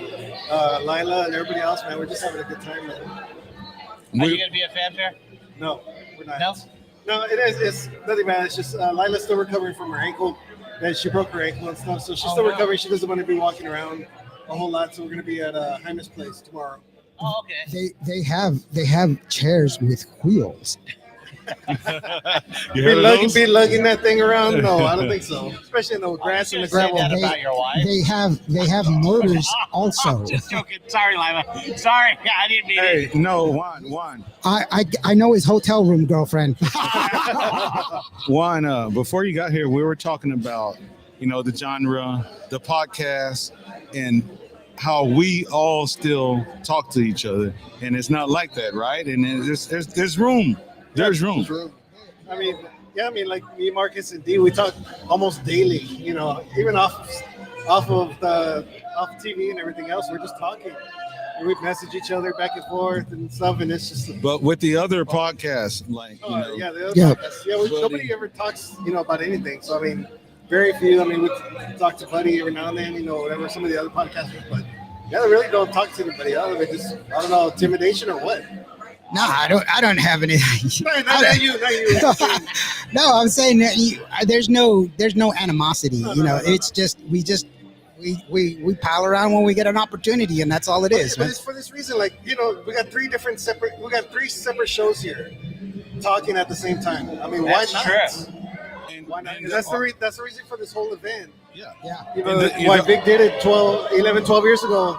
Lila, and everybody else, man. We're just having a good time, man. Are you gonna be a fanfare? No, we're not. No. No, it is. It's nothing bad. It's just Lila's still recovering from her ankle. And she broke her ankle and stuff, so she's still recovering. She doesn't want to be walking around a whole lot. So we're gonna be at Jaime's place tomorrow. Oh, okay. They have chairs with wheels. Be lugging that thing around? No, I don't think so. Especially in the grass and the gravel. They have motors also. Just joking. Sorry, Lila. Sorry, I didn't mean it. Hey, no, Juan. I know his hotel room girlfriend. Juan, before you got here, we were talking about, the genre, the podcast, and how we all still talk to each other, and it's not like that, right? And there's room. There's room. I mean, like me, Marcus, and D, we talk almost daily. Even off of TV and everything else, we're just talking. And we message each other back and forth and stuff, and it's just. But with the other podcasts, like the other podcasts. Nobody ever talks, about anything. So I mean, very few. I mean, we talk to Buddy every now and then, whatever some of the other podcasters, but they really don't talk to anybody else. They just, I don't know, intimidation or what. No, I don't have any. Not you. No, I'm saying that there's no animosity. It's just we pile around when we get an opportunity, and that's all it is. But it's for this reason, like we got three separate shows here. talking at the same time. I mean, That's why not? true. Why not? And that's the reason for this whole event. Yeah. You know, why Vic did it 12 years ago,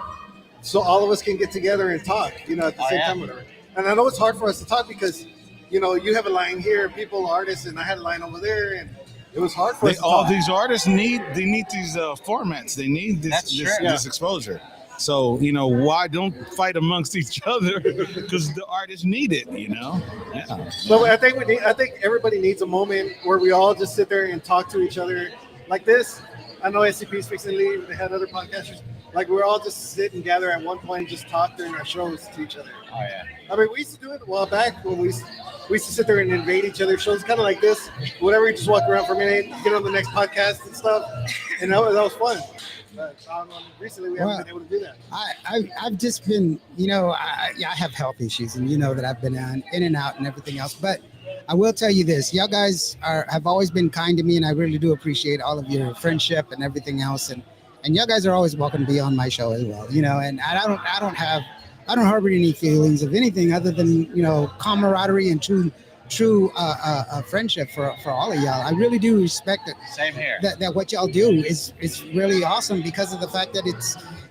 so all of us can get together and talk, you know, at the same time. Whatever. And I know it's hard for us to talk because, you know, you have a line here, people, artists, and I had a line over there, and it was hard for us to All talk. these artists need these formats. They need this exposure. So, you know, why don't fight amongst each other? Because the artists need it, you know. Yeah. But I think everybody needs a moment where we all just sit there and talk to each other like this. I know SCP's fixing to leave. They had other podcasters. Like we're all just sit and gather at one point and just talk during our shows to each other. Oh yeah. I mean, we used to do it a while back when we used to sit there and invade each other's shows, kind of like this. Whatever, you just walk around for a minute, get on the next podcast and stuff, and that was fun. But recently, we haven't been able to do that. I've just been, you know, I have health issues, and you know that I've been in and out and everything else. But I will tell you this: y'all guys have always been kind to me, and I really do appreciate all of your friendship and everything else. And y'all guys are always welcome to be on my show as well, you know. And I don't harbor any feelings of anything other than, you know, camaraderie and true friendship for all of y'all. I really do respect it. Same here. That what y'all do is really awesome because of the fact that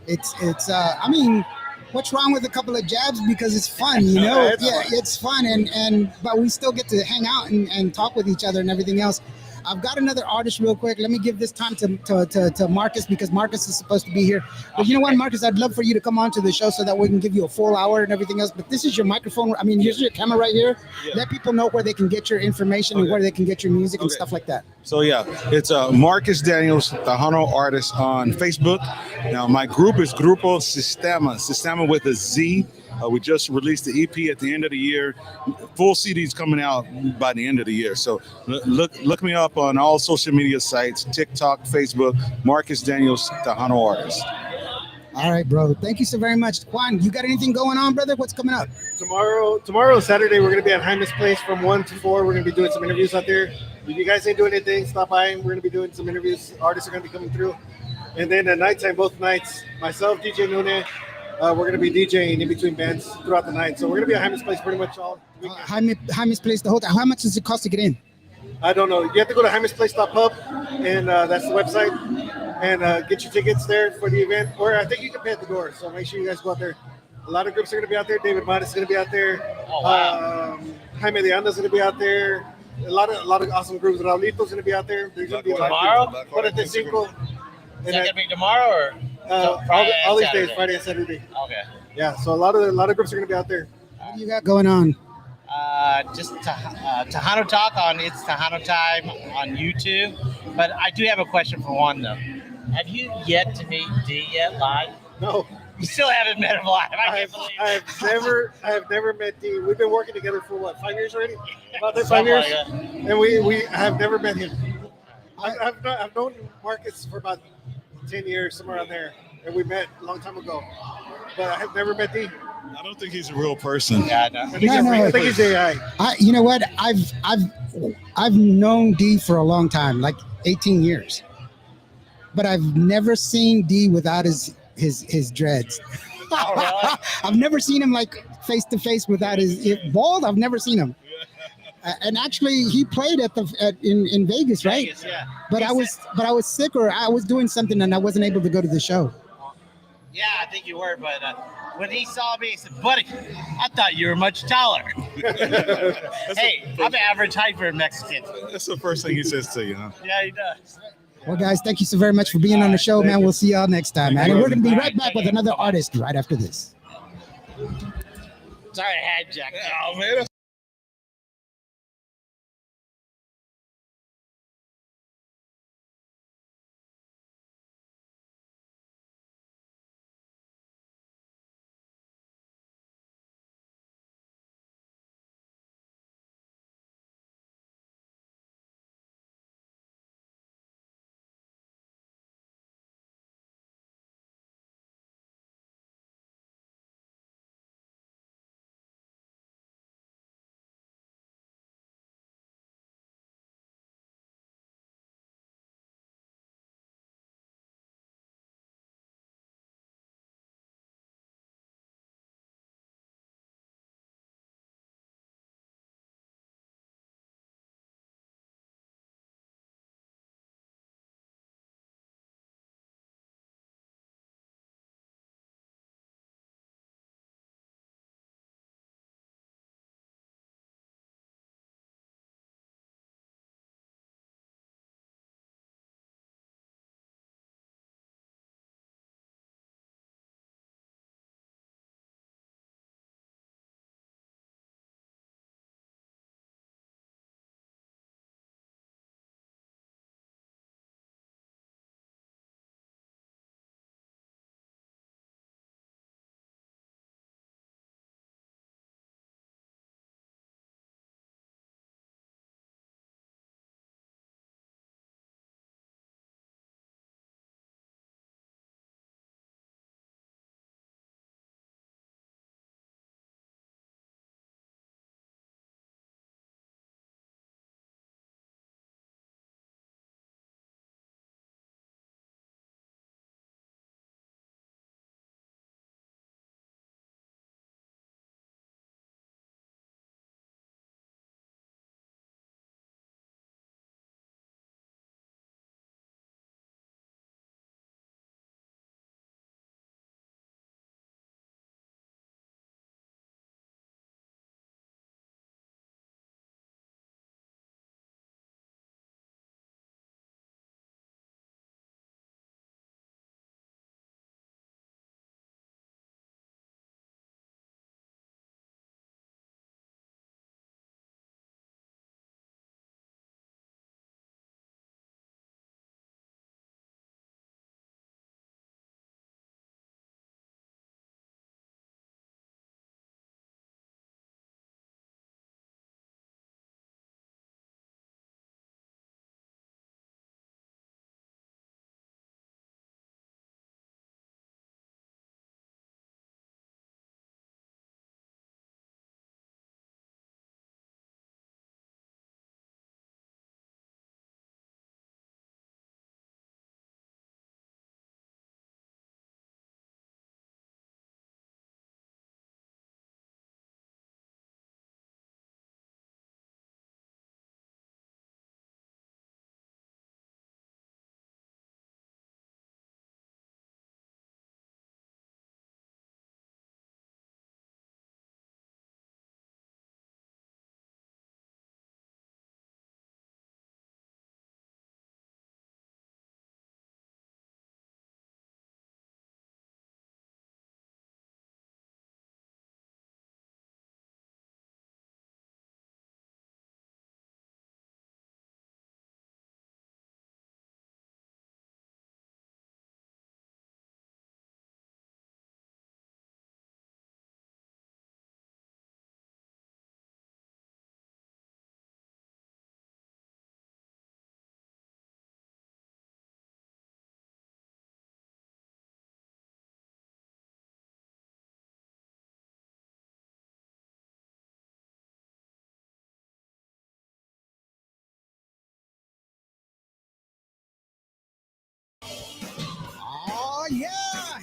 it's I mean, what's wrong with a couple of jabs, because it's fun, you know? It's fun, and but we still get to hang out and talk with each other and everything else. I've got another artist real quick. Let me give this time to Marcus, because Marcus is supposed to be here. But you know what, Marcus, I'd love for you to come on to the show so that we can give you a full hour and everything else. But this is your microphone. I mean, here's your camera right here. Yeah. Let people know where they can get your information and where they can get your music and stuff like that. So yeah, it's Marcus Daniels, Tejano artist on Facebook. Now my group is Grupo Sistema with a Z. We just released the EP at the end of the year. Full CD's coming out by the end of the year. So look me up on all social media sites: TikTok, Facebook. Marcus Daniels, Tejano artist. All right, bro. Thank you so very much. Juan, you got anything going on, brother? What's coming up? Tomorrow, Saturday, we're going to be at Jaime's place from 1 to 4. We're going to be doing some interviews out there. If you guys ain't doing anything, stop by. We're going to be doing some interviews. Artists are going to be coming through. And then at nighttime, both nights, myself, DJ Nune, we're going to be DJing in between bands throughout the night. So we're going to be at Jaime's place pretty much all weekend. Jaime's place the whole time. How much does it cost to get in? I don't know. You have to go to jaimesplace.pub, and that's the website, and get your tickets there for the event. Or I think you can pay at the door. So make sure you guys go out there. A lot of groups are going to be out there. David Mott is going to be out there. Oh, wow. Jaime de Anda is going to be out there. A lot of awesome groups. Raulito's going to be out there. There's going to be a lot Tomorrow? of people. But at Cinco. Is that going to be tomorrow or all these days, Friday and Saturday. Okay. Yeah, so a lot of groups are going to be out there. What do you got going on? Just Tejano Talk on It's Tejano Time on YouTube. But I do have a question for Juan, though. Have you yet to meet D yet live? No. You still haven't met him live. I can't believe it. I have never met D. We've been working together for what, 5 years already? About that 5 years? And we have never met him. I've known Marcus for about 10 years, somewhere around there. And we met a long time ago. But I have never met D. I don't think he's a real person. Yeah, no. I think he's AI. You know what? I've known D for a long time, like 18 years. But I've never seen D without his dreads. Oh, really? I've never seen him like face to face without his bald. I've never seen him. And actually, he played in Vegas, right? Vegas, yeah. But I was sick, or I was doing something, and I wasn't able to go to the show. Yeah, I think you were, but when he saw me, he said, "Buddy, I thought you were much taller." Hey, I'm average height for a Mexican. That's the first thing he says to you, huh? Yeah, he does. Well, guys, thank you so very much for being on the show, man. We'll see y'all next time, man. And we're going to be right back with another artist right after this. Sorry, I hijacked. Oh, man.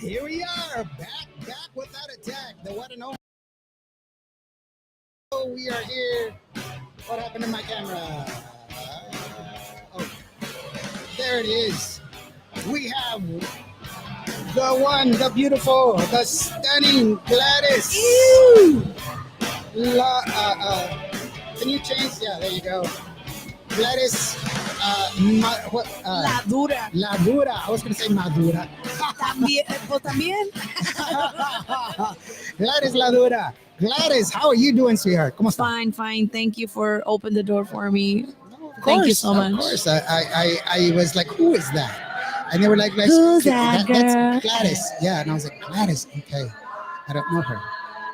Here we are, back without attack. The one and only. We are here. What happened to my camera? Oh, there it is. We have the one, the beautiful, the stunning Gladys. Can you change? Yeah, there you go. Gladys. La dura. La dura. I was going to say madura. También, pues también. Gladys La dura. Gladys, how are you doing, sweetheart? ¿Cómo está? Fine. Thank you for opening the door for me. Of Thank you course, so much. Of course. I was like, who is that? And they were like, Who's that girl? That's Gladys. Yeah, and I was like, Gladys, okay. I don't know her.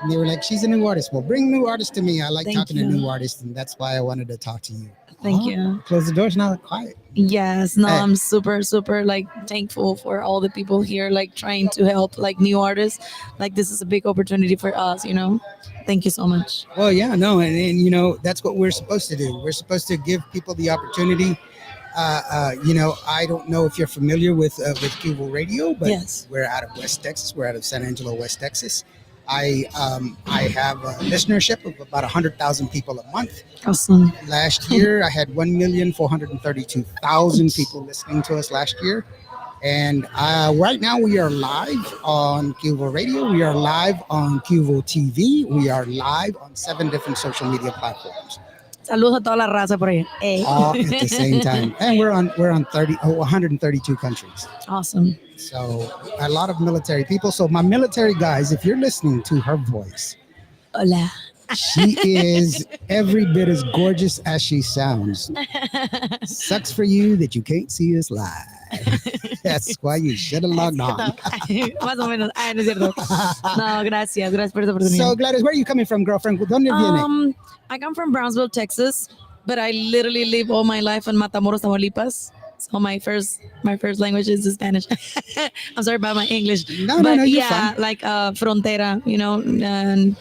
And they were like, she's a new artist. Well, bring new artists to me. I like Thank talking you. to new artists, and that's why I wanted to talk to you. Thank you. Close the doors now. Quiet. Yes, no, Hey. I'm super like thankful for all the people here, like trying to help like new artists. Like this is a big opportunity for us, you know. Thank you so much. Well, yeah, no, and you know that's what we're supposed to do. We're supposed to give people the opportunity. You know, I don't know if you're familiar with Cuba Radio, but Yes. we're out of West Texas. We're out of San Angelo, West Texas. I have a listenership of about 100,000 people a month. Awesome. Last year, I had 1,432,000 people listening to us last year. And right now, we are live on Cuba Radio. We are live on Cuba TV. We are live on 7 different social media platforms. Saludos a toda la raza por ahí. Hey. All at the same time. And we're on 132 countries. Awesome. So a lot of military people. So my military guys, if you're listening to her voice, Hola. she is every bit as gorgeous as she sounds. Sucks for you that you can't see us live. That's why you should have logged on. Más o menos. Ay, no es cierto. No, gracias por esta oportunidad. So Gladys, where are you coming from, girlfriend? ¿Dónde viene? I come from Brownsville, Texas, but I literally live all my life in Matamoros, Tamaulipas. So my first language is Spanish. I'm sorry about my English. No, but you're yeah, fine. like frontera, you know, and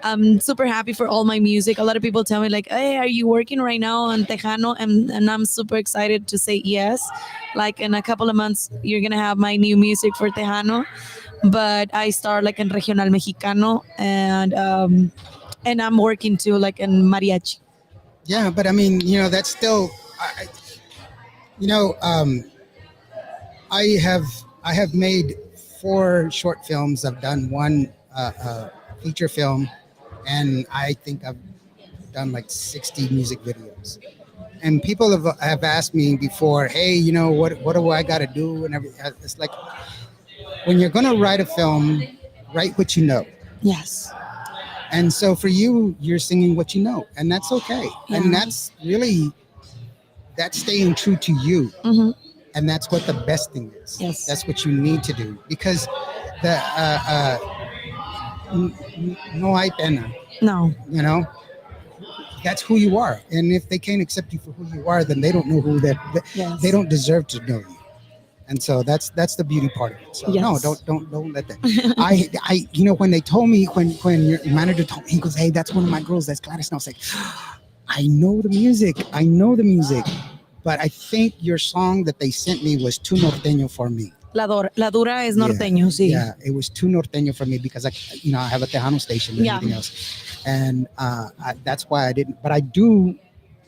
I'm super happy for all my music. A lot of people tell me like, hey, are you working right now on Tejano? And I'm super excited to say yes. Like in a couple of months, you're going to have my new music for Tejano. But I start like in Regional Mexicano and I'm working too like in Mariachi. Yeah, but I mean, you know, that's still, you know, I have made 4 short films. I've done 1 feature film, and I think I've done like 60 music videos. And people have asked me before, hey, you know, what do I got to do? And everything. It's like, when you're going to write a film, write what you know. Yes. And so for you, you're singing what you know, and that's okay. Yeah. And that's staying true to you. Mm-hmm. And that's what the best thing is. Yes. That's what you need to do, because the no hay pena. No. You know, that's who you are. And if they can't accept you for who you are, then they don't know who Yes. they don't deserve to know you. And so that's the beauty part of it. So Yes. no, don't let that. I you know, when they told me, when your manager told me, he goes, hey, that's one of my girls, that's Gladys. And I was like, I know the music, but I think your song that they sent me was too norteño for me. La Dura es norteño, sí. Yeah, it was too norteño for me, because I have a Tejano station and Yeah. everything else, and that's why I didn't. But I do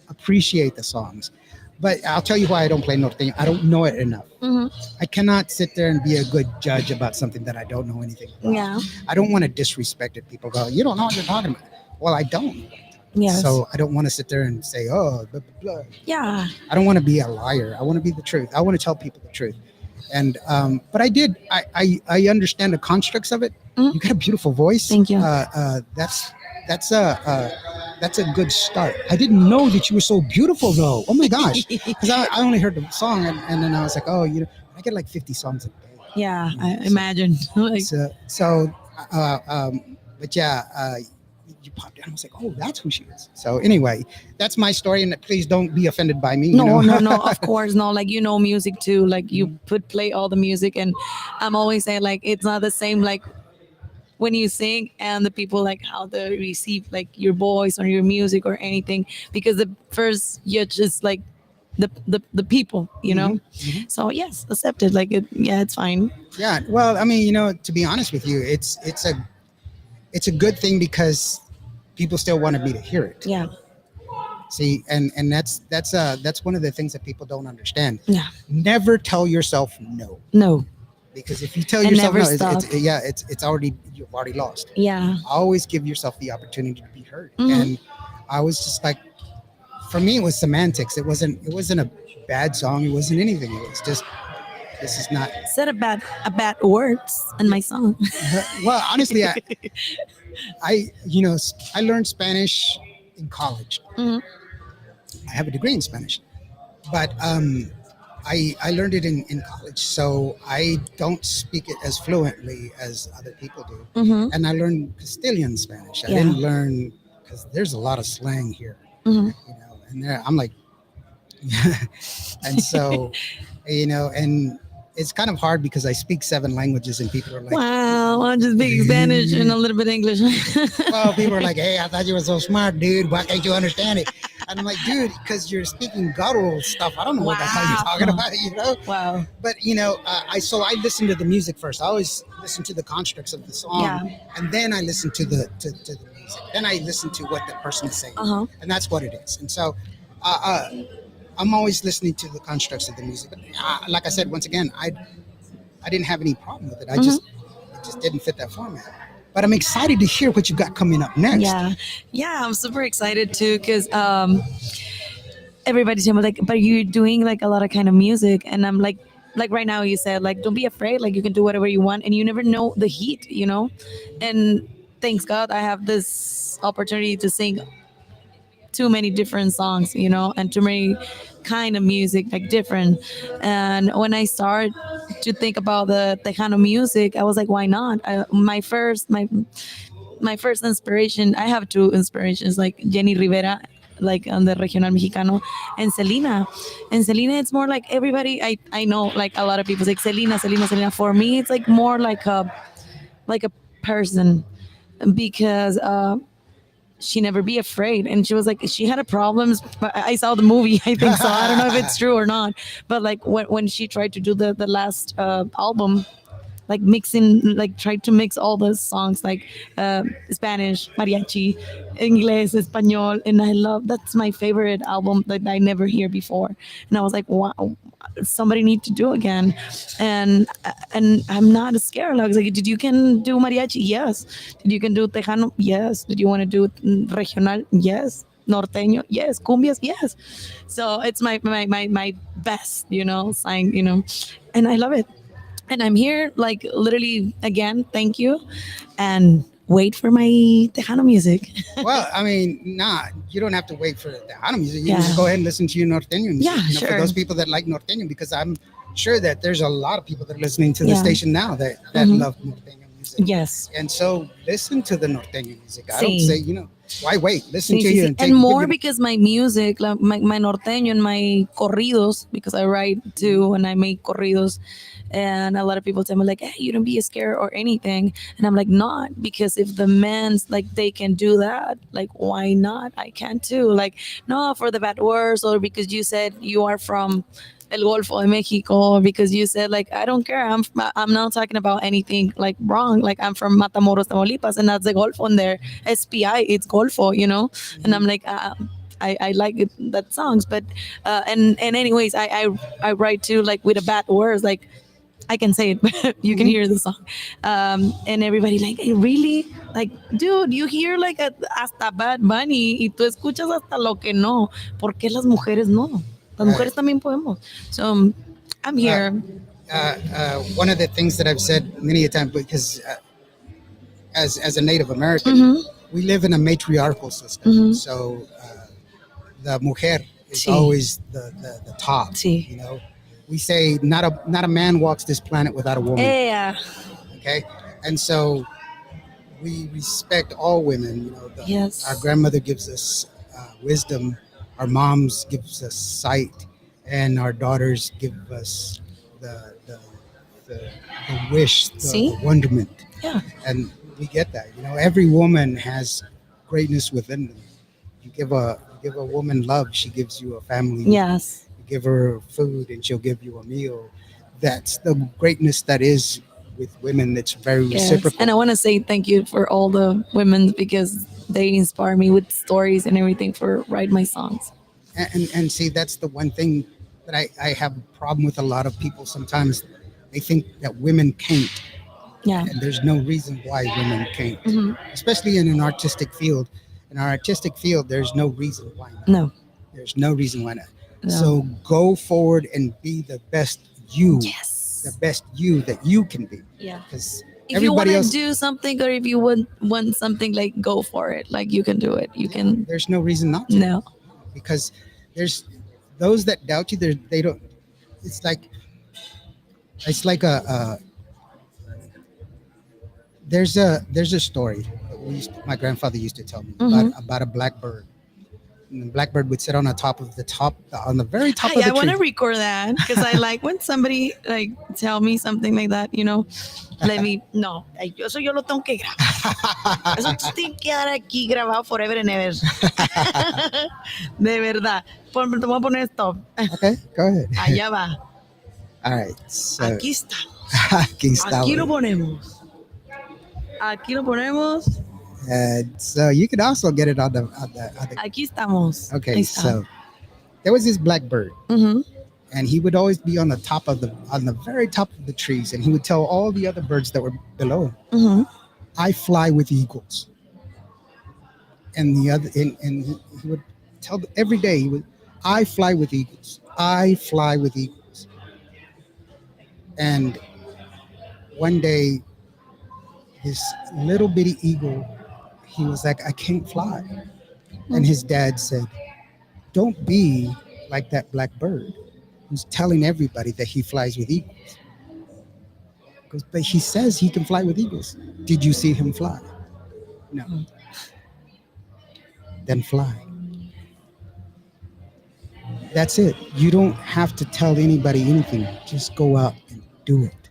appreciate the songs. But I'll tell you why I don't play norteño. I don't know it enough. Mm-hmm. I cannot sit there and be a good judge about something that I don't know anything about. Yeah. I don't want to disrespect it. People go, you don't know what you're talking about. Well, I don't. Yes. So I don't want to sit there and say, oh, blah, blah, blah. Yeah. I don't want to be a liar. I want to be the truth. I want to tell people the truth. And but I understand the constructs of it. Mm-hmm. You got a beautiful voice. Thank you. That's a good start. I didn't know that you were so beautiful, though. Oh my gosh! Because I only heard the song, and then I was like, oh, you know, I get like 50 songs a day. Yeah, I imagine. Like, But yeah, you popped in. I was like, oh, that's who she is. So anyway, that's my story, and please don't be offended by me. no, you know? no, of course, no. Like, you know, music too. Like, you play all the music, and I'm always saying, like, it's not the same, like, when you sing and the people, like, how they receive, like, your voice or your music or anything. Because the first, you're just, like, the people, you know. So yes, accepted, like it, yeah, it's fine. Yeah. Well, I mean, to be honest with you, it's a good thing because people still wanted me to hear it. Yeah. See, and that's one of the things that people don't understand. Yeah. Never tell yourself no. No. Because if you tell And yourself never no, stop. it's already, you've already lost. Yeah. Always give yourself the opportunity to be heard. Mhm. And I was just like, for me, it was semantics. It wasn't a bad song. It wasn't anything. It was just, this is not. Said a bad words in my song. Well, honestly, I learned Spanish in college. Mhm. I have a degree in Spanish, but I learned it in college, so I don't speak it as fluently as other people do. Mhm. And I learned Castilian Spanish. I Yeah. didn't learn, because there's a lot of slang here, Mhm. and I'm like, and so, and it's kind of hard because I speak 7 languages, and people are like, Wow, I'm just speaking Spanish and a little bit English. well, people are like, hey, I thought you were so smart, dude. Why can't you understand it? And I'm like, dude, because you're speaking guttural stuff. I don't know what the hell you're talking about, Wow. But I listen to the music first. I always listen to the constructs of the song, Yeah. and then I listen to the music. Then I listen to what the person is saying, and that's what it is. And so, I'm always listening to the constructs of the music. But like I said, once again, I didn't have any problem with it. It just didn't fit that format. But I'm excited to hear what you got coming up next. Yeah, I'm super excited too, because everybody's saying like, but you're doing like a lot of kind of music, and I'm like right now you said like, don't be afraid, like you can do whatever you want, and you never know the heat, and thanks God I have this opportunity to sing too many different songs, and too many kind of music, like different. And when I start to think about the Tejano music, I was like, why not? My first inspiration, I have 2 inspirations, like Jenny Rivera, like on the Regional Mexicano, and Selena. And Selena, it's more like everybody, I know, like a lot of people say Selena, Selena, Selena. For me, it's like more like a person, because she never be afraid, and she was like, she had a problems, but I saw the movie, I think so, I don't know if it's true or not, but like when she tried to do the last album, like mixing, like tried to mix all the songs, like Spanish, mariachi, English, Espanol, and I love, that's my favorite album that I never hear before. And I was like, wow, somebody need to do again. and I'm not scared. I was like, did you can do mariachi? Yes. Did you can do tejano? Yes. Did you want to do regional? Yes. Norteño? Yes. Cumbias? Yes. So it's my best, sign, and I love it. And I'm here, like literally, again, thank you, and wait for my Tejano music. Well, I mean, you don't have to wait for the Tejano music. You Yeah. can just go ahead and listen to your norteño music. Yeah, For sure. those people that like norteño, because I'm sure that there's a lot of people that are listening to the Yeah. station now that Mhm. love norteño music. Yes. And so listen to the norteño music. I Sí. don't say, why wait? Listen Sí, to sí, you sí. and take And more give it- because my music, like my norteño and my corridos, because I write too and I make corridos. And a lot of people tell me like, hey, you don't be scared or anything. And I'm like, not, because if the men's like they can do that, like why not? I can too. Like, no, for the bad words, or because you said you are from El Golfo de Mexico, because you said like, I don't care. I'm not talking about anything like wrong. Like I'm from Matamoros, Tamaulipas, and that's the Golfo on there. SPI, it's Golfo, And I'm like, I like that songs, but and anyways, I write too, like with the bad words, like I can say it, but you can hear the song. And everybody like, hey, really? Like, dude, you hear like hasta Bad Bunny y tú escuchas hasta lo que no. ¿Por qué las mujeres no? Las mujeres también podemos. So I'm here. One of the things that I've said many a time, because as a Native American, Mhm. we live in a matriarchal system. Mhm. So the mujer is Sí. always the top. Sí. We say not a man walks this planet without a woman. Yeah. Okay, and so we respect all women. Yes. Our grandmother gives us wisdom, our moms gives us sight, and our daughters give us the wish, the See? wonderment. Yeah. And we get that. Every woman has greatness within them. You give a woman love, she gives you a family. Yes. You give her food and she'll give you a meal. That's the greatness that is with women. It's very Yes, reciprocal. and I want to say thank you for all the women because they inspire me with stories and everything for write my songs. And see, that's the one thing that I have a problem with. A lot of people sometimes they think that women can't, Yeah. and there's no reason why women can't, Mhm. especially in an artistic field. In our artistic field, there's no reason why not. No. There's no reason why not. No. So go forward and be the best you, Yes. the best you that you can be. Yeah. Because If you want everybody to else, do something or if you want something, like go for it. Like you can do it. You can. there's no reason not to. No. Because there's those that doubt you. They don't. It's like a there's a story that my grandfather used to tell me about a blackbird. And the blackbird would sit on the on the very top Hey, of the I want tree. to record that because I like when somebody like tell me something like that. Let me no. Eso yo lo tengo que grabar. Eso tiene que quedar aquí grabado forever and ever. De verdad. Te voy a poner stop. Okay, go ahead. Allá va. All right. So, Aquí está. aquí está. Aquí lo ponemos. Aquí lo ponemos. So you could also get it on the Aquí estamos. Okay, Ahí está. so there was this blackbird, Mm-hmm. and he would always be on the very top of the trees, and he would tell all the other birds that were below, Mm-hmm. "I fly with eagles." And the other, and he would tell every day, "I fly with eagles. I fly with eagles." And one day, this little bitty eagle, he was like, "I can't fly," and his dad said, "Don't be like that black bird who's telling everybody that he flies with eagles. But he says he can fly with eagles. Did you see him fly? No. Then fly." That's it. You don't have to tell anybody anything. Just go out and do it.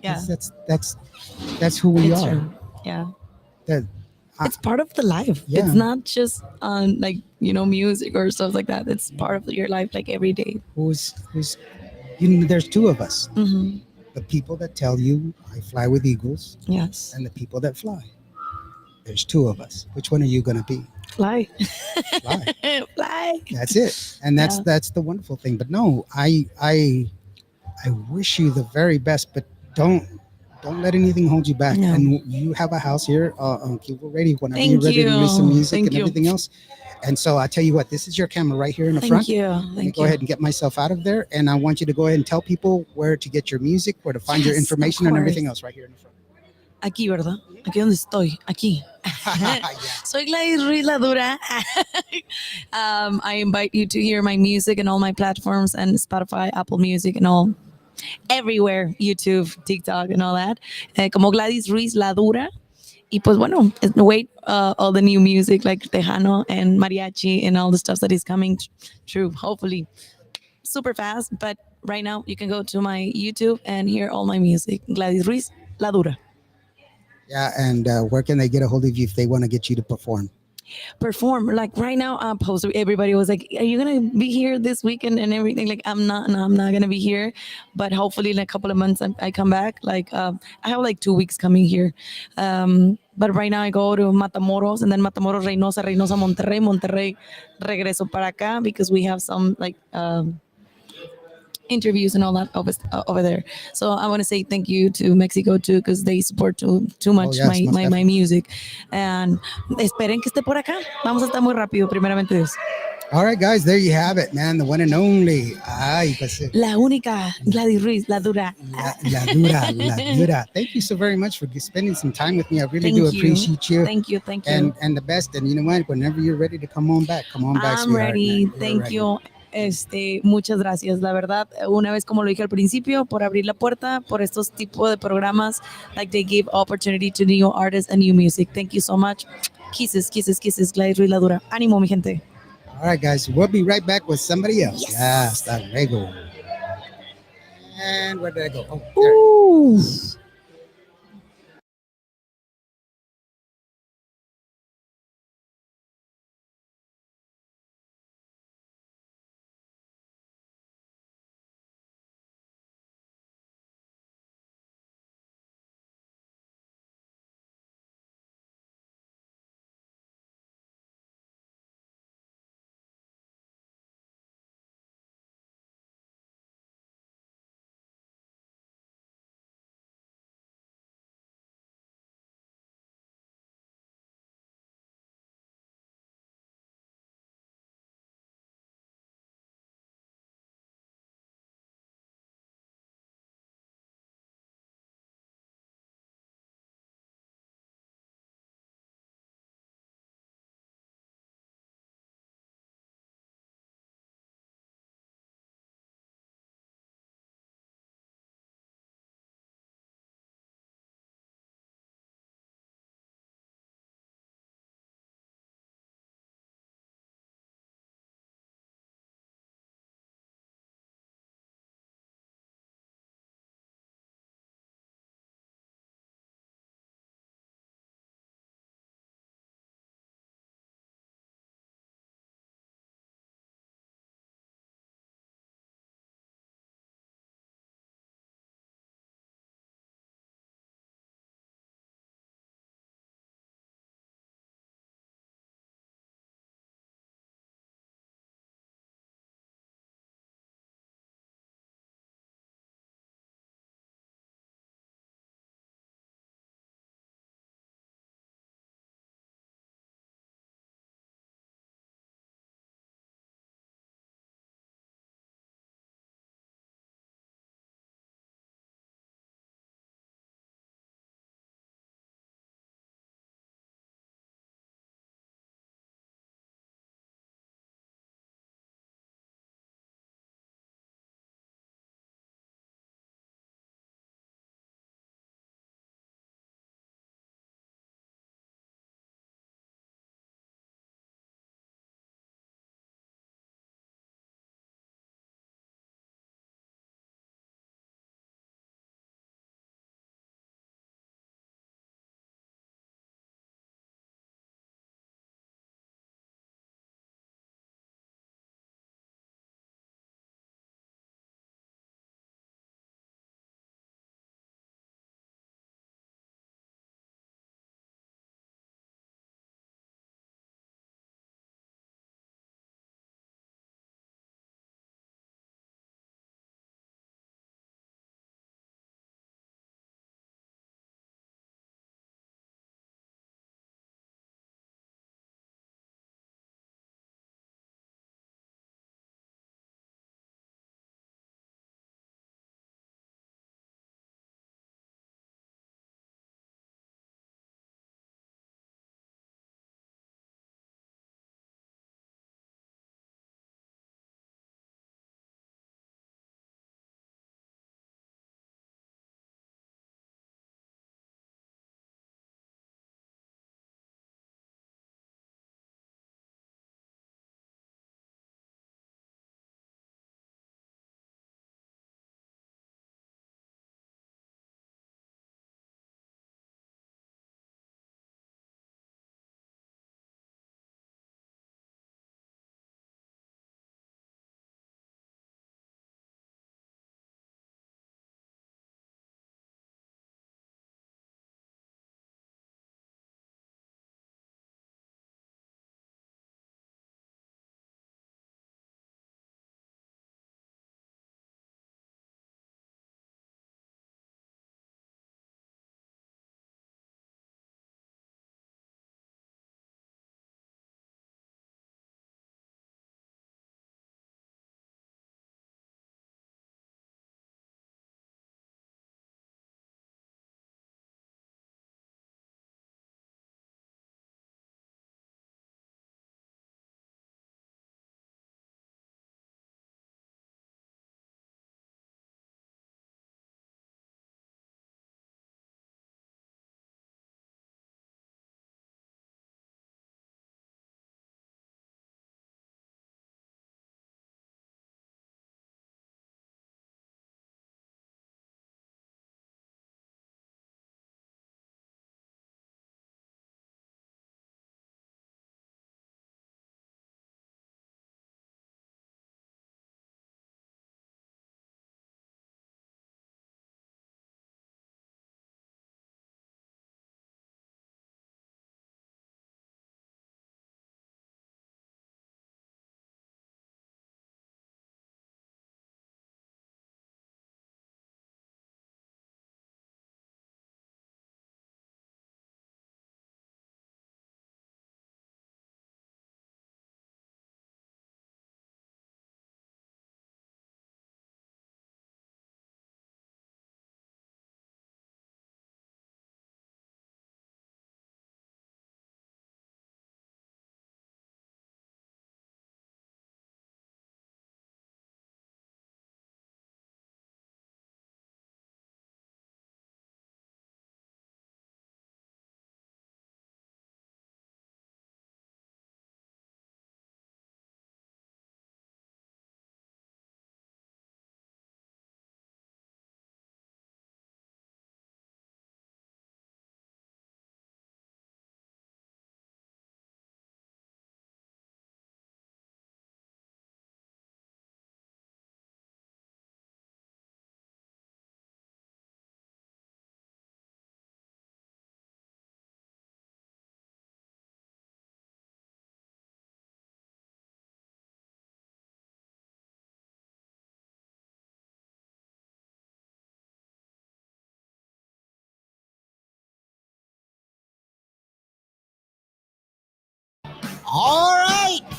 Yeah. That's who we It's are. true. Yeah. That It's part of the life. Yeah. It's not just on music or stuff like that. It's part of your life, like every day. who's there's two of us. Mm-hmm. The people that tell you I fly with eagles, Yes. and the people that fly. There's two of us. Which one are you gonna be? Fly. Fly. Fly. That's it. And that's Yeah. that's the wonderful thing. But no, I wish you the very best, but don't let anything hold you back. No. And you have a house here on Cuba Radio whenever Thank you're ready to release some you. music Thank and you. everything else. And so I tell you what, this is your camera right here in the Thank front. you. Let me Thank go you. ahead and get myself out of there. And I want you to go ahead and tell people where to get your music, where to find your Yes, of information and everything course. else right here in the front. Aquí, ¿verdad? Aquí donde estoy. Aquí. Soy Gladys Ruiz La Dura. I invite you to hear my music and all my platforms and Spotify, Apple Music, and all. Everywhere. YouTube, TikTok, and all that. Como Gladys Ruiz La Dura. Y pues bueno, wait all the new music like Tejano and Mariachi and all the stuff that is coming true, hopefully super fast. But right now, you can go to my YouTube and hear all my music. Gladys Ruiz La Dura. Yeah, and where can they get a hold of you if they want to get you to perform? Perform like right now. Post everybody was like, "Are you gonna be here this weekend and everything?" Like, I'm not. No, I'm not gonna be here. But hopefully, in a couple of months, I come back. Like, I have like 2 weeks coming here. But right now, I go to Matamoros and then Matamoros, Reynosa, Reynosa, Monterrey, Monterrey, regreso para acá because we have some like. Interviews and all that over there. So I want to say thank you to Mexico too because they support too much yes, most my definitely. music. And esperen que esté por acá. Vamos a estar muy rápido, primeramente Dios. All right, guys, there you have it, man. The one and only. Ay, pues, La única, Gladys Ruiz, La Dura. La Dura, La Dura. Thank you so very much for spending some time with me. I really Thank do you. appreciate you. Thank you. Thank you. And the best. And you know what? Whenever you're ready to come on back, I'm sweetheart. ready. Man. You're Thank ready. you. Muchas gracias, la verdad, una vez como lo dije al principio, por abrir la puerta, por estos tipos de programas, like they give opportunity to new artists and new music. Thank you so much. Kisses, kisses, kisses, Gladys Ruiz La Dura. Ánimo, mi gente. All right, guys, we'll be right back with somebody else. Yes. Yeah, hasta luego. And where did I go? Oh, there. Ooh.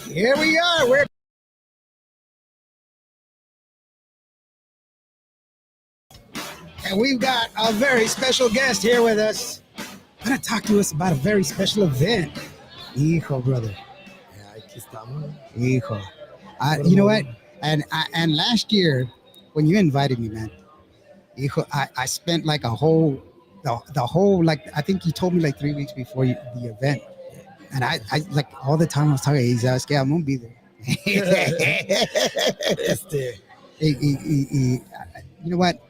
Here we are. And we've got a very special guest here with us. Going to talk to us about a very special event. Hijo, brother. Aquí estamos. Hijo. You know what? And last year, when you invited me, man, hijo, I spent like the whole, like, I think you told me like 3 weeks before the event. And I like all the time I was talking, he's asking, I'm going to be there. You know what?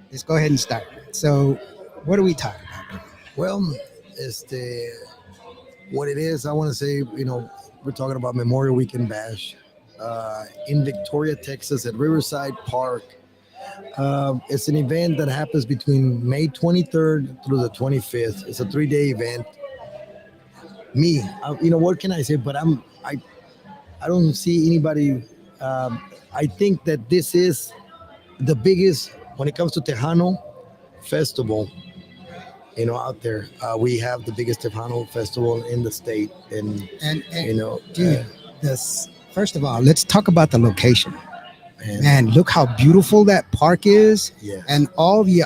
Let's go ahead and start. So, what are we talking about? Well, what it is, I want to say, we're talking about Memorial Weekend Bash in Victoria, Texas, at Riverside Park. It's an event that happens between May 23rd through the 25th. It's a 3-day event. What can I say? But I don't see anybody. I think that this is the biggest when it comes to Tejano festival. Out there, we have the biggest Tejano festival in the state, and dude, first of all, let's talk about the location. Man, look how beautiful that park is, yes. And all the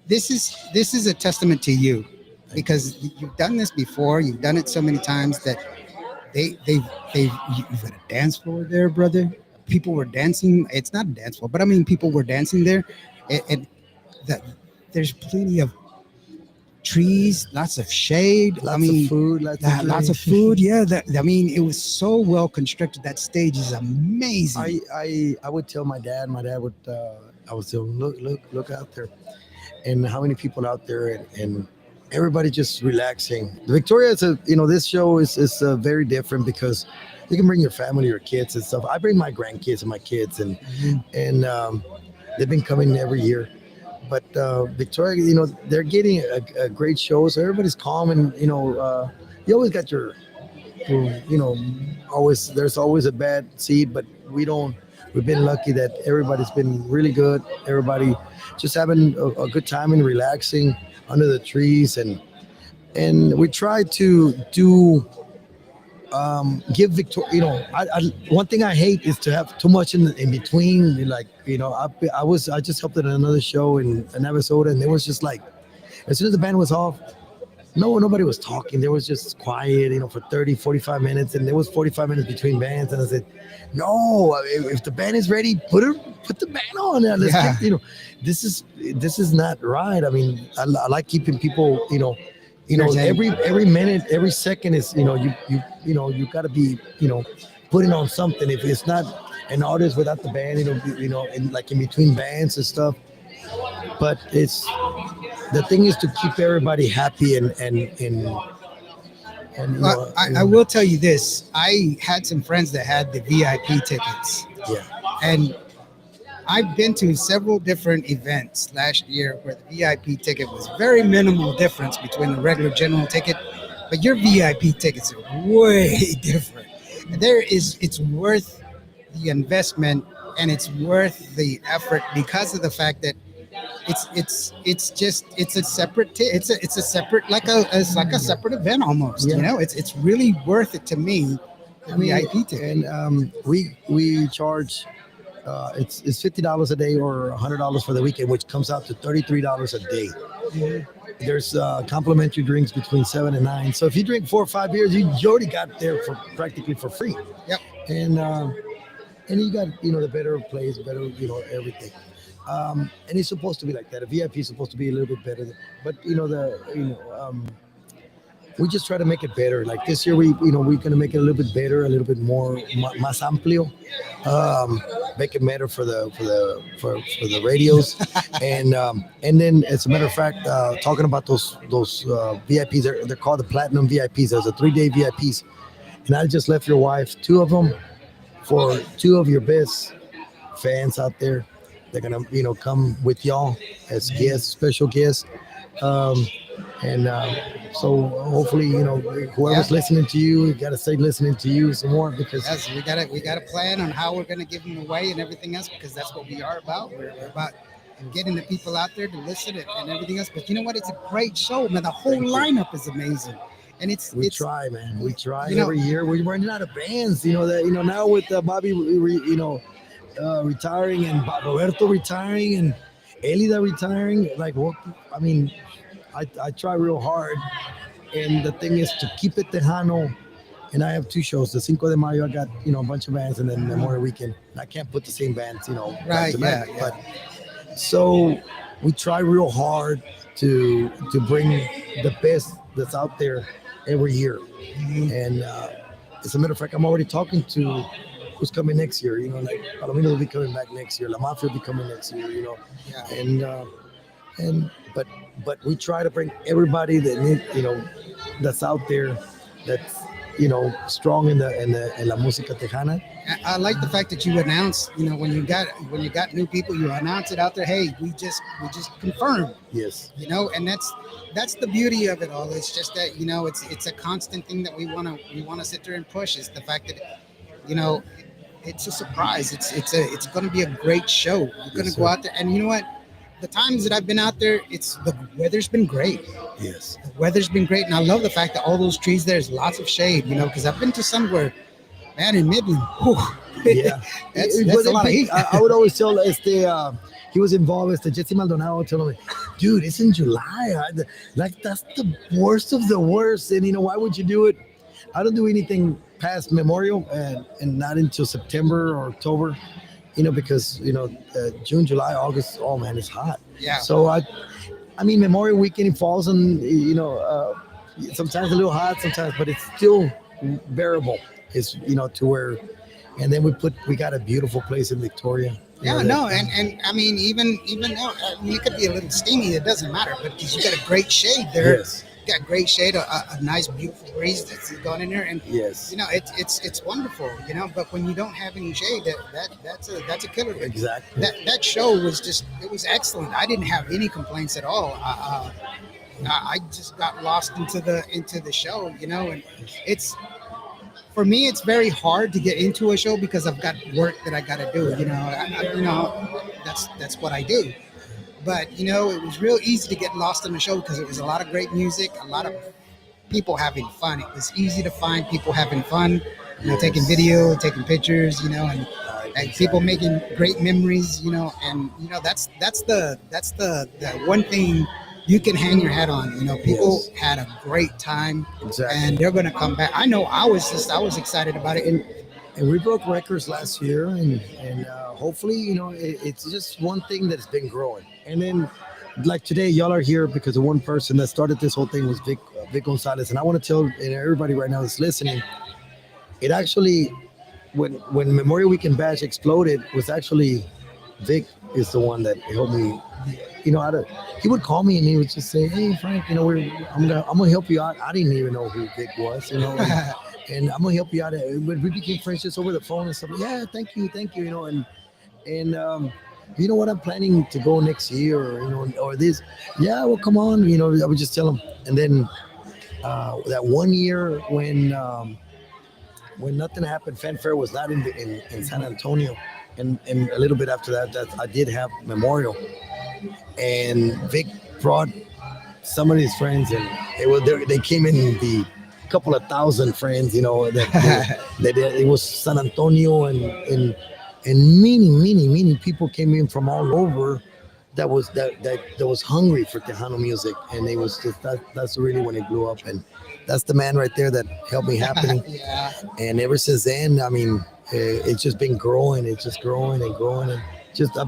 this is a testament to you, because you've done this before. You've done it so many times that you've got a dance floor there, brother. People were dancing. It's not a dance floor, but I mean, people were dancing there, and there's plenty of trees, lots of shade. Lots of food. Lots of food. Yeah, it was so well constructed. That stage is amazing. I would tell my dad. My dad would. I would say, look out there, and how many people out there, and everybody just relaxing. Victoria is this show is very different because you can bring your family, your kids, and stuff. I bring my grandkids and my kids, and they've been coming every year. But Victoria, they're getting a great show, so everybody's calm, and you always got your there's always a bad seed, but we've been lucky that everybody's been really good. Everybody just having a good time and relaxing under the trees, and we try to do give Victoria. One thing I hate is to have too much in between. Like I just helped at another show in Navasota, and it was just like as soon as the band was off, nobody was talking. There was just quiet, for 30, 45 minutes, and there was 45 minutes between bands. And I said, no, if the band is ready, put the band on. Let's get, this is not right. I mean, I like keeping people, every minute, every second is, you got to be, putting on something. If it's not an artist without the band, in between bands and stuff. But the thing is to keep everybody happy and I will tell you this. I had some friends that had the VIP tickets. Yeah. And I've been to several different events last year where the VIP ticket was very minimal difference between the regular general ticket, but your VIP tickets are way different. It's worth the investment, and it's worth the effort because of the fact that it's a separate it's a separate it's like a separate event almost. Yeah. It's really worth it to me. VIP ticket. And we charge it's $50 a day or $100 for the weekend, which comes out to $33 a day. Mm-hmm. There's complimentary drinks between 7 and 9. So if you drink 4 or 5 beers, you already got there for practically for free. Yep. And you got the better place, better everything. And it's supposed to be like that. A VIP is supposed to be a little bit better, but we just try to make it better. Like this year, we're gonna make it a little bit better, a little bit more más amplio, make it better for the radios, and then as a matter of fact, talking about those VIPs, they're called the Platinum VIPs. There's a 3-day VIPs, and I just left your wife 2 of them for 2 of your best fans out there. They're gonna come with y'all as guests, special guests. So hopefully, whoever's listening to you got to stay listening to you some more, because we got a plan on how we're going to give them away and everything else, because that's what we are about. We're about getting the people out there to listen and everything else. But you know what? It's a great show, man. The whole lineup is amazing. And we try, man. We try you know- every year. We're running out of bands. Now with Bobby, retiring and Roberto retiring and Elida retiring. Like, what? I mean, I try real hard, and the thing is to keep it Tejano. And I have two shows. The Cinco de Mayo, I got a bunch of bands, and then Memorial Weekend. I can't put the same bands, back Right, to back. yeah, yeah. But so we try real hard to bring the best that's out there every year. And as a matter of fact, I'm already talking to who's coming next year. Like Palomino will be coming back next year. La Mafia will be coming next year. Yeah. And but we try to bring everybody that's out there, that's strong in la música tejana. I like the fact that you announce, when you got new people, you announce it out there. Hey, we just confirmed. Yes. And that's the beauty of it all. It's just that it's a constant thing that we want to sit there and push. Is the fact that it's a surprise. It's going to be a great show. You're going to go out there, and you know what? The times that I've been out there, the weather's been great. Yes. The weather's been great, and I love the fact that all those trees, there's lots of shade. Because I've been to somewhere, man, in Midland. Whew, Yeah. that's It was a lot of heat. I would always tell he was involved with Jesse Maldonado, telling me, dude, it's in July. Like, that's the worst of the worst. And why would you do it? I don't do anything past Memorial and not until September or October. Because June, July, August, oh man, it's hot. Yeah. So I mean, Memorial Weekend falls on sometimes a little hot, sometimes, but it's still bearable. It's to where, and then we got a beautiful place in Victoria. Yeah, no, and I mean, even though it could be a little steamy, it doesn't matter, but because you got a great shade there. Yes. You got great shade, a nice, beautiful breeze that's going in there, and yes, it's wonderful, But when you don't have any shade, that's a killer. Exactly. That show was it was excellent. I didn't have any complaints at all. I just got lost into the show, and for me, it's very hard to get into a show because I've got work that I got to do. That's what I do. But it was real easy to get lost in the show because it was a lot of great music, a lot of people having fun. It was easy to find people having fun, taking video, taking pictures, and people making great memories, and that's the one thing you can hang your hat on. People had a great time, exactly, and they're gonna come back. I know I was excited about it, and we broke records last year, and hopefully, it's just one thing that's been growing. And then, like today, y'all are here because of one person that started this whole thing was Vic Gonzalez, and I want to tell everybody right now that's listening, it actually, when Memorial Weekend Bash exploded, was actually Vic is the one that helped me. He would call me and he would just say, "Hey Frank, I'm gonna help you out." I didn't even know who Vic was, and I'm gonna help you out. We became friends just over the phone and stuff. Yeah, thank you, and you know what, I'm planning to go next year, or this. Yeah, well, come on, I would just tell him. And then that one year when nothing happened, Fanfare was not in San Antonio, and a little bit after that I did have Memorial, and Vic brought some of his friends, and they came in the couple of thousand friends, it was San Antonio and many people came in from all over that was hungry for Tejano music, and it was just that's really when it blew up, and that's the man right there that helped me happening. Yeah. And ever since then, I mean, it's just been growing. It's just growing and growing, and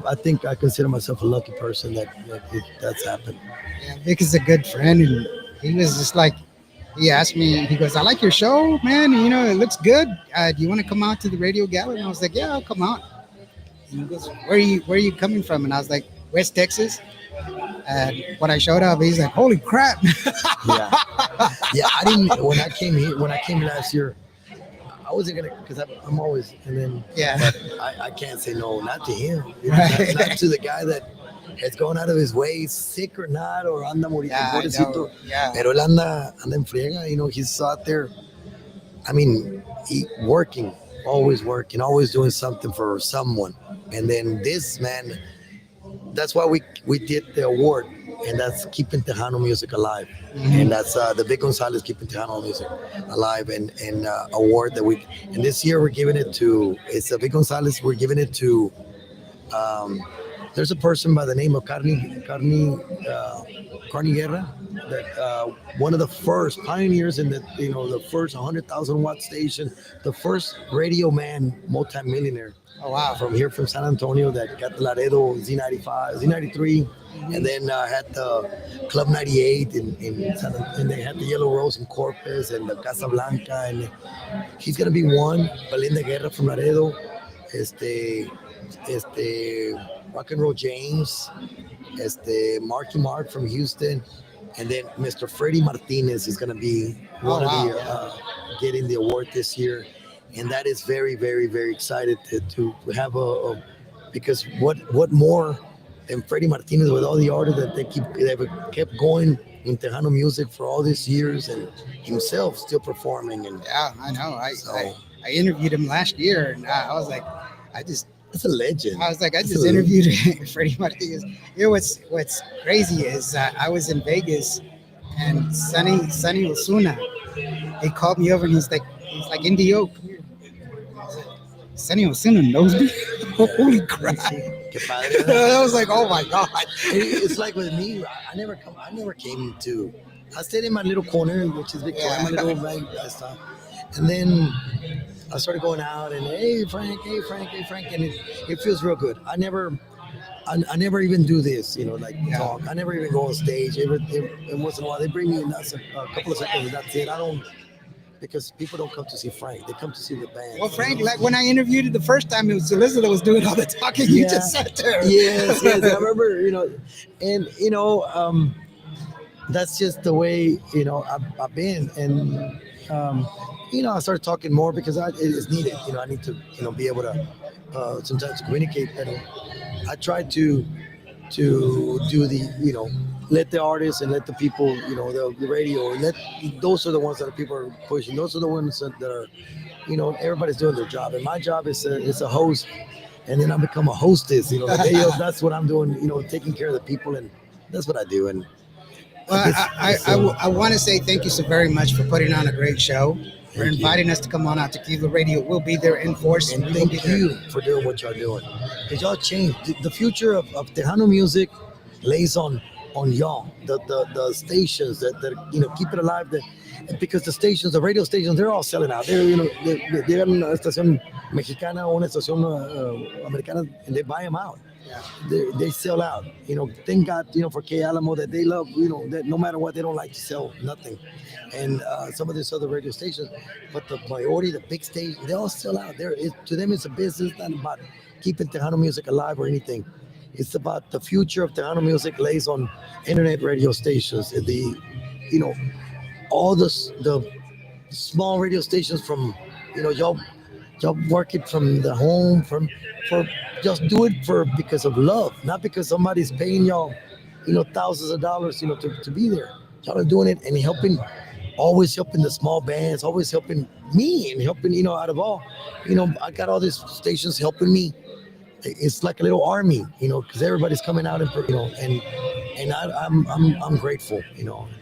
I think I consider myself a lucky person that's happened. Yeah, Vic is a good friend, and he was just like, he asked me, he goes, "I like your show, man. It looks good. Do you want to come out to the radio gala?" And I was like, "Yeah, I'll come out." And he goes, where are you coming from?" And I was like, "West Texas." And when I showed up, he's like, "Holy crap!" Yeah, I didn't. When I came last year, I wasn't gonna, because I'm always, and then I can't say no, not to him, Right. not to the guy that has gone out of his way, sick or not, or anda muriendo, pobrecito. Pero él anda en friega, he's out there. I mean, always working, always doing something for someone. And then this man, that's why we did the award, and that's keeping Tejano music alive. Mhm. And that's the Vic Gonzalez keeping Tejano music alive, and award that we. And this year we're giving it to. It's a Vic Gonzalez. We're giving it to. Um, there's a person by the name of Carney Guerra, that one of the first pioneers in the first 100,000 watt station, the first radio man multimillionaire. Oh wow! From San Antonio, that got the Laredo Z95, Z93, and then had the Club 98 and they had the Yellow Rose in Corpus and the Casa Blanca, and he's gonna be one. Belinda Guerra from Laredo, Rock and Roll James, Marky Mark from Houston, and then Mr. Freddie Martinez is going to be one of the getting the award this year, and that is very, very, very excited to have because what more than Freddie Martinez with all the artists that they've kept going in Tejano music for all these years, and himself still performing. And yeah, I know. I interviewed him last year, and I was like, it's a legend. I was like, I just interviewed Freddie Martinez. You know what's crazy is I was in Vegas, and Sonny Osuna, he called me over and he's like, Indio, come here. Sonny Osuna knows me. Holy crap! I was like, oh my god. It's like with me, I never came to. I stayed in my little corner, which is Victoria, my little right stuff, and then I started going out and hey Frank, and it feels real good. I never even do this, talk. I never even go on stage. Every once in a while they bring me in, that's a couple of seconds, and that's it. I don't, because people don't come to see Frank, they come to see the band. Well, Frank, like when I interviewed it the first time, it was Elizabeth that was doing all the talking. You just sat there. Yes, I remember, and that's just the way I've been, and I started talking more because it is needed. I need to be able to sometimes communicate better. I try to do the let the artists and let the people the radio, and those are the ones that people are pushing. Those are the ones that are everybody's doing their job, and my job is a host, and then I become a hostess. That's what I'm doing. Taking care of the people, and that's what I do. And well, I want to say thank you so very much for putting on a great show, for inviting us to come on out to Kiva Radio. We'll be there in force. And thank you for doing what y'all doing. Because y'all changed. The future of Tejano music lays on y'all. The stations that keep it alive. Because the stations, the radio stations, they're all selling out. They're, they're una estación mexicana o una estación americana, and they buy them out. They sell out. Thank God, for K Alamo that they love, that no matter what, they don't like to sell nothing. And some of these other radio stations, but the majority, the big stations, they all sell out. To them, it's a business, not about keeping Tejano music alive or anything. It's about the future of Tejano music lays on internet radio stations. All the small radio stations from, y'all work it from the home, for just do it because of love, not because somebody's paying y'all, thousands of dollars, to be there. Y'all are doing it and always helping the small bands, always helping me and helping, out of all, I got all these stations helping me. It's like a little army, because everybody's coming out and I'm grateful,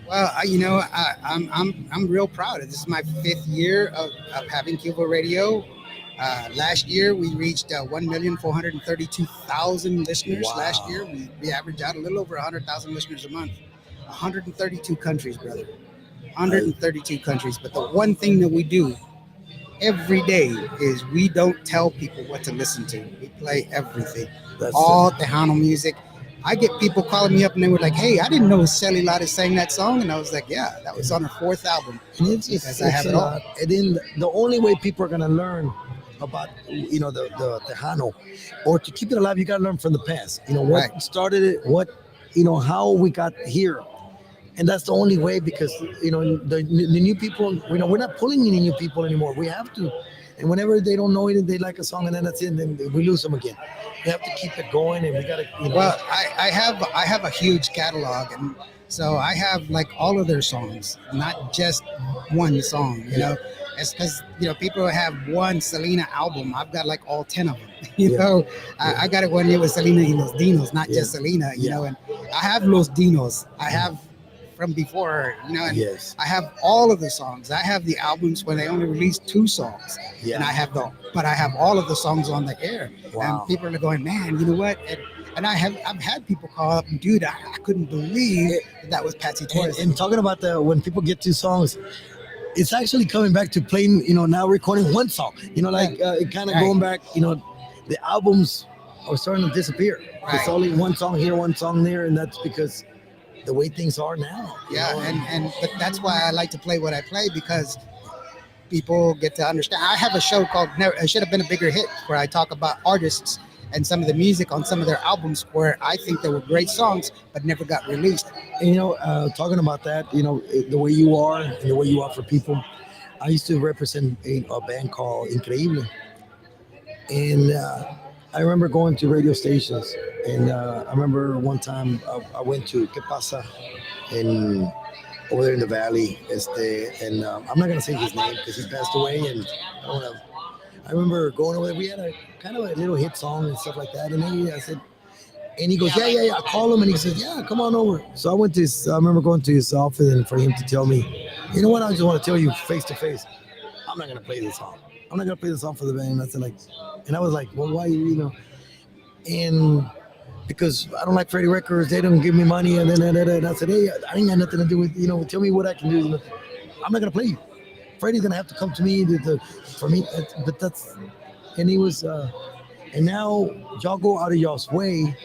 Well, I'm real proud. This is my 5th year of having Cuba Radio. Last year we reached 1,432,000 listeners. Wow. Last year we averaged out a little over 100,000 listeners a month. 132 countries, brother. 132 countries. But the one thing that we do every day is we don't tell people what to listen to. We play everything. All Tejano music. I get people calling me up and they were like, hey, I didn't know Celi Lares sang that song. And I was like, yeah, that was on her 4th album. And it's I have it all. And then the only way people are going to learn about, the Tejano, or to keep it alive, you got to learn from the past. What started it, how we got here. And that's the only way, because, the new people, we're not pulling any new people anymore. We have to. And whenever they don't know it, they like a song, and then that's it, and then we lose them again. We have to keep it going, and we got to, Well, I have a huge catalog, and so I have like all of their songs, not just one song, It's because people have one Selena album. I've got like all 10 of them. I got it one year with Selena y Los Dinos, not just Selena. And I have Los Dinos. I have from before her. And I have all of the songs. I have the albums when they only released 2 songs, and but I have all of the songs on the air. And people are going, man, you know what? And I've had people call up and dude, I couldn't believe that was Patsy Torres. And talking about when people get 2 songs, it's actually coming back to playing, now recording one song, it kind of going back, the albums are starting to disappear. It's only one song here, one song there, and that's because the way things are now. But that's why I like to play what I play, because people get to understand. I have a show called It Should Have Been a Bigger Hit, where I talk about artists and some of the music on some of their albums where I think they were great songs but never got released. And talking about that, the way you are and the way you are for people. I used to represent a band called Increíble, and I remember going to radio stations, and I remember one time I went to Que Pasa in over there in the valley, and I'm not gonna say his name because he passed away, and I remember going over there. We had a kind of a little hit song and stuff like that, and then I said, and he goes, yeah. I call him, and he says, yeah, come on over. So I remember going to his office, and for him to tell me, you know what, I just want to tell you face to face, I'm not gonna play this song. I'm not gonna play this song for the band. And I was like, well, why, and because I don't like Freddie Records, they don't give me money, and then I said, hey, I ain't got nothing to do with, tell me what I can do. I'm not gonna play you. Freddie's gonna have to come to me for me, but that's, and he was, and now y'all go out of y'all's way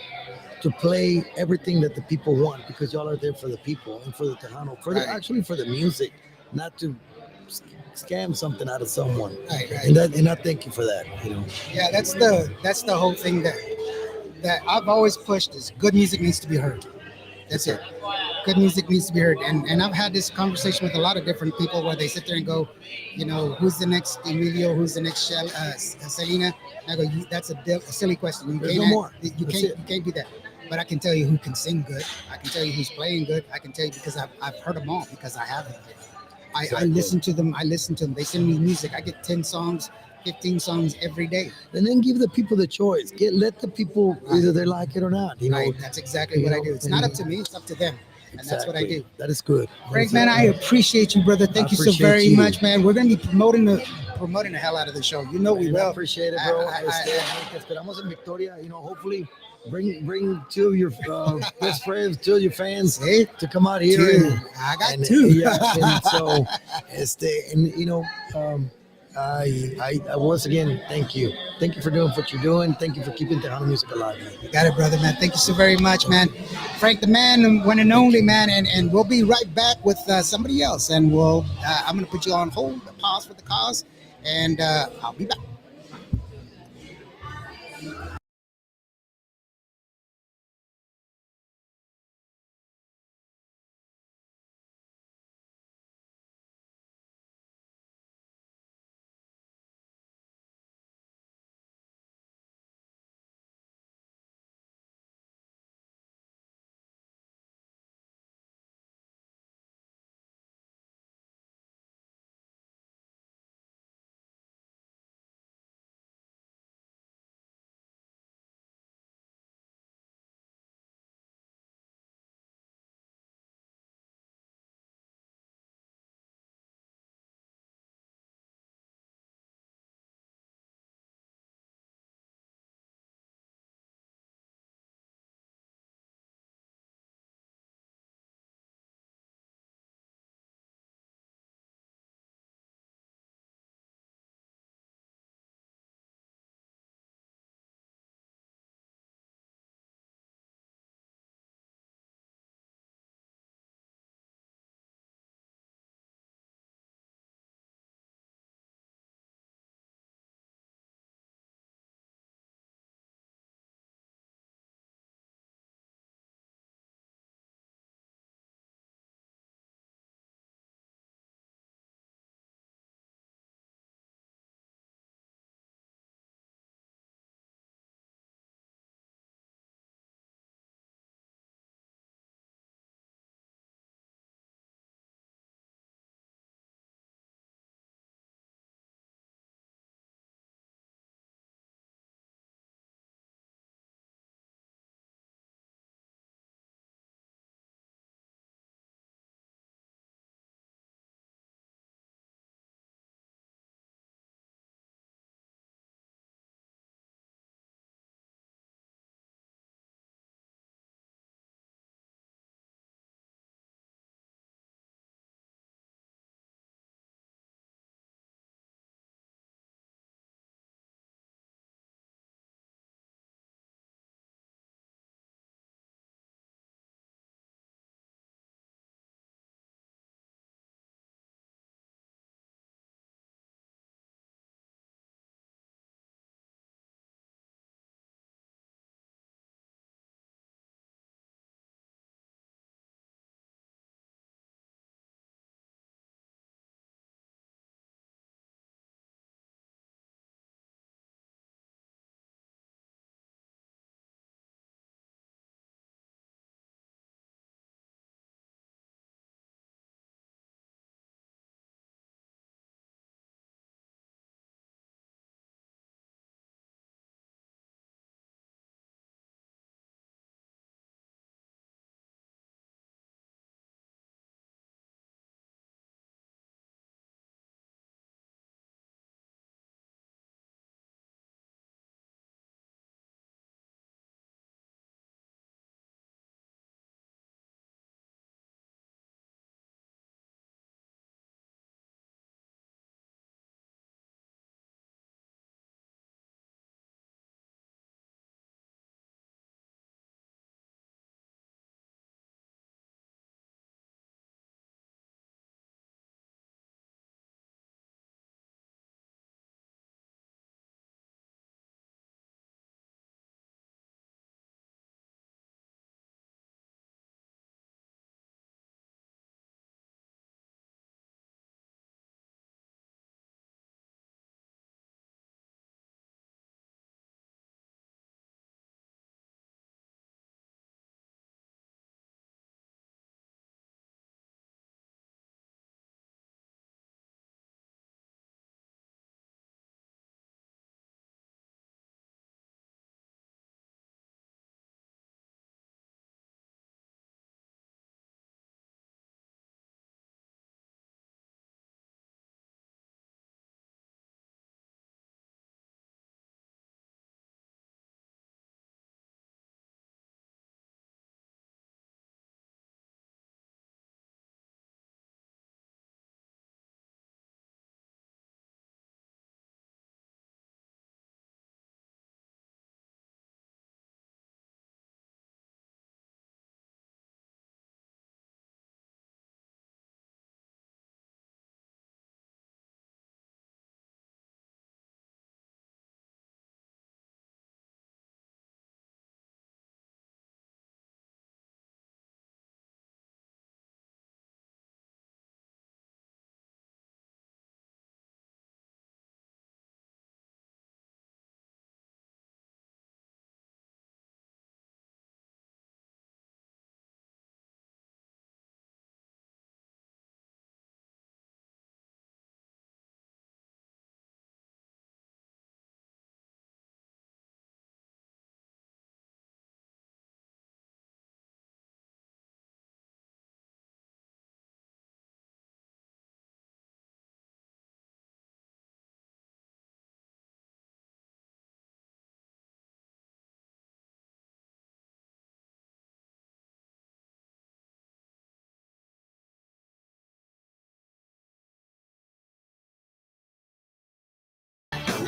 to play everything that the people want, because y'all are there for the people and for the Tejano, actually for the music, not to scam something out of someone. And I thank you for that. Yeah, that's the whole thing that I've always pushed is good music needs to be heard. That's it. Good music needs to be heard. And I've had this conversation with a lot of different people where they sit there and go, who's the next Emilio? Who's the next Selena? And I go, that's a silly question. There's no more. You can't do that. But I can tell you who can sing good. I can tell you who's playing good. I can tell you because I've heard them all, because I have them. I listen to them. They send me music. I get 10 songs, 15 songs every day. And then give the people the choice. Let the people, either they like it or not. Right. That's exactly what I do. It's not up to me. It's up to them. And that's what I do. That is good. Frank, man, I appreciate you, brother. Thank you so very much, man. We're going to be promoting the hell out of the show. We will. I appreciate it, bro. Esperamos en Victoria. Hopefully bring 2 of your best friends, 2 of your fans to come out here. I got 2. Yeah, and so, I once again thank you. Thank you for doing what you're doing. Thank you for keeping Tejano music alive, man. You got it, brother, man. Thank you so very much, man. Frank, the man, one and only, man. And we'll be right back with somebody else. And I'm going to put you on hold, pause for the cause, and I'll be back.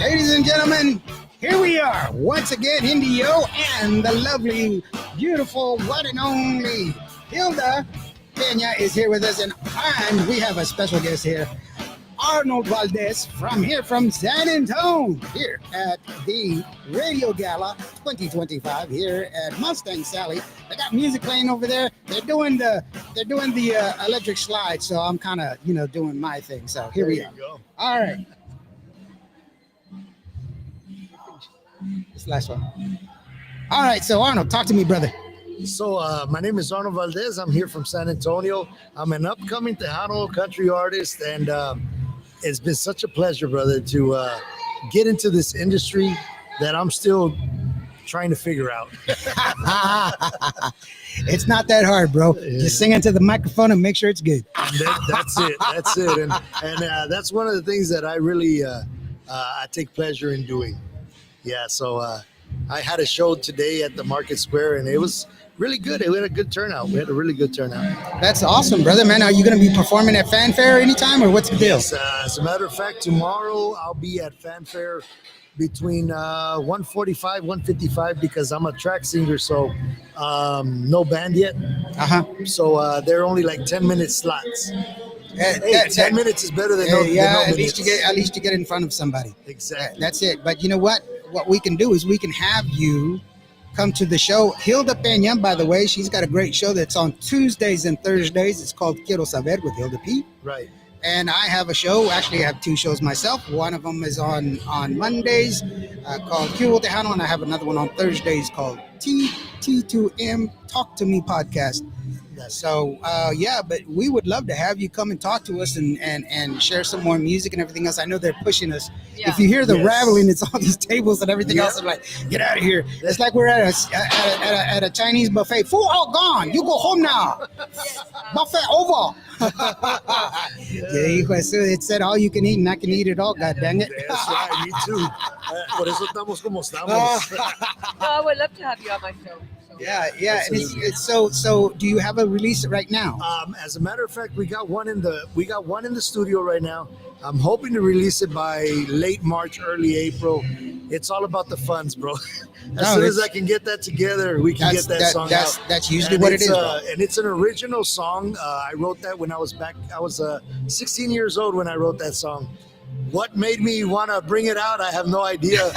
Ladies and gentlemen, here we are once again, Indio and the lovely, beautiful, one and only Hilda Pena is here with us, and we have a special guest here, Arnold Valdez from San Antonio, here at the Radio Gala 2025 here at Mustang Sally. They got music playing over there. They're doing the electric slide, so I'm kind of doing my thing. So here we are. Go. All right. This last one. All right, so Arnold, talk to me, brother. So my name is Arnold Valdez. I'm here from San Antonio. I'm an upcoming Tejano country artist, and it's been such a pleasure, brother, to get into this industry that I'm still trying to figure out. It's not that hard, bro. Yeah. Just sing into the microphone and make sure it's good. And that's it. That's it. And that's one of the things that I really I take pleasure in doing. Yeah. So I had a show today at the Market Square, and it was really good. We had a good turnout. We had a really good turnout. That's awesome, brother, man. Are you going to be performing at Fanfare anytime, or what's the deal? Yes, as a matter of fact, tomorrow I'll be at Fanfare between 1:45, 1:55 because I'm a track singer, so no band yet. So they're only like 10-minute slots. 10 minutes is better than no at minutes. least you get in front of somebody. Exactly. That's it. But you know what? What we can do is we can have you come to the show. Hilda Pena, by the way, she's got a great show that's on Tuesdays and Thursdays. It's called Quiero Saber with Hilda P. Right. And I have a show. Actually, I have two shows myself. One of them is on Mondays called Q Tejano, and I have another one on Thursdays called T2M Talk to Me Podcast. So, but we would love to have you come and talk to us and share some more music and everything else. I know they're pushing us. Yeah. If you hear the rattling, it's all these tables and everything else. I'm like, get out of here. It's like we're at a Chinese buffet. Food all gone. You go home now. Buffet over. It said all you can eat and I can eat it all. God dang it. That's right. Me too. Por eso estamos como estamos. No, I would love to have you on my show. Yeah. It's so. Do you have a release right now? As a matter of fact, we got one in the studio right now. I'm hoping to release it by late March, early April. It's all about the funds, bro. As soon as I can get that together, we can get that song out. That's usually what it is. And it's an original song. I wrote that when I was 16 years old when I wrote that song. What made me want to bring it out, I have no idea.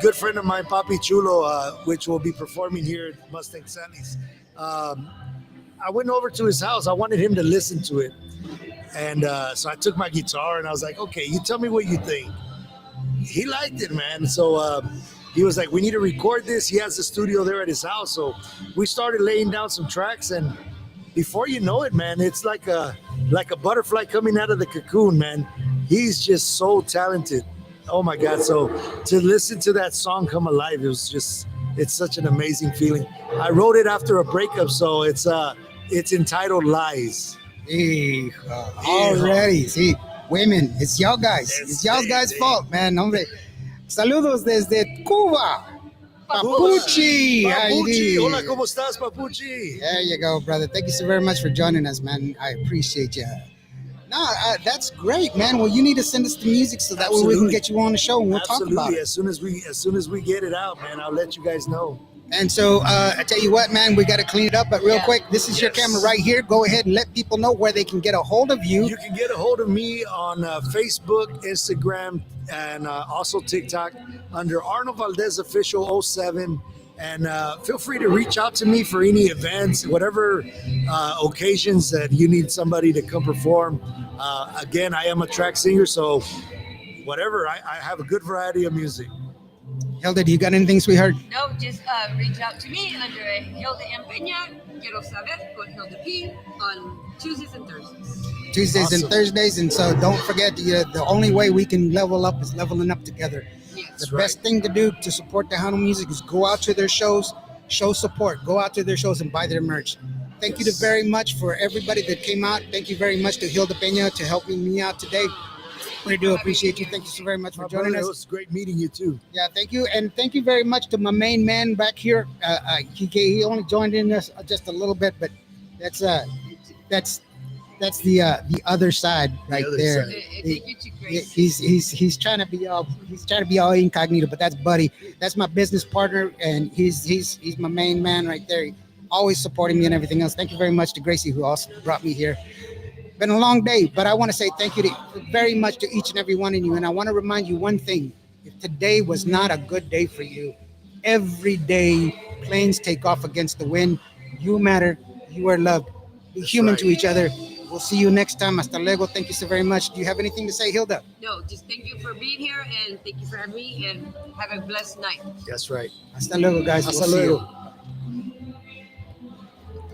Good friend of mine, Papi Chulo, which will be performing here at Mustang Sally's. I went over to his house. I wanted him to listen to it. And so I took my guitar and I was like, okay, you tell me what you think. He liked it, man. So he was like, we need to record this. He has a studio there at his house. So we started laying down some tracks, and before you know it, man, it's like a butterfly coming out of the cocoon, man. He's just so talented. Oh my God. So to listen to that song come alive, it's such an amazing feeling. I wrote it after a breakup, so it's entitled Lies. Already, see, women, it's y'all guys. It's y'all guys' fault, man. Hombre. Saludos desde Cuba. Papuchi. Papuchi. Hola, ¿cómo estás, Papuchi? There you go, brother. Thank you so very much for joining us, man. I appreciate you. No, that's great, man. Well, you need to send us the music so that way we can get you on the show and we'll talk about it. As soon as we get it out, man, I'll let you guys know. And so I tell you what, man, we got to clean it up. But real quick, this is your camera right here. Go ahead and let people know where they can get a hold of you. You can get a hold of me on Facebook, Instagram, and also TikTok under Arnold Valdez Official 07. And feel free to reach out to me for any events, whatever occasions that you need somebody to come perform. Again, I am a track singer, so whatever. I have a good variety of music. Hilda, do you got anything, sweetheart? No, just reach out to me under Hilda M. Peña, Quiero Saber with Hilda P on Tuesdays and Thursdays. Tuesdays and Thursdays. And so don't forget, the only way we can level up is leveling up together. Yes. The best thing to do to support Tejano music is go out to their shows, show support, go out to their shows and buy their merch. Thank you very much for everybody that came out. Thank you very much to Hilda Pena to helping me out today. We do appreciate you. Thank you so very much for joining us. It was great meeting you too. Yeah, thank you. And thank you very much to my main man back here. He only joined in us just a little bit, but that's that's the other side right other there. side. He's trying to be all incognito, but that's Buddy. That's my business partner, and he's my main man right there. Always supporting me and everything else. Thank you very much to Gracie, who also brought me here. Been a long day, but I want to say thank you very much to each and every one of you. And I want to remind you one thing: if today was not a good day for you, every day planes take off against the wind. You matter. You are loved. Be human to each other. We'll see you next time. Hasta luego. Thank you so very much. Do you have anything to say, Hilda? No, just thank you for being here and thank you for having me and have a blessed night. That's right. Hasta luego, guys. Hasta We'll see you. luego.